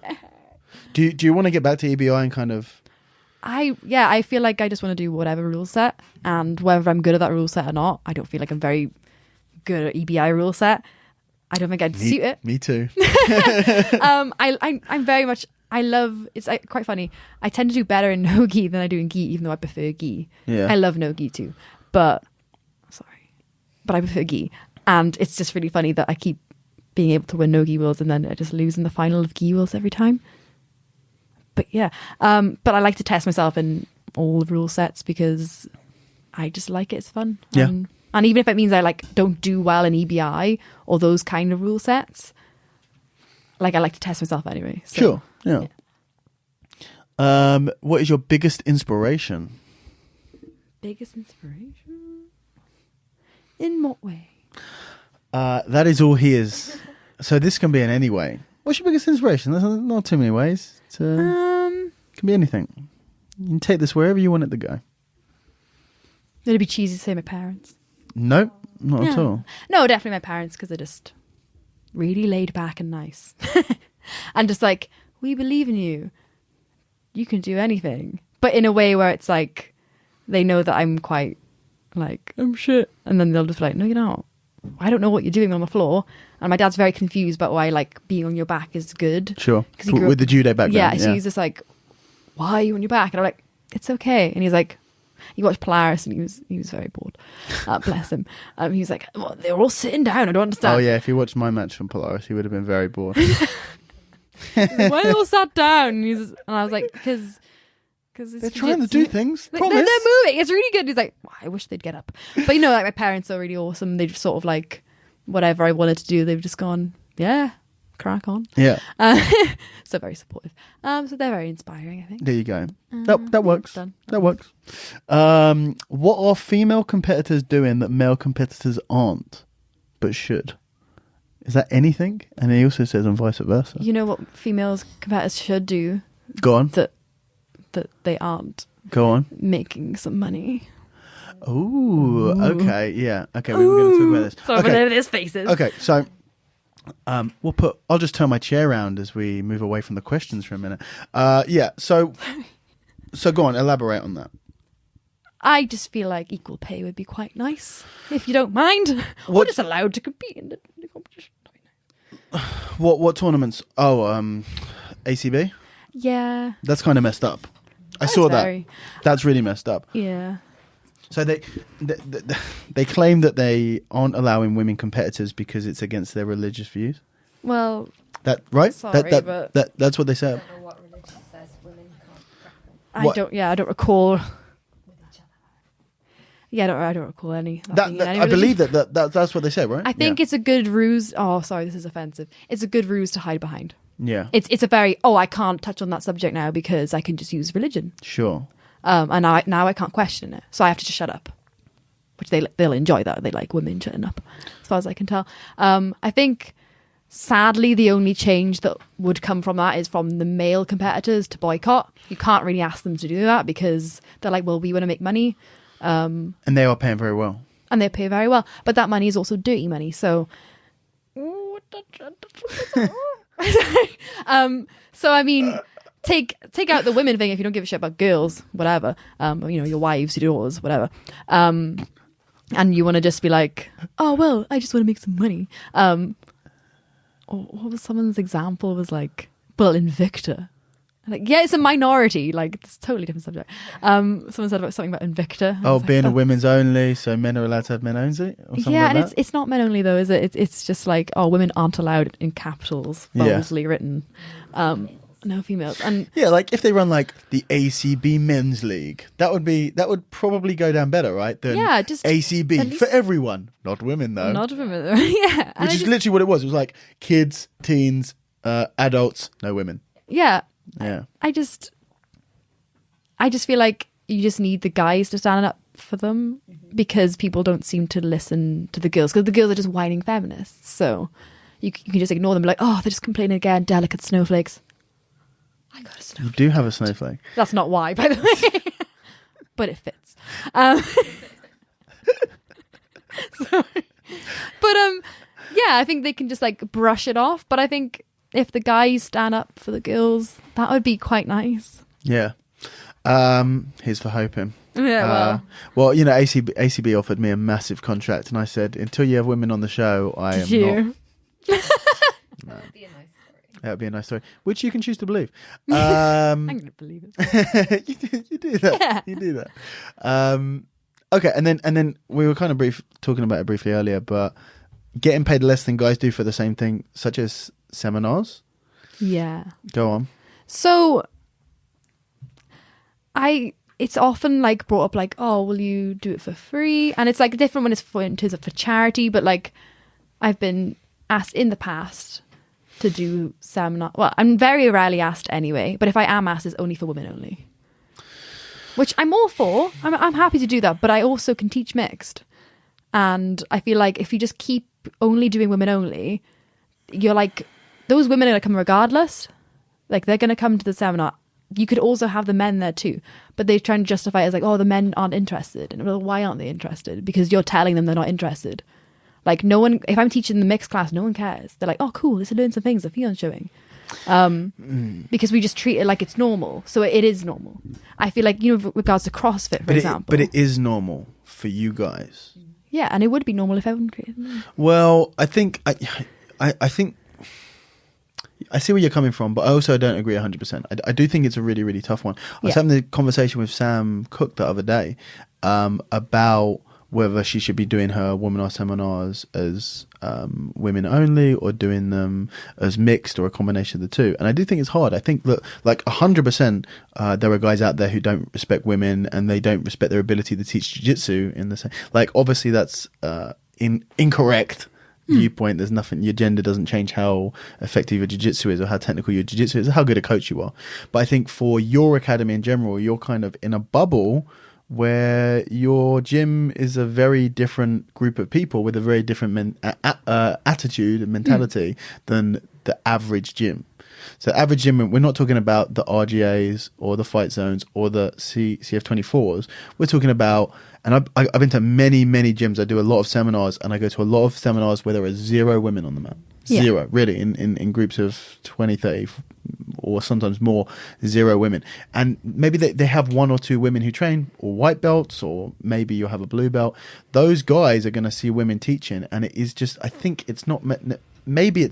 S1: Do you want to get back to EBI and kind of...
S2: I feel like I just want to do whatever rule set, and whether I'm good at that rule set or not, I don't feel like I'm very good at EBI rule set. I don't think I'd suit it.
S1: Me too.
S2: I'm very much... it's quite funny. I tend to do better in no-gi than I do in gi, even though I prefer gi.
S1: Yeah.
S2: I love no-gi too. But I prefer gi. And it's just really funny that I keep being able to win no-gi worlds and then I just lose in the final of gi worlds every time. But yeah. But I like to test myself in all the rule sets because I just like it. It's fun.
S1: Yeah.
S2: And even if it means I don't do well in EBI or those kind of rule sets, I like to test myself anyway. So,
S1: sure. Yeah. What is your biggest inspiration?
S2: Biggest inspiration? In what way?
S1: That is all he is. So this can be in any way. What's your biggest inspiration? There's not too many ways. It can be anything. You can take this wherever you want it to go.
S2: It'd be cheesy to say my parents.
S1: Nope, not at all.
S2: No, definitely my parents, because they're just really laid back and nice. And just like, we believe in you. You can do anything. But in a way where it's like, they know that I'm quite like, I'm shit. And then they'll just be like, no, you're not. I don't know what you're doing on the floor. And my dad's very confused about why like being on your back is good.
S1: Sure. With the judo background.
S2: Yeah, so he's just like, why are you on your back? And I'm like, it's okay. And he's like, he watched Polaris and he was very bored. Bless him. He was like, well, they're all sitting down. I don't understand.
S1: Oh yeah, if he watched my match from Polaris, he would have been very bored.
S2: Like, why are they all sat down? And I was like, because
S1: they're trying to do things.
S2: They're moving. It's really good. He's like, well, I wish they'd get up. But like my parents are really awesome. They just sort of like whatever I wanted to do, they've just gone, yeah, crack on.
S1: Yeah.
S2: So very supportive. So they're very inspiring, I think.
S1: There you go. That works.
S2: Done.
S1: That works. What are female competitors doing that male competitors aren't, but should? Is that anything? And he also says, and vice versa.
S2: You know what females competitors should do?
S1: Go on.
S2: That they aren't.
S1: Go on.
S2: Making some money.
S1: Ooh, okay, yeah. Okay, we were going to talk about this.
S2: Sorry,
S1: okay.
S2: whatever his face is.
S1: Okay, so I'll just turn my chair around as we move away from the questions for a minute. Yeah, so go on, elaborate on that.
S2: I just feel like equal pay would be quite nice, if you don't mind. We're just allowed to compete in the competition.
S1: What tournaments? Oh, ACB?
S2: Yeah.
S1: That's kind of messed up. I saw that. That's really messed up.
S2: Yeah.
S1: So they claim that they aren't allowing women competitors because it's against their religious views.
S2: Well,
S1: that right?
S2: Sorry, but
S1: that's what they said.
S3: I don't know what religion says women can't grapple.
S2: I don't recall. Yeah, I don't recall any.
S1: I believe that's what they said, right?
S2: I think it's a good ruse. Oh, sorry, this is offensive. It's a good ruse to hide behind.
S1: Yeah.
S2: It's a very, I can't touch on that subject now because I can just use religion.
S1: Sure.
S2: And now I can't question it, so I have to just shut up. Which they'll enjoy that. They like women shutting up, as far as I can tell. I think, sadly, the only change that would come from that is from the male competitors to boycott. You can't really ask them to do that because they're like, well, we want to make money.
S1: And they are paying very well.
S2: And they pay very well. But that money is also dirty money. So, so I mean, take out the women thing if you don't give a shit about girls, whatever. Your wives, your daughters, whatever. And you want to just be like, oh, well, I just want to make some money. What was someone's example? Was like, well, Invicta. Like, yeah, it's a minority. Like, it's a totally different subject. Someone said about something about Invicta.
S1: Oh, being a women's only, so men are allowed to have men only? Or something
S2: yeah,
S1: like
S2: and
S1: that?
S2: it's not men only, though, is it? It's just like, women aren't allowed in capitals, boldly written. No females. And
S1: yeah, like if they run like the ACB Men's League, that would probably go down better, right? Than
S2: just
S1: ACB for everyone, not women though.
S2: Not women though. Yeah,
S1: which is literally what it was. It was like kids, teens, adults, no women.
S2: Yeah.
S1: Yeah.
S2: I just feel like you just need the guys to stand up for them because people don't seem to listen to the girls because the girls are just whining feminists. So you can just ignore them, like, oh, they're just complaining again, delicate snowflakes. I got a snowflake.
S1: You do have a snowflake.
S2: That's not why, by the way. But it fits. Sorry. But yeah, I think they can just like brush it off. But I think if the guys stand up for the girls, that would be quite nice.
S1: Yeah. Here's for hoping.
S2: Yeah,
S1: well, ACB offered me a massive contract, and I said, until you have women on the show, I am not.
S3: That would be a nice story.
S1: That would be a nice story, which you can choose to believe.
S2: I'm going to believe it.
S1: you do that. Yeah. You do that. Okay, and then we were kind of talking about it briefly earlier, but getting paid less than guys do for the same thing, such as seminars.
S2: Yeah.
S1: Go on.
S2: So, it's often like brought up like, oh, will you do it for free? And it's like different when it's in terms of for charity, but like I've been asked in the past to do seminar. Well, I'm very rarely asked anyway, but if I am asked, it's only for women only, which I'm all for. I'm happy to do that, but I also can teach mixed, and I feel like if you just keep only doing women only, you're like, those women are going to come regardless. Like they're going to come to the seminar you could also have the men there too, but they try and justify it as like, oh, the men aren't interested. And well, why aren't they interested? Because you're telling them they're not interested. Like no one, if I'm teaching the mixed class, no one cares. They're like, oh cool, let's learn some things that Fion's showing. Because we just treat it like it's normal. So it is normal. I feel like, you know, with regards to CrossFit, for example.
S1: But it is normal for you guys.
S2: Yeah, and it would be normal if everyone treated it.
S1: Well, I think I think I see where you're coming from, but I also don't agree 100%. I do think it's a really, really tough one. I was having a conversation with Sam Cook the other day about whether she should be doing her webinar seminars as women only or doing them as mixed or a combination of the two. And I do think it's hard. I think that like 100% there are guys out there who don't respect women and they don't respect their ability to teach jiu-jitsu in the same. Like obviously that's incorrect viewpoint. There's nothing, your gender doesn't change how effective your jiu-jitsu is or how technical your jiu-jitsu is or how good a coach you are. But I think for your academy in general, you're kind of in a bubble where your gym is a very different group of people with a very different attitude and mentality than the average gym. So average gym, we're not talking about the RGAs or the fight zones or the CF24s. We're talking about, and I've been to many, many gyms. I do a lot of seminars and I go to a lot of seminars where there are 0 women on the mat. Zero, really, in groups of 20, 30, or sometimes more, 0 women. And maybe they have 1 or 2 women who train, or white belts, or maybe you'll have a blue belt. Those guys are going to see women teaching, and it is just, I think it's not, maybe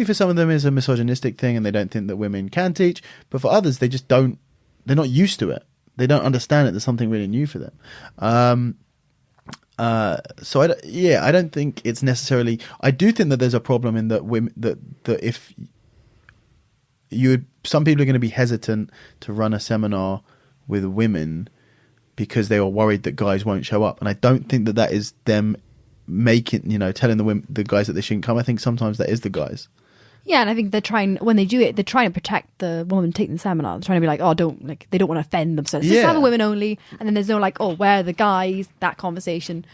S1: for some of them it's a misogynistic thing and they don't think that women can teach, but for others, they just don't, they're not used to it. They don't understand it. There's something really new for them. So I don't think it's necessarily. I do think that there's a problem in that women that if some people are going to be hesitant to run a seminar with women because they are worried that guys won't show up, and I don't think that is them making telling the guys that they shouldn't come. I think sometimes that is the guys.
S2: Yeah, and I think they're trying, when they do it, they're trying to protect the woman taking the seminar. They're trying to be like, oh, they don't want to offend themselves. Just have a women only, and then there's no like, oh, where are the guys, that conversation.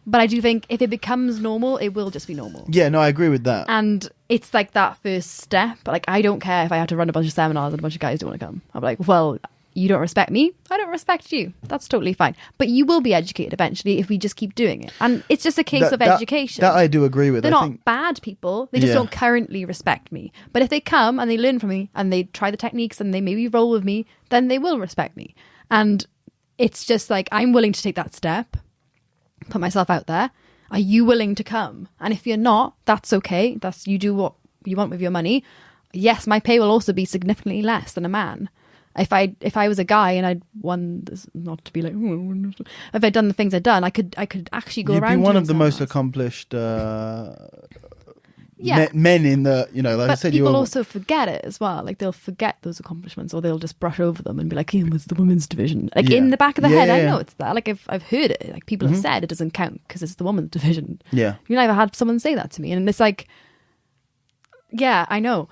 S2: But I do think if it becomes normal, it will just be normal. Yeah,
S1: no, I agree with that.
S2: And it's like that first step. Like, I don't care if I have to run a bunch of seminars and a bunch of guys don't want to come. I'm like, well, you don't respect me, I don't respect you. That's totally fine. But you will be educated eventually if we just keep doing it. And it's just a case of education.
S1: That I do agree with.
S2: They're not bad people. They just don't currently respect me. But if they come and they learn from me and they try the techniques and they maybe roll with me, then they will respect me. And it's just like, I'm willing to take that step, put myself out there. Are you willing to come? And if you're not, that's okay. You do what you want with your money. Yes, my pay will also be significantly less than a man. If I was a guy and I'd won this, not to be like, if I'd done the things I'd done, I could actually go around.
S1: You'd be one of the most accomplished men in the, like I said.
S2: People also forget it as well. Like they'll forget those accomplishments, or they'll just brush over them and be like, "It was the women's division." Like in the back of the head, I know it's that. Like I've heard it. Like people have said it doesn't count because it's the women's division.
S1: Yeah,
S2: I've had someone say that to me, and it's like, yeah, I know.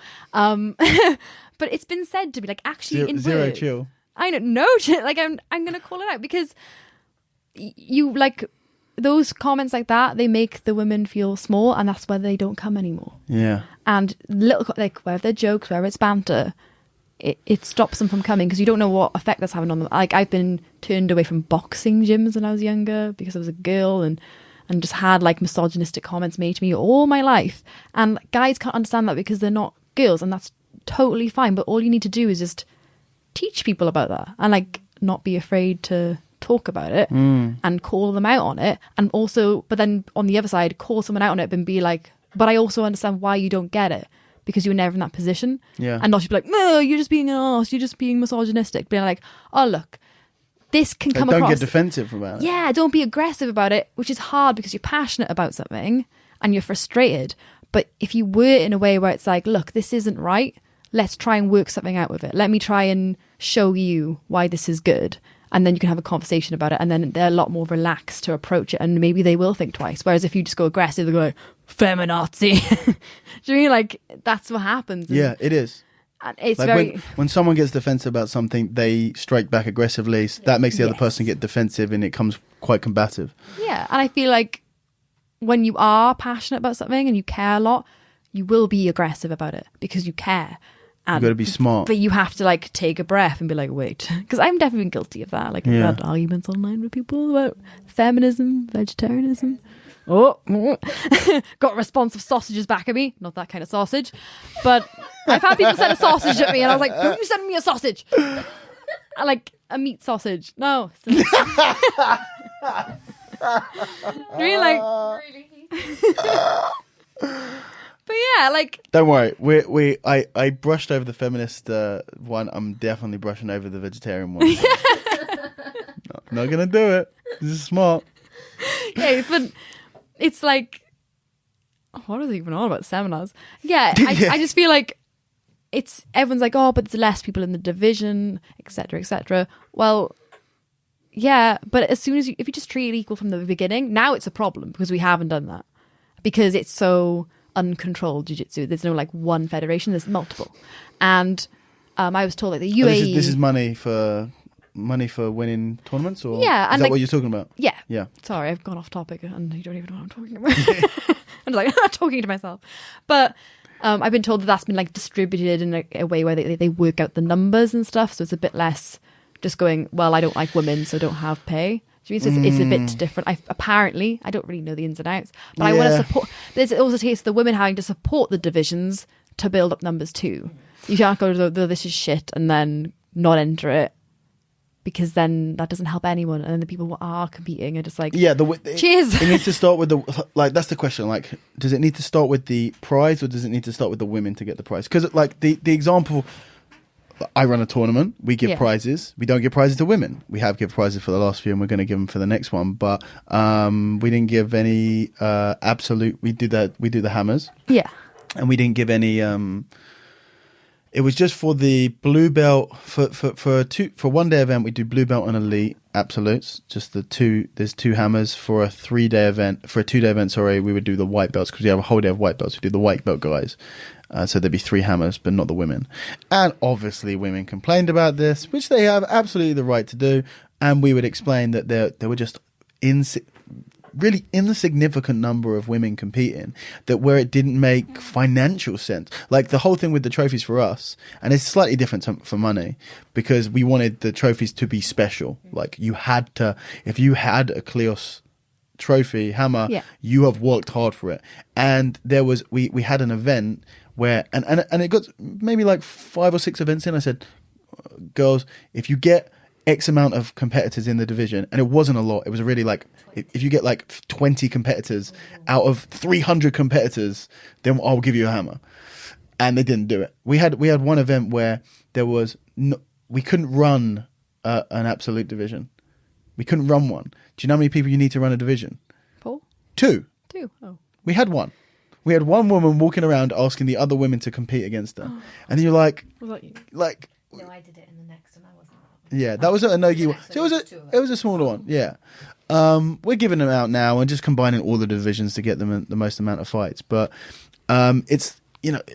S2: But it's been said to be like actually in
S1: zero
S2: words.
S1: chill.
S2: I don't know. Like I'm gonna call it out because you like those comments like that. They make the women feel small, and that's why they don't come anymore.
S1: Yeah.
S2: And little like whether they're jokes, whether it's banter, it stops them from coming because you don't know what effect that's having on them. Like I've been turned away from boxing gyms when I was younger because I was a girl and just had like misogynistic comments made to me all my life. And guys can't understand that because they're not girls, and that's totally fine. But all you need to do is just teach people about that and like not be afraid to talk about it and call them out on it. And also, but then on the other side, call someone out on it and be like, but I also understand why you don't get it because you were never in that position.
S1: Yeah.
S2: And not just be like, no, you're just being an arse, you're just being misogynistic. Being like, oh look, this can come across.
S1: Don't get defensive about it.
S2: Yeah, don't be aggressive about it, which is hard because you're passionate about something and you're frustrated. But if you were in a way where it's like, look, this isn't right, let's try and work something out with it. Let me try and show you why this is good. And then you can have a conversation about it. And then they're a lot more relaxed to approach it. And maybe they will think twice. Whereas if you just go aggressive, they'll go like, feminazi. Do you mean like that's what happens?
S1: Yeah, it is.
S2: And it's
S1: like
S2: very...
S1: when someone gets defensive about something, they strike back aggressively. That makes the other person get defensive and it comes quite combative.
S2: Yeah. And I feel like when you are passionate about something and you care a lot, you will be aggressive about it because you care.
S1: You got to be smart.
S2: But you have to like take a breath and be like, wait, because I'm definitely been guilty of that. Like I've had arguments online with people about feminism, vegetarianism. Oh, got a response of sausages back at me. Not that kind of sausage, but I've had people send a sausage at me, and I was like, "Don't you send me a sausage?" I like a meat sausage. No. Really, But yeah, like.
S1: Don't worry. I brushed over the feminist one. I'm definitely brushing over the vegetarian one. Not gonna do it. This is smart.
S2: Yeah, but it's like, what is it even all about seminars? Yeah, I just feel like everyone's like, oh, but there's less people in the division, etc., etc. Well, yeah, but as soon as if you just treat it equal from the beginning, now it's a problem because we haven't done that because it's so uncontrolled jiu-jitsu. There's no like one federation, there's multiple. And I was told like the UAE...
S1: This is money for winning tournaments, or
S2: yeah,
S1: is that what you're talking about?
S2: Yeah. Sorry, I've gone off topic and you don't even know what I'm talking about. I'm like talking to myself. But I've been told that that's been like distributed in a way where they work out the numbers and stuff, so it's a bit less just going, well, I don't like women, so don't have pay. So it's a bit different. Apparently, I don't really know the ins and outs, but I want to support. There's also a case of the women having to support the divisions to build up numbers too. You can't go to this is shit and then not enter it, because then that doesn't help anyone. And then the people who are competing are just like, cheers. It
S1: needs to start with that's the question. Like, does it need to start with the prize, or does it need to start with the women to get the prize? Because like the example. I run a tournament. We give prizes. We don't give prizes to women. We have given prizes for the last few, and we're going to give them for the next one. But we didn't give any absolute. We do the hammers.
S2: Yeah.
S1: And we didn't give any. It was just for the blue belt for 1 day event. We do blue belt and elite absolutes. Just the two. There's 2 hammers for a 3-day event. For a 2-day event, sorry, we would do the white belts because we have a whole day of white belts. We do the white belt guys. So there'd be 3 hammers, but not the women. And obviously women complained about this, which they have absolutely the right to do. And we would explain that there were just really insignificant number of women competing, that where it didn't make financial sense. Like the whole thing with the trophies for us, and it's slightly different for money, because we wanted the trophies to be special. Like you had to, if you had a Kleos trophy hammer, you have worked hard for it. And there was, we had an event where, and it got maybe like 5 or 6 events in. I said, girls, if you get X amount of competitors in the division, and it wasn't a lot, it was really like, if you get like 20 competitors out of 300 competitors, then I'll give you a hammer. And they didn't do it. We had one event where there was we couldn't run an absolute division. We couldn't run one. Do you know how many people you need to run a division?
S2: 4?
S1: 2.
S2: Oh.
S1: We had one. We had one woman walking around asking the other women to compete against her. And you're like...
S2: Was that you?
S1: Like...
S3: No, I did it in the next one. I wasn't.
S1: Yeah, that was a no-gi one. So it was a smaller one, yeah. We're giving them out now and just combining all the divisions to get them the most amount of fights. But it's,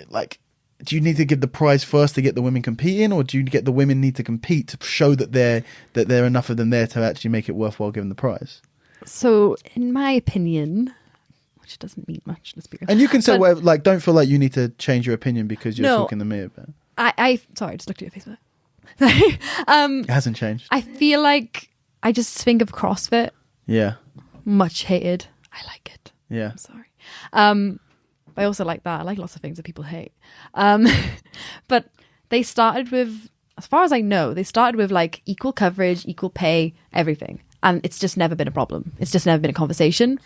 S1: like... Do you need to give the prize first to get the women competing, or do you get the women need to compete to show that there are enough of them there to actually make it worthwhile giving the prize? So,
S2: in my opinion, which doesn't mean much, let's be real.
S1: And you can say whatever, like, don't feel like you need to change your opinion because you're talking to me about it.
S2: Sorry, I just looked at your Facebook.
S1: It hasn't changed.
S2: I feel like I just think of CrossFit.
S1: Yeah.
S2: Much hated. I like it.
S1: Yeah.
S2: I'm sorry. But I also like that. I like lots of things that people hate. But they started with, as far as I know, like equal coverage, equal pay, everything. And it's just never been a problem. It's just never been a conversation.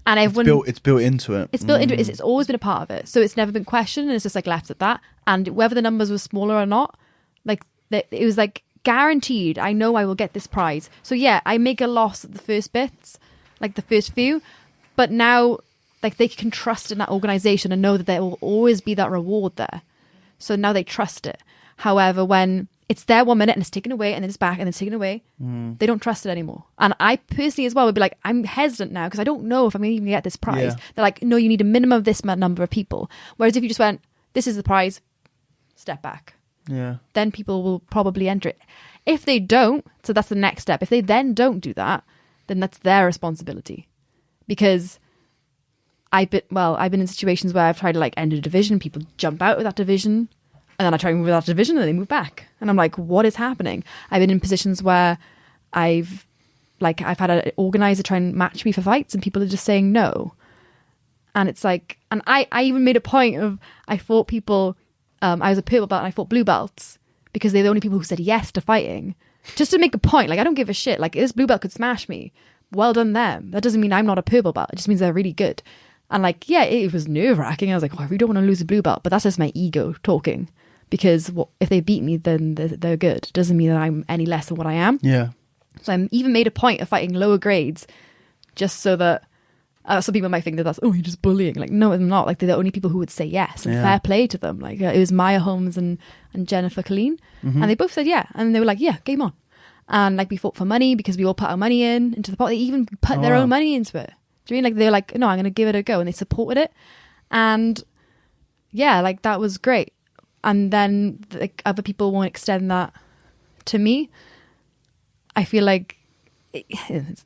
S2: And everyone...
S1: It's built into it.
S2: It's built into it. It's always been a part of it. So it's never been questioned, and it's just like left at that. And whether the numbers were smaller or not, like it was like guaranteed, I know I will get this prize. So yeah, I make a loss at the first bits, like the first few. But now... like they can trust in that organization and know that there will always be that reward there. So now they trust it. However, when it's there 1 minute and it's taken away and then it's back and then it's taken away, they don't trust it anymore. And I personally as well would be like, I'm hesitant now because I don't know if I'm even going to get this prize. Yeah. They're like, no, you need a minimum of this number of people. Whereas if you just went, this is the prize, step back.
S1: Yeah.
S2: Then people will probably enter it. If they don't, so that's the next step. If they then don't do that, then that's their responsibility. Because... I've been in situations where I've tried to like end a division, people jump out of that division, And then I try and move out of division and they move back. And I'm like, what is happening? I've been in positions where I've had an organizer try and match me for fights and people are just saying no. And it's like, and I even made a point of, I fought people, I was a purple belt and I fought blue belts because they're the only people who said yes to fighting. Just to make a point, like, I don't give a shit. Like, this blue belt could smash me. Well done them. That doesn't mean I'm not a purple belt. It just means they're really good. And like, yeah, it was nerve-wracking. I was like, oh, I really don't want to lose a blue belt. But that's just my ego talking. Because if they beat me, then they're good. It doesn't mean that I'm any less than what I am.
S1: Yeah.
S2: So I even made a point of fighting lower grades just so that some people might think that that's, oh, you're just bullying. Like, no, I'm not. Like, they're the only people who would say yes. And fair play to them. Like, it was Maya Holmes and Jennifer Colleen. And they both said yeah. And they were like, yeah, game on. And like, we fought for money because we all put our money into the pot. They even put their own money into it. Do you mean? Like, they're like, no, I'm going to give it a go. And they supported it. And yeah, like, that was great. And then like, other people won't extend that to me. I feel like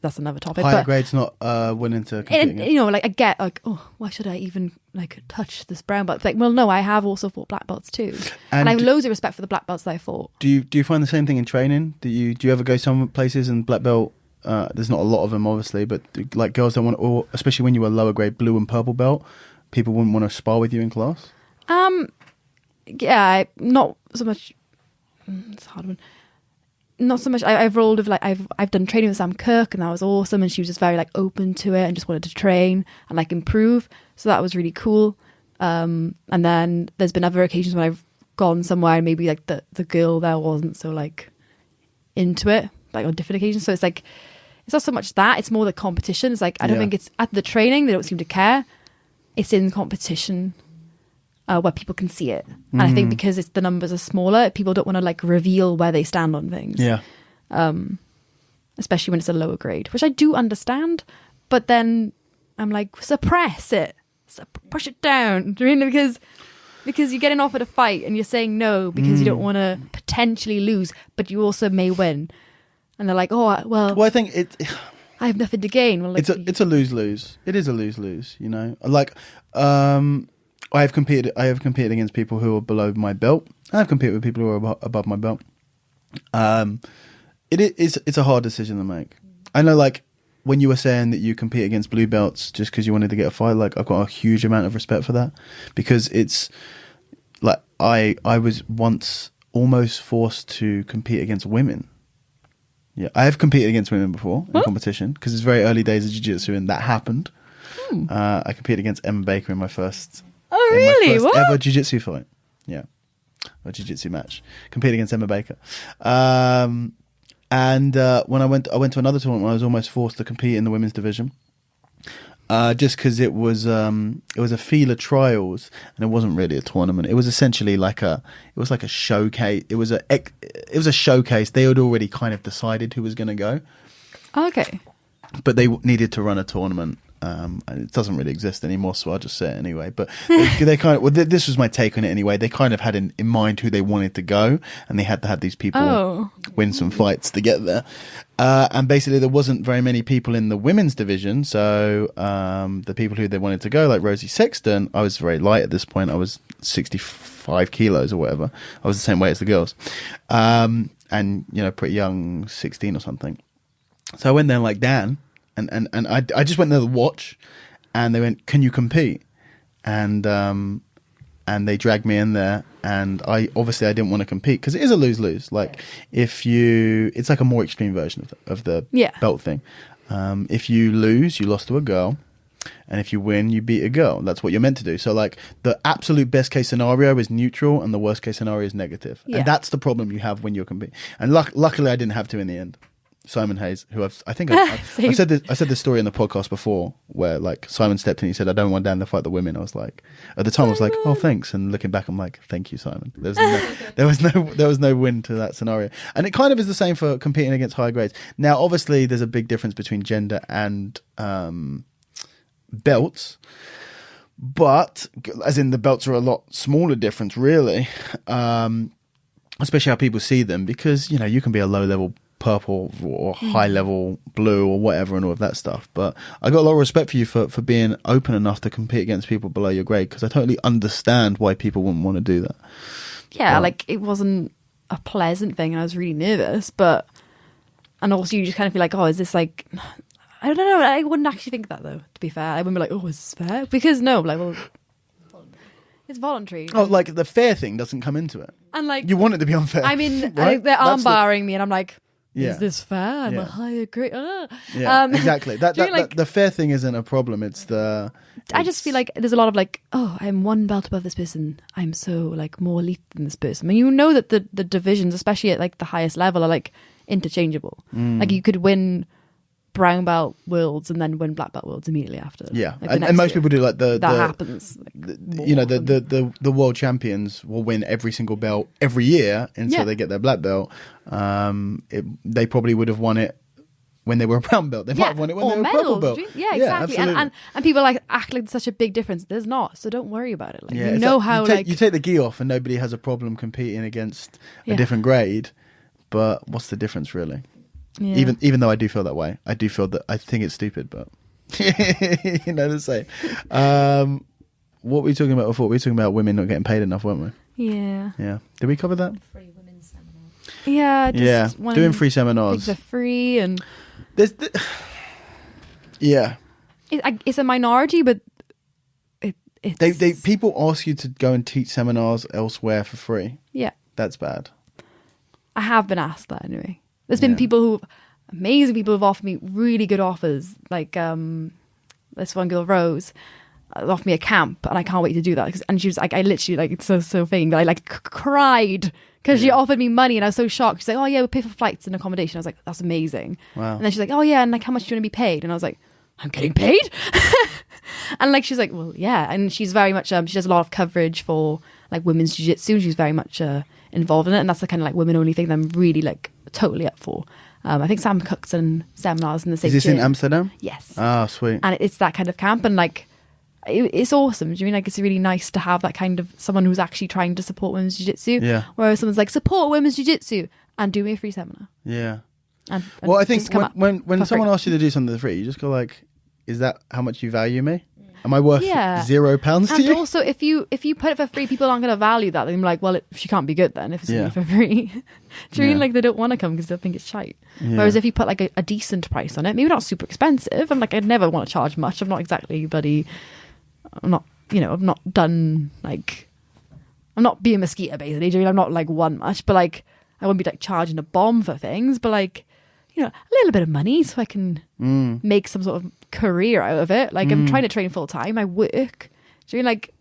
S2: that's another topic.
S1: Higher
S2: but
S1: grades not willing to compete.
S2: You know, like, I get like, oh, why should I even like touch this brown belt? It's like, well, no, I have also fought black belts too, and I have loads of respect for the black belts that I fought. Do
S1: you find the same thing in training? Do you ever go some places and black belt? There's not a lot of them, obviously, but like girls don't want, or especially when you were lower grade blue and purple belt, people wouldn't want to spar with you in class.
S2: Yeah, not so much. It's a hard one. Not so much. I've rolled with like I've done training with Sam Kirk, and that was awesome. And she was just very like open to it and just wanted to train and like improve. So that was really cool. And then there's been other occasions when I've gone somewhere and maybe like the girl there wasn't so like into it, like on different occasions. So it's like it's not so much that, it's more the competition. It's like I don't think it's at the training they don't seem to care. It's in competition. Where people can see it. And I think because the numbers are smaller, people don't want to like reveal where they stand on things. Yeah. Especially when it's a lower grade, which I do understand. But then I'm like, suppress it. Push it down. Do you mean? Because you're getting offered a fight and you're saying no because you don't want to potentially lose, but you also may win. And they're like, oh, well,
S1: I think
S2: I have nothing to gain. Well, like,
S1: it's a lose-lose. It is a lose-lose, you know? Like, I have competed against people who are below my belt. I've competed with people who are above my belt. It's a hard decision to make. I know, like, when you were saying that you compete against blue belts just because you wanted to get a fight, like, I've got a huge amount of respect for that, because it's like I was once almost forced to compete against women. Yeah, I have competed against women before in competition because it's very early days of jiu-jitsu and that happened. I competed against Emma Baker in my first.
S2: Oh, really?
S1: What? Ever jiu-jitsu fight. Yeah. A jiu-jitsu match. Competed against Emma Baker. And when I went to another tournament, I was almost forced to compete in the women's division. Just because it was a FILA trials and it wasn't really a tournament. It was essentially like a showcase. It was a showcase. They had already kind of decided who was going to go.
S2: Okay.
S1: But they needed to run a tournament. And it doesn't really exist anymore, so I'll just say it anyway. But they kind of, this was my take on it anyway. They kind of had in mind who they wanted to go, and they had to have these people win some fights to get there. And basically, there wasn't very many people in the women's division, so the people who they wanted to go, like Rosie Sexton, I was very light at this point. I was 65 kilos or whatever. I was the same weight as the girls, and pretty young, 16 or something. So I went there like Dan. And I just went there to watch, and they went, "Can you compete?" And they dragged me in there, and I didn't want to compete because it is a lose-lose. Like it's like a more extreme version of the belt thing. If you lose, you lost to a girl, and if you win, you beat a girl. That's what you're meant to do. So like the absolute best case scenario is neutral, and the worst case scenario is negative. And that's the problem you have when you're competing. And luckily, I didn't have to in the end. Simon Hayes, who I've said this story in the podcast before, where like Simon stepped in, he said, "I don't want Dan to fight the women." I was like, at the time, I was like, "Oh, thanks." And looking back, I'm like, "Thank you, Simon." There was no win to that scenario, and it kind of is the same for competing against higher grades. Now, obviously, there's a big difference between gender and belts, but as in the belts are a lot smaller difference, really, especially how people see them, because you can be a low level purple or high level blue or whatever and all of that stuff. But I got a lot of respect for you for being open enough to compete against people below your grade, because I totally understand why people wouldn't want to do that.
S2: yeah,
S1: But-
S2: like it wasn't a pleasant thing, and I was really nervous. And also you just kind of feel like, oh, is this like, I don't know. I wouldn't actually think that though. To be fair, I wouldn't be like, oh, is this fair? Because no, like, well, it's voluntary.
S1: Oh, like the fair thing doesn't come into it.
S2: And like,
S1: You want it to be unfair.
S2: I mean,
S1: right?
S2: they're
S1: That's
S2: arm-barring me, and I'm like,
S1: Yeah.
S2: is this fair? I'm
S1: Yeah.
S2: a higher grade.
S1: Yeah, exactly. That,
S2: do you like-
S1: the fair thing isn't a problem. It's the.
S2: I just feel like there's a lot of like, oh, I'm one belt above this person. I'm so like more elite than this person. I mean, you know that the divisions, especially at like the highest level, are like interchangeable. Like you could win brown belt worlds and then win black belt worlds immediately after.
S1: Yeah,
S2: like,
S1: and most people do like
S2: that happens. Like,
S1: you know,
S2: more often.
S1: the world champions will win every single belt every year until
S2: Yeah.
S1: they get their black belt. They probably would have won it when they were a brown belt. They might have won it when they were a purple belt.
S2: Yeah, exactly.
S1: absolutely.
S2: And people like act like there's such a big difference. There's not. So don't worry about it. Like
S1: Yeah,
S2: you
S1: it's
S2: know
S1: like,
S2: how
S1: you take the gi off and nobody has a problem competing against a
S2: Yeah.
S1: different grade. But what's the difference really?
S2: yeah.
S1: Even though I do feel that way, I do feel that I think it's stupid, but you know the same. What were we talking about before? We were talking about women not getting paid enough, weren't we?
S2: Yeah.
S1: Yeah. Did we cover that?
S3: Free women's seminars.
S2: Yeah. Just
S1: Yeah.
S2: wanting
S1: Doing free
S2: things
S1: seminars.
S2: are free, and
S1: There's yeah.
S2: it's a minority, but it's
S1: They people ask you to go and teach seminars elsewhere for free.
S2: yeah.
S1: That's bad.
S2: I have been asked that anyway. There's been
S1: Yeah.
S2: amazing people who've offered me really good offers. Like this one girl, Rose, offered me a camp, and I can't wait to do that. And she was like, I literally like, it's so vain, but I like cried because she
S1: Yeah.
S2: offered me money, and I was so shocked. She's like, oh yeah, we'll pay for flights and accommodation. I was like, that's amazing.
S1: Wow.
S2: And then she's like, oh yeah, and like how much do you want to be paid? And I was like, I'm getting paid. And like she's like, well yeah, and she's very much she does a lot of coverage for like women's jiu-jitsu. She's very much involved in it, and that's the kind of like women only thing that I'm really like totally up for. I think Sam cooks and seminars in the same
S1: Is this
S2: gym.
S1: in Amsterdam?
S2: Yes.
S1: Ah, sweet.
S2: And it's that kind of camp, and like it's awesome. Do you mean like it's really nice to have that kind of someone who's actually trying to support women's jiu-jitsu?
S1: Yeah.
S2: Whereas someone's like, support women's jiu-jitsu and do me a free seminar.
S1: Yeah.
S2: And
S1: Well, I think
S2: just come up
S1: when
S2: for
S1: someone
S2: free.
S1: asks you to do something for free, you just go like, "Is that how much you value me? Am I worth
S2: Yeah.
S1: £0 to
S2: And
S1: you?"
S2: also, if you put it for free, people aren't going to value that. They're like, well, she can't be good then if it's
S1: Yeah.
S2: only for free. Do you mean
S1: Yeah.
S2: like they don't want to come because they think it's shite?
S1: Yeah.
S2: Whereas if you put like a decent price on it, maybe not super expensive. I'm like, I'd never want to charge much. I'm not exactly I'm not, I'm not done like, I'm not being a mosquito basically. Do you mean I'm not like one much, but like I wouldn't be like charging a bomb for things, but like, a little bit of money so I can make some sort of career out of it. Like I'm trying to train full time. I work. Do you mean like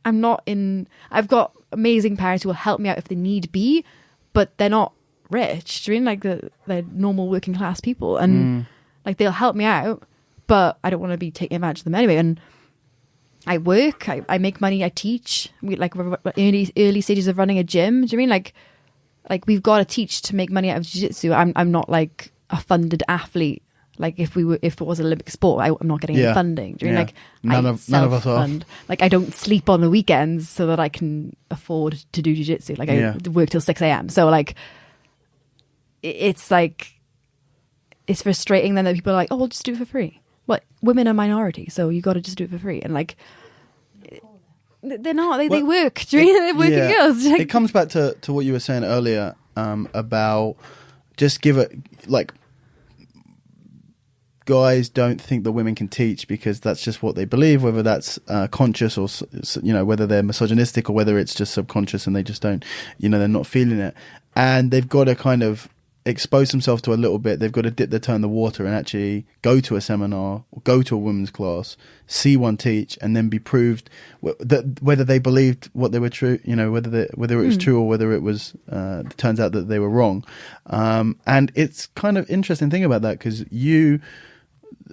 S2: I've got amazing parents who will help me out if they need be, but they're not rich. Do you mean like they're normal working class people, and like they'll help me out, but I don't want to be taking advantage of them anyway. And I work, I make money, I teach. We like early stages of running a gym. Do you mean like we've got to teach to make money out of jiu-jitsu? I'm not like a funded athlete. Like if it was an Olympic sport, I'm not getting any funding. Do you mean like
S1: none of us are.
S2: Like I don't sleep on the weekends so that I can afford to do jiu-jitsu. Like I work till 6 a.m. So like it's frustrating then that people are like, oh, we'll just do it for free. But women are minority, so you got to just do it for free. And like they're not. They work. Do you mean they're working girls? Like,
S1: it comes back to what you were saying earlier about just give it like guys don't think that women can teach because that's just what they believe, whether that's conscious or whether they're misogynistic or whether it's just subconscious and they just don't, they're not feeling it, and they've got to kind of expose themselves to a little bit. They've got to dip their toe in the water and actually go to a seminar or go to a women's class, see one teach, and then be proved that whether they believed what they were true, whether it was true or whether it was turns out that they were wrong. And it's kind of interesting thing about that because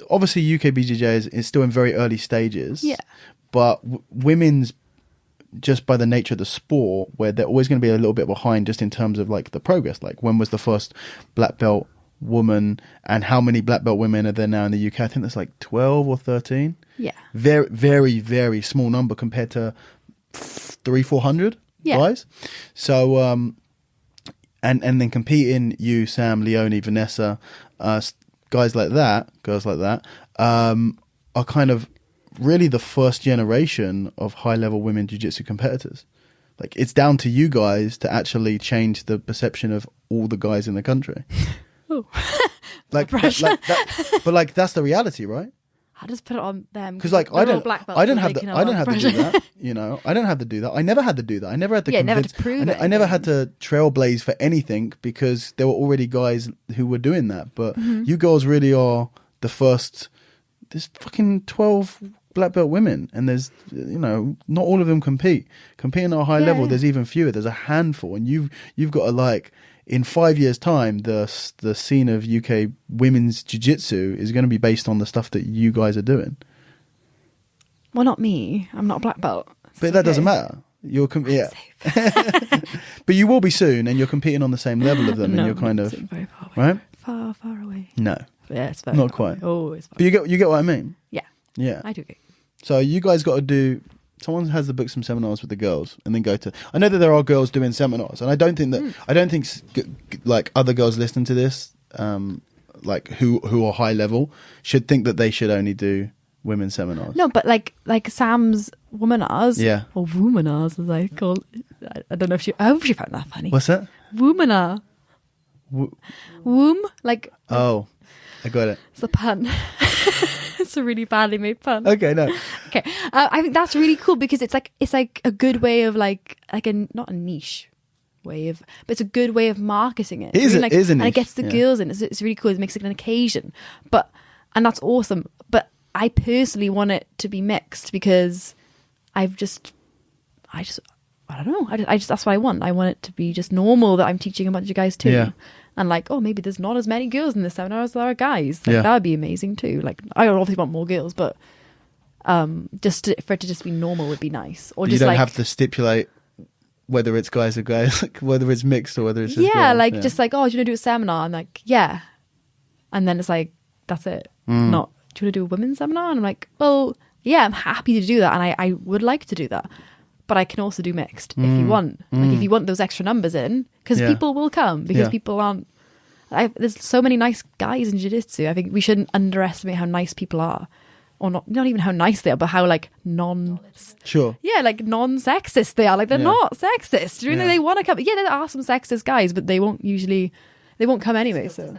S1: obviously UK BJJ is still in very early stages, but women's, just by the nature of the sport, where they're always going to be a little bit behind just in terms of like the progress, like when was the first black belt woman and how many black belt women are there now in the UK? I think there's like 12 or 13. Very, very, very small number compared to 300-400 guys. So and then competing, you, Sam, Leonie, Vanessa, girls like that are kind of really the first generation of high-level women jiu-jitsu competitors. Like, it's down to you guys to actually change the perception of all the guys in the country.
S2: Ooh.
S1: Like that's the reality, right?
S2: I'll just put it on them.
S1: Because like I don't have to do that. You know, I don't have to do that. I never had to do that. I never had to.
S2: Yeah, never to prove it.
S1: I never had to trailblaze for anything because there were already guys who were doing that. But you girls really are the first. There's fucking 12 black belt women, and there's, you know, not all of them competing at a high level. There's even fewer. There's a handful, and you've got to, like, in 5 years' time, the scene of UK women's jiu-jitsu is going to be based on the stuff that you guys are doing.
S2: Well, not me. I'm not a black belt.
S1: But that doesn't matter. You're but you will be soon, and you're competing on the same level of them, and you're kind of
S2: very far away.
S1: right,
S2: far away.
S1: No,
S2: yeah, it's very
S1: not
S2: far
S1: quite.
S2: Away. Oh, it's far.
S1: But you get what I mean.
S2: Yeah, I do get.
S1: So you guys got to do. Someone has to book some seminars with the girls, and then go to. I know that there are girls doing seminars, and I don't think like other girls listening to this, like who are high level, should think that they should only do women's seminars.
S2: No, but like Sam's womanars, or womanars as I call it. I don't know if I hope she found that funny.
S1: What's that?
S2: Womanar. Womb, like.
S1: Oh, I got it.
S2: It's a pun. It's a really badly made pun.
S1: Okay, no.
S2: Okay, I think that's really cool because it's like a good way of like not a niche way of, but it's a good way of marketing it.
S1: It is,
S2: like,
S1: it is a niche.
S2: And it gets the girls in. It's really cool. It makes it an occasion, and that's awesome. But I personally want it to be mixed because I don't know. I just that's what I want. I want it to be just normal that I'm teaching a bunch of guys too. Yeah. And like, oh, maybe there's not as many girls in the seminar as there are guys. Like, that would be amazing too. Like, I obviously want more girls, but for it to just be normal would be nice. Or
S1: you
S2: just
S1: don't
S2: like,
S1: have to stipulate whether it's guys or guys, like whether it's mixed or whether it's just girls.
S2: like just like, oh, do you want to do a seminar? And like, yeah, and then it's like that's it. Not, do you want to do a women's seminar? And I'm like, well, yeah, I'm happy to do that, and I would like to do that. But I can also do mixed if you want. Like if you want those extra numbers in, because people will come because people aren't. There's so many nice guys in jiu-jitsu. I think we shouldn't underestimate how nice people are, or not even how nice they are, but how like non-sexist they are. Like they're not sexist. Do you know they want to come? Yeah, there are some sexist guys, but they won't come anyway. So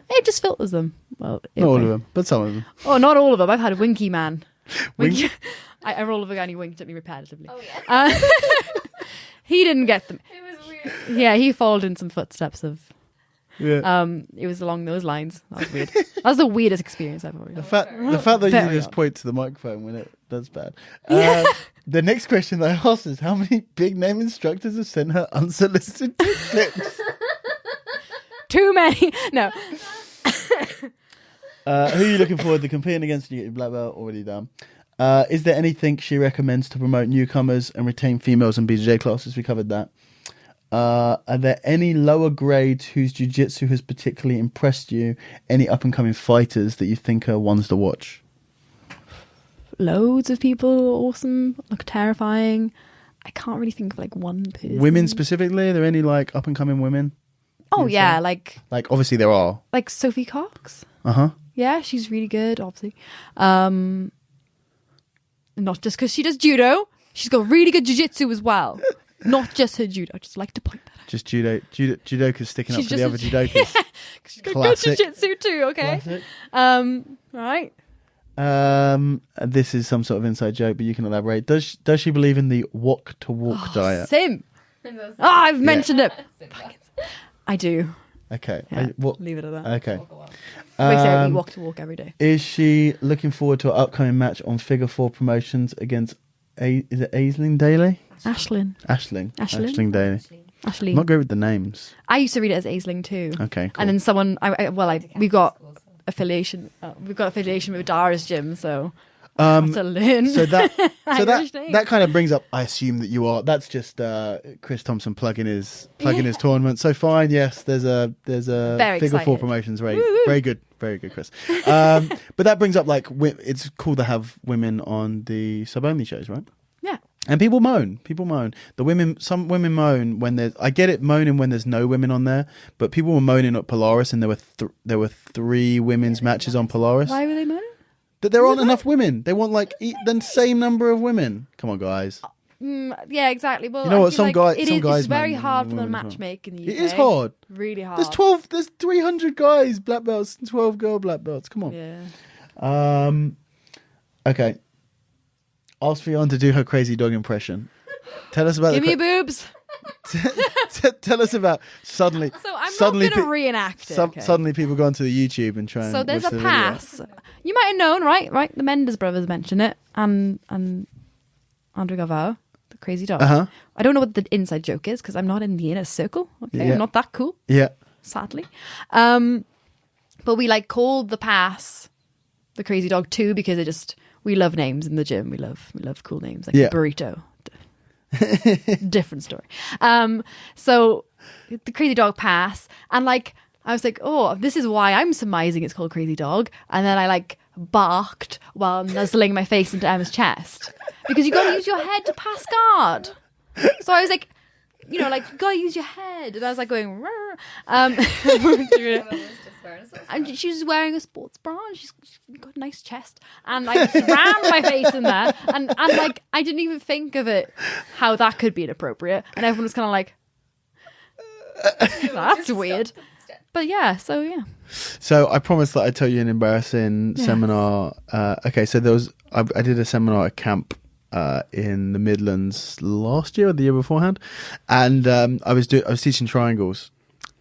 S2: it just filters them. Well,
S1: not all of them, but some of them.
S2: Oh, not all of them. I've had a winky man. Winky. I roll of a guy and he winked at me repetitively. Oh yeah. He didn't get them.
S3: It was weird.
S2: Yeah, he followed in some footsteps of.
S1: Yeah.
S2: It was along those lines. That was weird. That was the weirdest experience I've ever had.
S1: The fact that you just point to the microphone when that's bad. The next question that I asked is, how many big name instructors have sent her unsolicited clips?
S2: Too many. No.
S1: Who are you looking forward to competing against? You get your black belt already done. Is there anything she recommends to promote newcomers and retain females in BJJ classes? We covered that. Are there any lower grades whose jiu-jitsu has particularly impressed you? Any up-and-coming fighters that you think are ones to watch?
S2: Loads of people awesome, look terrifying. I can't really think of like one person.
S1: Women specifically? Are there any like up-and-coming women?
S2: Oh yeah, like
S1: obviously there are.
S2: Like Sophie Cox.
S1: Uh-huh.
S2: Yeah, she's really good, obviously. Not just because she does judo. She's got really good jiu-jitsu as well. Not just her judo. I just like to point that out.
S1: Just judokas sticking up for the other judokas.
S2: Yeah, she's got good jiu-jitsu too, okay?
S1: Classic.
S2: Right.
S1: This is some sort of inside joke, but you can elaborate. Does she believe in the walk-to-walk diet?
S2: Sim. I've mentioned it. I do.
S1: Okay.
S2: Yeah, leave it at that.
S1: Okay.
S2: We walk to walk every day.
S1: Is she looking forward to an upcoming match on Figure 4 Promotions against is it Aisling Daly?
S2: Ashling
S1: Daly. I'm not good with the names.
S2: I used to read it as Aisling too.
S1: Okay, cool.
S2: And then someone, we got affiliation. We've got affiliation with Dara's gym, so I have to learn.
S1: So that kind of brings up. I assume that you are. That's just Chris Thompson plugging his tournament. So fine, yes. There's a
S2: Very
S1: Figure 4
S2: excited.
S1: Promotions. Very good, Chris. But that brings up like it's cool to have women on the sub only shows, right?
S2: Yeah.
S1: And people moan. Some women moan when there's. I get it, moaning when there's no women on there. But people were moaning at Polaris, and there were 3 women's matches on Polaris.
S2: Why were they moaning?
S1: That there aren't enough women. They want like the same number of women. Come on, guys.
S2: Yeah, exactly. Well,
S1: You know
S2: I
S1: what?
S2: feel like
S1: Some guys,
S2: it's very
S1: man,
S2: hard for them to
S1: women,
S2: matchmake in the UK.
S1: it is hard.
S2: Really hard.
S1: There's 300 guys black belts and 12 girl black belts. Come on.
S2: Yeah.
S1: Okay. Ask Ffion to do her crazy dog impression. Tell us about
S2: Give me boobs.
S1: Tell us about suddenly.
S2: So I'm
S1: suddenly
S2: not going to reenact it. Okay.
S1: Suddenly people go onto the YouTube and try and
S2: So there's
S1: watch
S2: a
S1: the
S2: pass.
S1: video.
S2: You might have known, right? The Mendes brothers mention it, and Andre Galvao, the crazy dog. I don't know what the inside joke is because I'm not in the inner circle. Okay,
S1: Yeah.
S2: I'm not that cool.
S1: Yeah.
S2: Sadly, but we like called the pass the crazy dog too because we love names in the gym. We love cool names like burrito. Different story. So the crazy dog pass, and like I was like, oh, this is why I'm surmising it's called crazy dog, and then I like barked while nuzzling my face into Emma's chest because you got to use your head to pass guard. So I was like, you know, like you got to use your head, and I was like going, and she was wearing a sports bra and she's got a nice chest, and like rammed my face in there, and like I didn't even think of it how that could be inappropriate, and everyone was kind of like, that's weird. But yeah, so yeah.
S1: So I promised that I'd tell you an embarrassing seminar. Okay, so I did a seminar at camp in the Midlands last year or the year beforehand, and I was teaching triangles.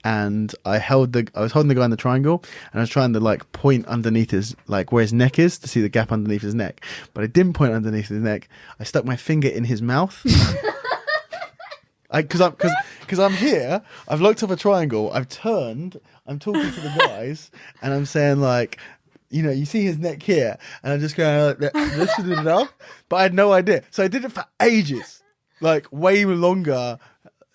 S1: And I was holding the guy in the triangle, and I was trying to like point underneath his, like where his neck is, to see the gap underneath his neck. But I didn't point underneath his neck. I stuck my finger in his mouth. Because I'm here, I've looked up a triangle, I've turned, I'm talking to the guys, and I'm saying like, you know, you see his neck here, and I'm just going like, lifted it up, but I had no idea. So I did it for ages, like way longer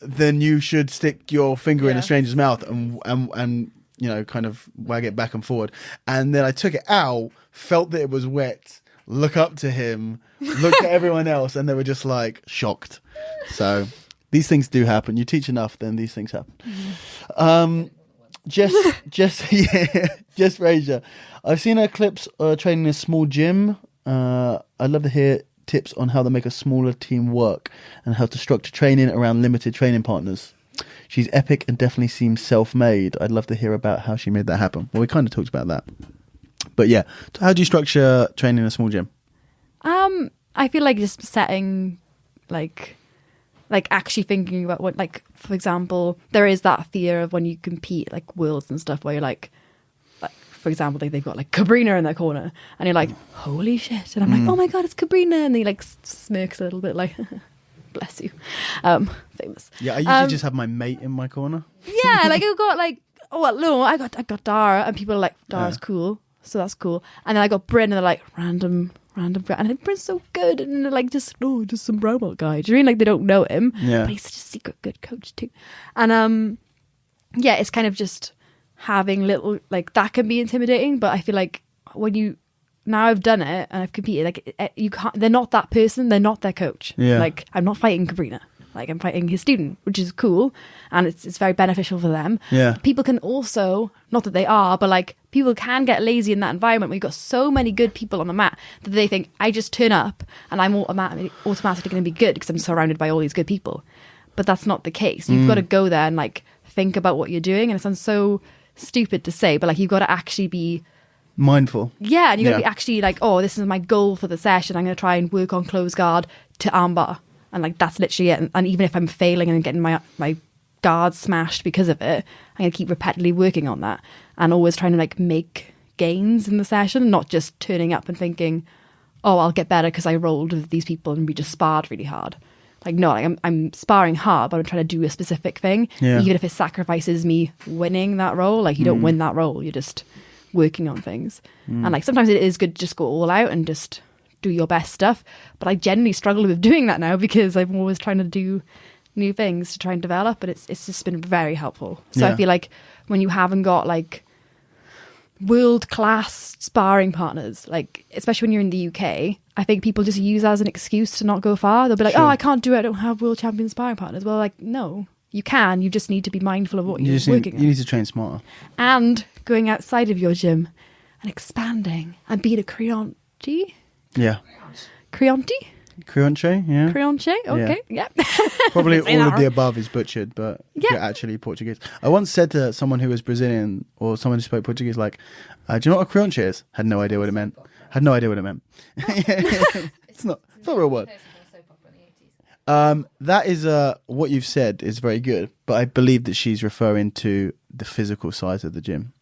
S1: than you should stick your finger in a stranger's mouth and you know, kind of wag it back and forward. And then I took it out, felt that it was wet, look up to him, looked at everyone else, and they were just like shocked. So these things do happen. You teach enough, then these things happen. Jess Frazier. I've seen her clips training in a small gym. I'd love to hear tips on how to make a smaller team work and how to structure training around limited training partners. She's epic and definitely seems self-made. I'd love to hear about how she made that happen. Well, we kind of talked about that. But yeah, how do you structure training in a small gym?
S2: I feel like just setting like actually thinking about what, like, for example, there is that fear of when you compete like worlds and stuff where you're like for example, they've got like Cabrina in their corner and you're like, holy shit. And I'm like, oh my God, it's Cabrina. And he like smirks a little bit like, bless you. Famous.
S1: Yeah, I usually just have my mate in my corner.
S2: Yeah, like I've got like, I got Dara, and people are like, Dara's cool. So that's cool. And then I got Bryn and they're like, random and Bryn's so good, and they're like, just some brown belt guy. Do you mean like they don't know him?
S1: Yeah.
S2: But he's such a secret good coach too. And yeah, it's kind of just having little, like, that can be intimidating, but I feel like now I've done it and I've competed, like, you can't, they're not that person, they're not their coach.
S1: Yeah.
S2: Like, I'm not fighting Cabrina, like I'm fighting his student, which is cool, and it's very beneficial for them.
S1: Yeah.
S2: People can also, not that they are, but like people can get lazy in that environment where you've got so many good people on the mat that they think, I just turn up and I'm automatically going to be good because I'm surrounded by all these good people. But that's not the case. You've got to go there and like think about what you're doing, and it sounds so stupid to say, but like you've got to actually be
S1: mindful.
S2: Yeah, and you got to be actually like, oh, this is my goal for the session. I'm going to try and work on close guard to armbar, and like that's literally it. And even if I'm failing and getting my guard smashed because of it, I'm going to keep repeatedly working on that and always trying to like make gains in the session, not just turning up and thinking, oh, I'll get better because I rolled with these people and we just sparred really hard. Like, no, like I'm sparring hard, but I'm trying to do a specific thing.
S1: Yeah.
S2: Even if it sacrifices me winning that role, like you don't win that role, you're just working on things. And like sometimes it is good to just go all out and just do your best stuff. But I generally struggle with doing that now because I'm always trying to do new things to try and develop, but it's just been very helpful. So I feel like when you haven't got like world-class sparring partners, like especially when you're in the UK, I think people just use that as an excuse to not go far. They'll be like, oh, I can't do it, I don't have world champion sparring partners. Well, like, no, you can. You just need to be mindful of what you're working on.
S1: You need to train smarter.
S2: And going outside of your gym and expanding and being a creonti.
S1: Yeah.
S2: Creonti?
S1: Crionche, yeah.
S2: Crionche, okay, yeah.
S1: Probably
S2: Say
S1: all
S2: that
S1: of the
S2: wrong.
S1: above is butchered, but if
S2: Yeah.
S1: you're actually Portuguese. I once said to someone who was Brazilian or someone who spoke Portuguese, like, do you know what a crionche is? Had no idea what it meant. It's not a real word. That is what you've said is very good, but I believe that she's referring to the physical size of the gym,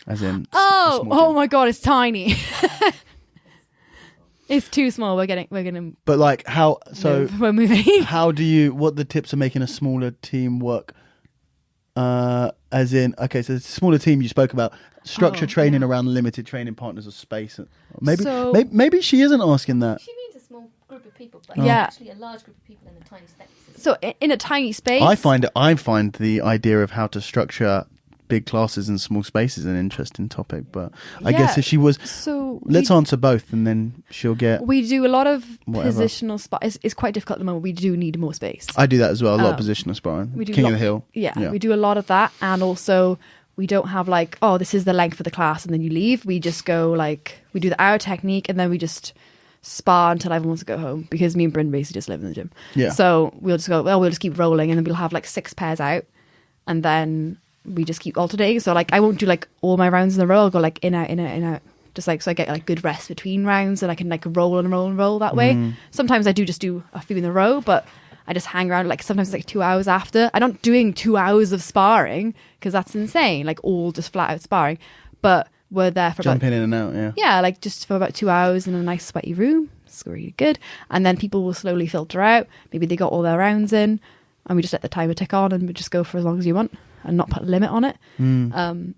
S1: as in. a small
S2: Oh
S1: gym.
S2: my god, it's tiny. It's too small. We're gonna.
S1: But like how? So
S2: we're moving.
S1: how do you? What the tips are making a smaller team work? As in, okay, so the smaller team you spoke about, structure training around limited training partners or space. Maybe she isn't asking that.
S3: She means a small group of people, but
S2: Yeah.
S3: it's actually a large group of people in a tiny space.
S2: So in a tiny space.
S1: I find the idea of how to structure big classes and small spaces an interesting topic, but I guess if she was,
S2: So
S1: let's answer both and then she'll get.
S2: we do a lot of
S1: Whatever.
S2: positional spot. It's quite difficult at the moment. We do need more space.
S1: I do that as well. A lot of positional sparring.
S2: We do
S1: King of the Hill.
S2: Yeah, we do a lot of that, and also we don't have like, oh, this is the length of the class, and then you leave. We just go like, we do the hour technique, and then we just spar until everyone wants to go home, because me and Bryn basically just live in the gym.
S1: Yeah.
S2: So we'll just go, well, we'll just keep rolling, and then we'll have like 6 pairs out, and then we just keep alternating. So like I won't do like all my rounds in a row. I'll go like in out, in out, in out. Just like, so I get like good rest between rounds, and I can like roll and roll and roll that way. Sometimes I do just do a few in a row, but I just hang around. Like sometimes it's like 2 hours after. I'm not doing 2 hours of sparring because that's insane. Like all just flat out sparring, but we're there for
S1: Jumping
S2: about,
S1: in and out, yeah.
S2: yeah, like just for about 2 hours in a nice sweaty room. It's really good. And then people will slowly filter out. Maybe they got all their rounds in, and we just let the timer tick on, and we just go for as long as you want and not put a limit on it.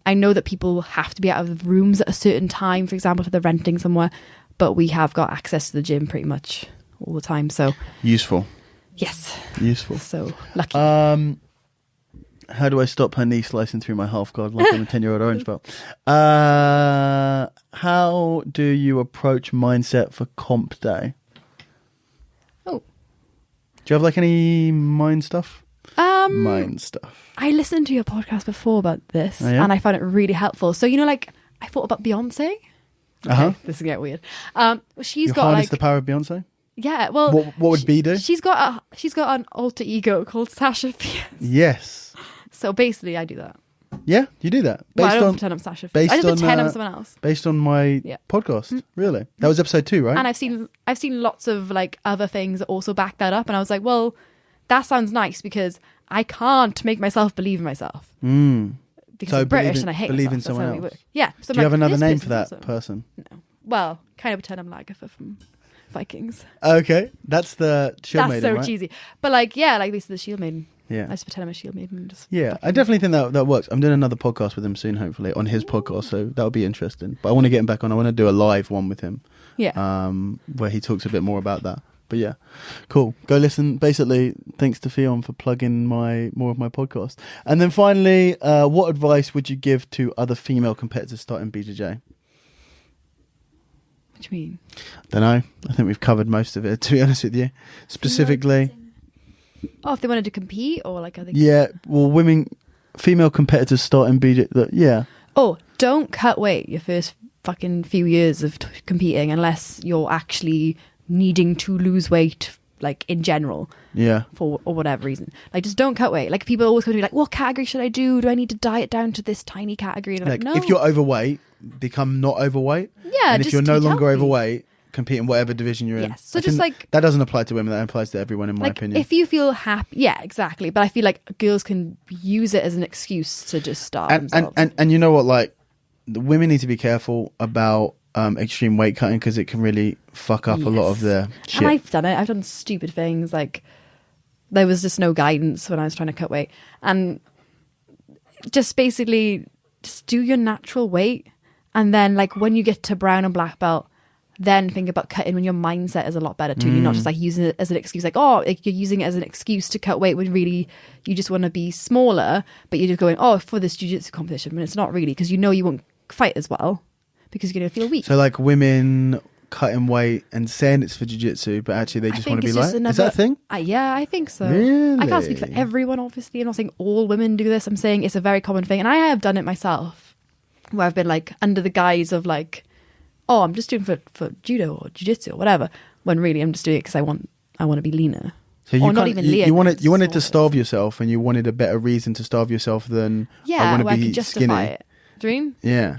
S2: I know that people have to be out of the rooms at a certain time, for example, if they're renting somewhere, but we have got access to the gym pretty much all the time. So
S1: Useful.
S2: yes,
S1: Useful.
S2: so lucky.
S1: How do I stop her knee slicing through my half guard like I'm a 10-year-old orange belt? How do you approach mindset for comp day?
S2: Oh.
S1: Do you have like any mind stuff? Mind stuff.
S2: I listened to your podcast before about this,
S1: Oh, yeah?
S2: and I found it really helpful. So, you know, like I thought about Beyonce.
S1: Uh-huh.
S2: Okay, this is getting weird. She's
S1: You
S2: got
S1: harness
S2: like,
S1: the power of Beyonce?
S2: yeah, well,
S1: What would B do?
S2: She's got an alter ego called Sasha Fierce.
S1: Yes.
S2: So basically, I do that.
S1: Yeah, you do that.
S2: Well, I don't pretend I'm Sasha Fierce. I just pretend I'm someone else.
S1: Based on my
S2: Yeah.
S1: podcast. Really? That was episode 2, right?
S2: And I've seen lots of like other things that also back that up, and I was like, well, that sounds nice because I can't make myself believe in myself. Because
S1: So
S2: I'm British
S1: believe in-
S2: and I hate
S1: believe in
S2: myself. That's
S1: someone
S2: how we
S1: else.
S2: work. Yeah. So
S1: do you have another
S2: this
S1: name for
S2: person's
S1: that
S2: awesome.
S1: person?
S2: No. Well, kind of pretend I'm Lagertha from Vikings.
S1: Okay. That's the Shield
S2: That's
S1: Maiden,
S2: so
S1: right?
S2: cheesy. But like, yeah, like basically the Shield Maiden.
S1: Yeah.
S2: I just pretend I'm a Shield Maiden. And just
S1: Yeah, I definitely think that works. I'm doing another podcast with him soon, hopefully, on his podcast, so that'll be interesting. But I want to get him back on. I want to do a live one with him,
S2: yeah.
S1: where he talks a bit more about that. But yeah, cool. Go listen. Basically, thanks to Ffion for plugging more of my podcast. And then finally, what advice would you give to other female competitors starting BJJ?
S2: What do you mean?
S1: Don't know. I think we've covered most of it, to be honest with you. Specifically,
S2: Oh, if they wanted to compete or like other.
S1: yeah, well, female competitors starting BJJ, yeah.
S2: Oh, don't cut weight your first fucking few years of competing unless you're actually needing to lose weight, like in general.
S1: Yeah.
S2: For or whatever reason, like just don't cut weight. Like people always come to me like, what category should I do? Do I need to diet down to this tiny category? And I'm
S1: Like,
S2: like, no.
S1: if you're overweight, become not overweight.
S2: Yeah,
S1: And if
S2: just
S1: you're no
S2: eat
S1: longer
S2: healthy.
S1: overweight, compete in whatever division you're in.
S2: Yes, so
S1: I
S2: just
S1: think
S2: like-
S1: that doesn't apply to women. That applies to everyone, in my
S2: like
S1: opinion.
S2: if you feel happy, yeah, exactly. But I feel like girls can use it as an excuse to just starve themselves.
S1: And you know what? Like, the women need to be careful about extreme weight cutting because it can really fuck up a lot of their shit.
S2: And I've done it. I've done stupid things. Like there was just no guidance when I was trying to cut weight, and just basically just do your natural weight, and then like when you get to brown and black belt, then think about cutting when your mindset is a lot better too. You're not just like using it as an excuse, like, oh, like you're using it as an excuse to cut weight when really you just want to be smaller, but you're just going, oh, for this jiu-jitsu competition, when it's not really, because you know you won't fight as well because you're going to feel weak.
S1: So, like, women cutting weight and saying it's for jiu-jitsu, but actually they just want to be like, is that a thing?
S2: Yeah, I think so.
S1: Really?
S2: I can't speak for everyone, obviously. I'm not saying all women do this. I'm saying it's a very common thing. And I have done it myself, where I've been like under the guise of like, oh, I'm just doing for judo or jiu-jitsu or whatever, when really I'm just doing it because I want to be leaner.
S1: So
S2: Or not even
S1: you wanted to
S2: sort of.
S1: starve yourself, and you wanted a better reason to starve yourself than I
S2: Yeah,
S1: want
S2: where I
S1: to
S2: can
S1: be
S2: justify
S1: skinny.
S2: it. Do you mean?
S1: Yeah.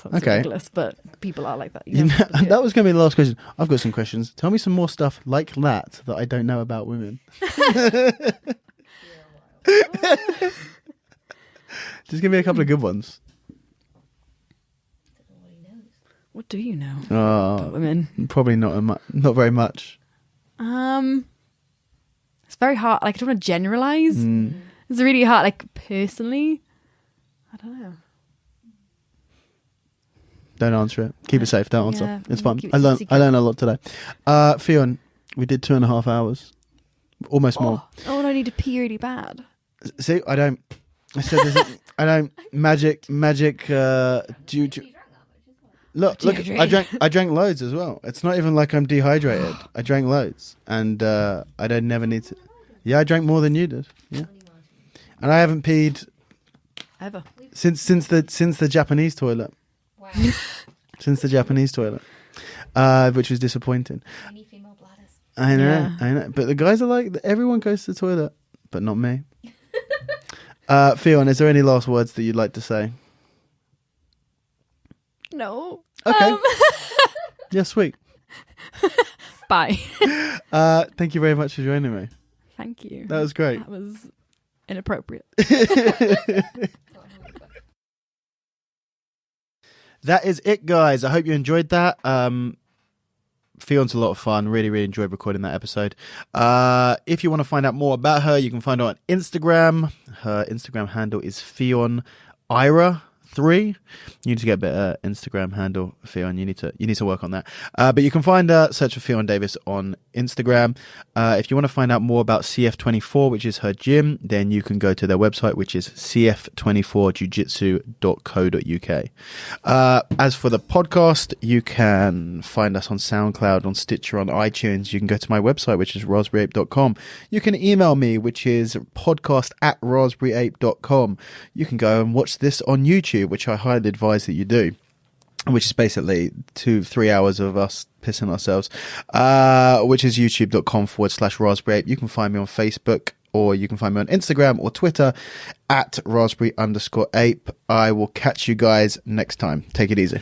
S2: Sounds
S1: Okay.
S2: ridiculous, but people are like that.
S1: You know, that was going to be the last question. I've got some questions. Tell me some more stuff like that I don't know about women. Just give me a couple of good ones.
S2: What do you know about women?
S1: Probably not very much.
S2: It's very hard. Like, I don't want to generalize. It's really hard. Like, personally, I don't know.
S1: Don't answer it. Keep it safe. Don't answer.
S2: Yeah,
S1: It's fun.
S2: keep it
S1: I learned
S2: secret.
S1: a lot today. Ffion, we did 2.5 hours, almost more.
S2: Oh, and I need to pee really bad.
S1: See, I don't. I said this. I don't. Magic. Look! I drank loads as well. It's not even like I'm dehydrated. I drank loads, and I don't never need to. Yeah, I drank more than you did. Yeah, and I haven't peed
S2: Ever.
S1: since the Japanese toilet.
S3: Wow.
S1: Since the Japanese toilet, which was disappointing.
S3: Any female bladders.
S1: I know,
S2: Yeah.
S1: I know. But the guys are like, everyone goes to the toilet, but not me. Ffion, is there any last words that you'd like to say?
S2: No.
S1: Okay. Yeah, sweet.
S2: Bye.
S1: Thank you very much for joining me.
S2: Thank you.
S1: That was great.
S2: That was inappropriate.
S1: That is it, guys. I hope you enjoyed that. Fion's a lot of fun. Really, really enjoyed recording that episode. If you want to find out more about her, you can find her on Instagram. Her Instagram handle is FionIra3. You need to get a better Instagram handle, Ffion. You need to work on that. But you can find her, search for Ffion Davies on Instagram. If you want to find out more about CF24, which is her gym, then you can go to their website, which is cf24jujitsu.co.uk. As for the podcast, you can find us on SoundCloud, on Stitcher, on iTunes. You can go to my website, which is raspberryape.com. You can email me, which is podcast@raspberryape.com. You can go and watch this on YouTube, which I highly advise that you do, which is basically 2-3 hours of us pissing ourselves, which is youtube.com/raspberryape. You can find me on Facebook, or you can find me on Instagram or Twitter @raspberry_ape. I will catch you guys next time. Take it easy.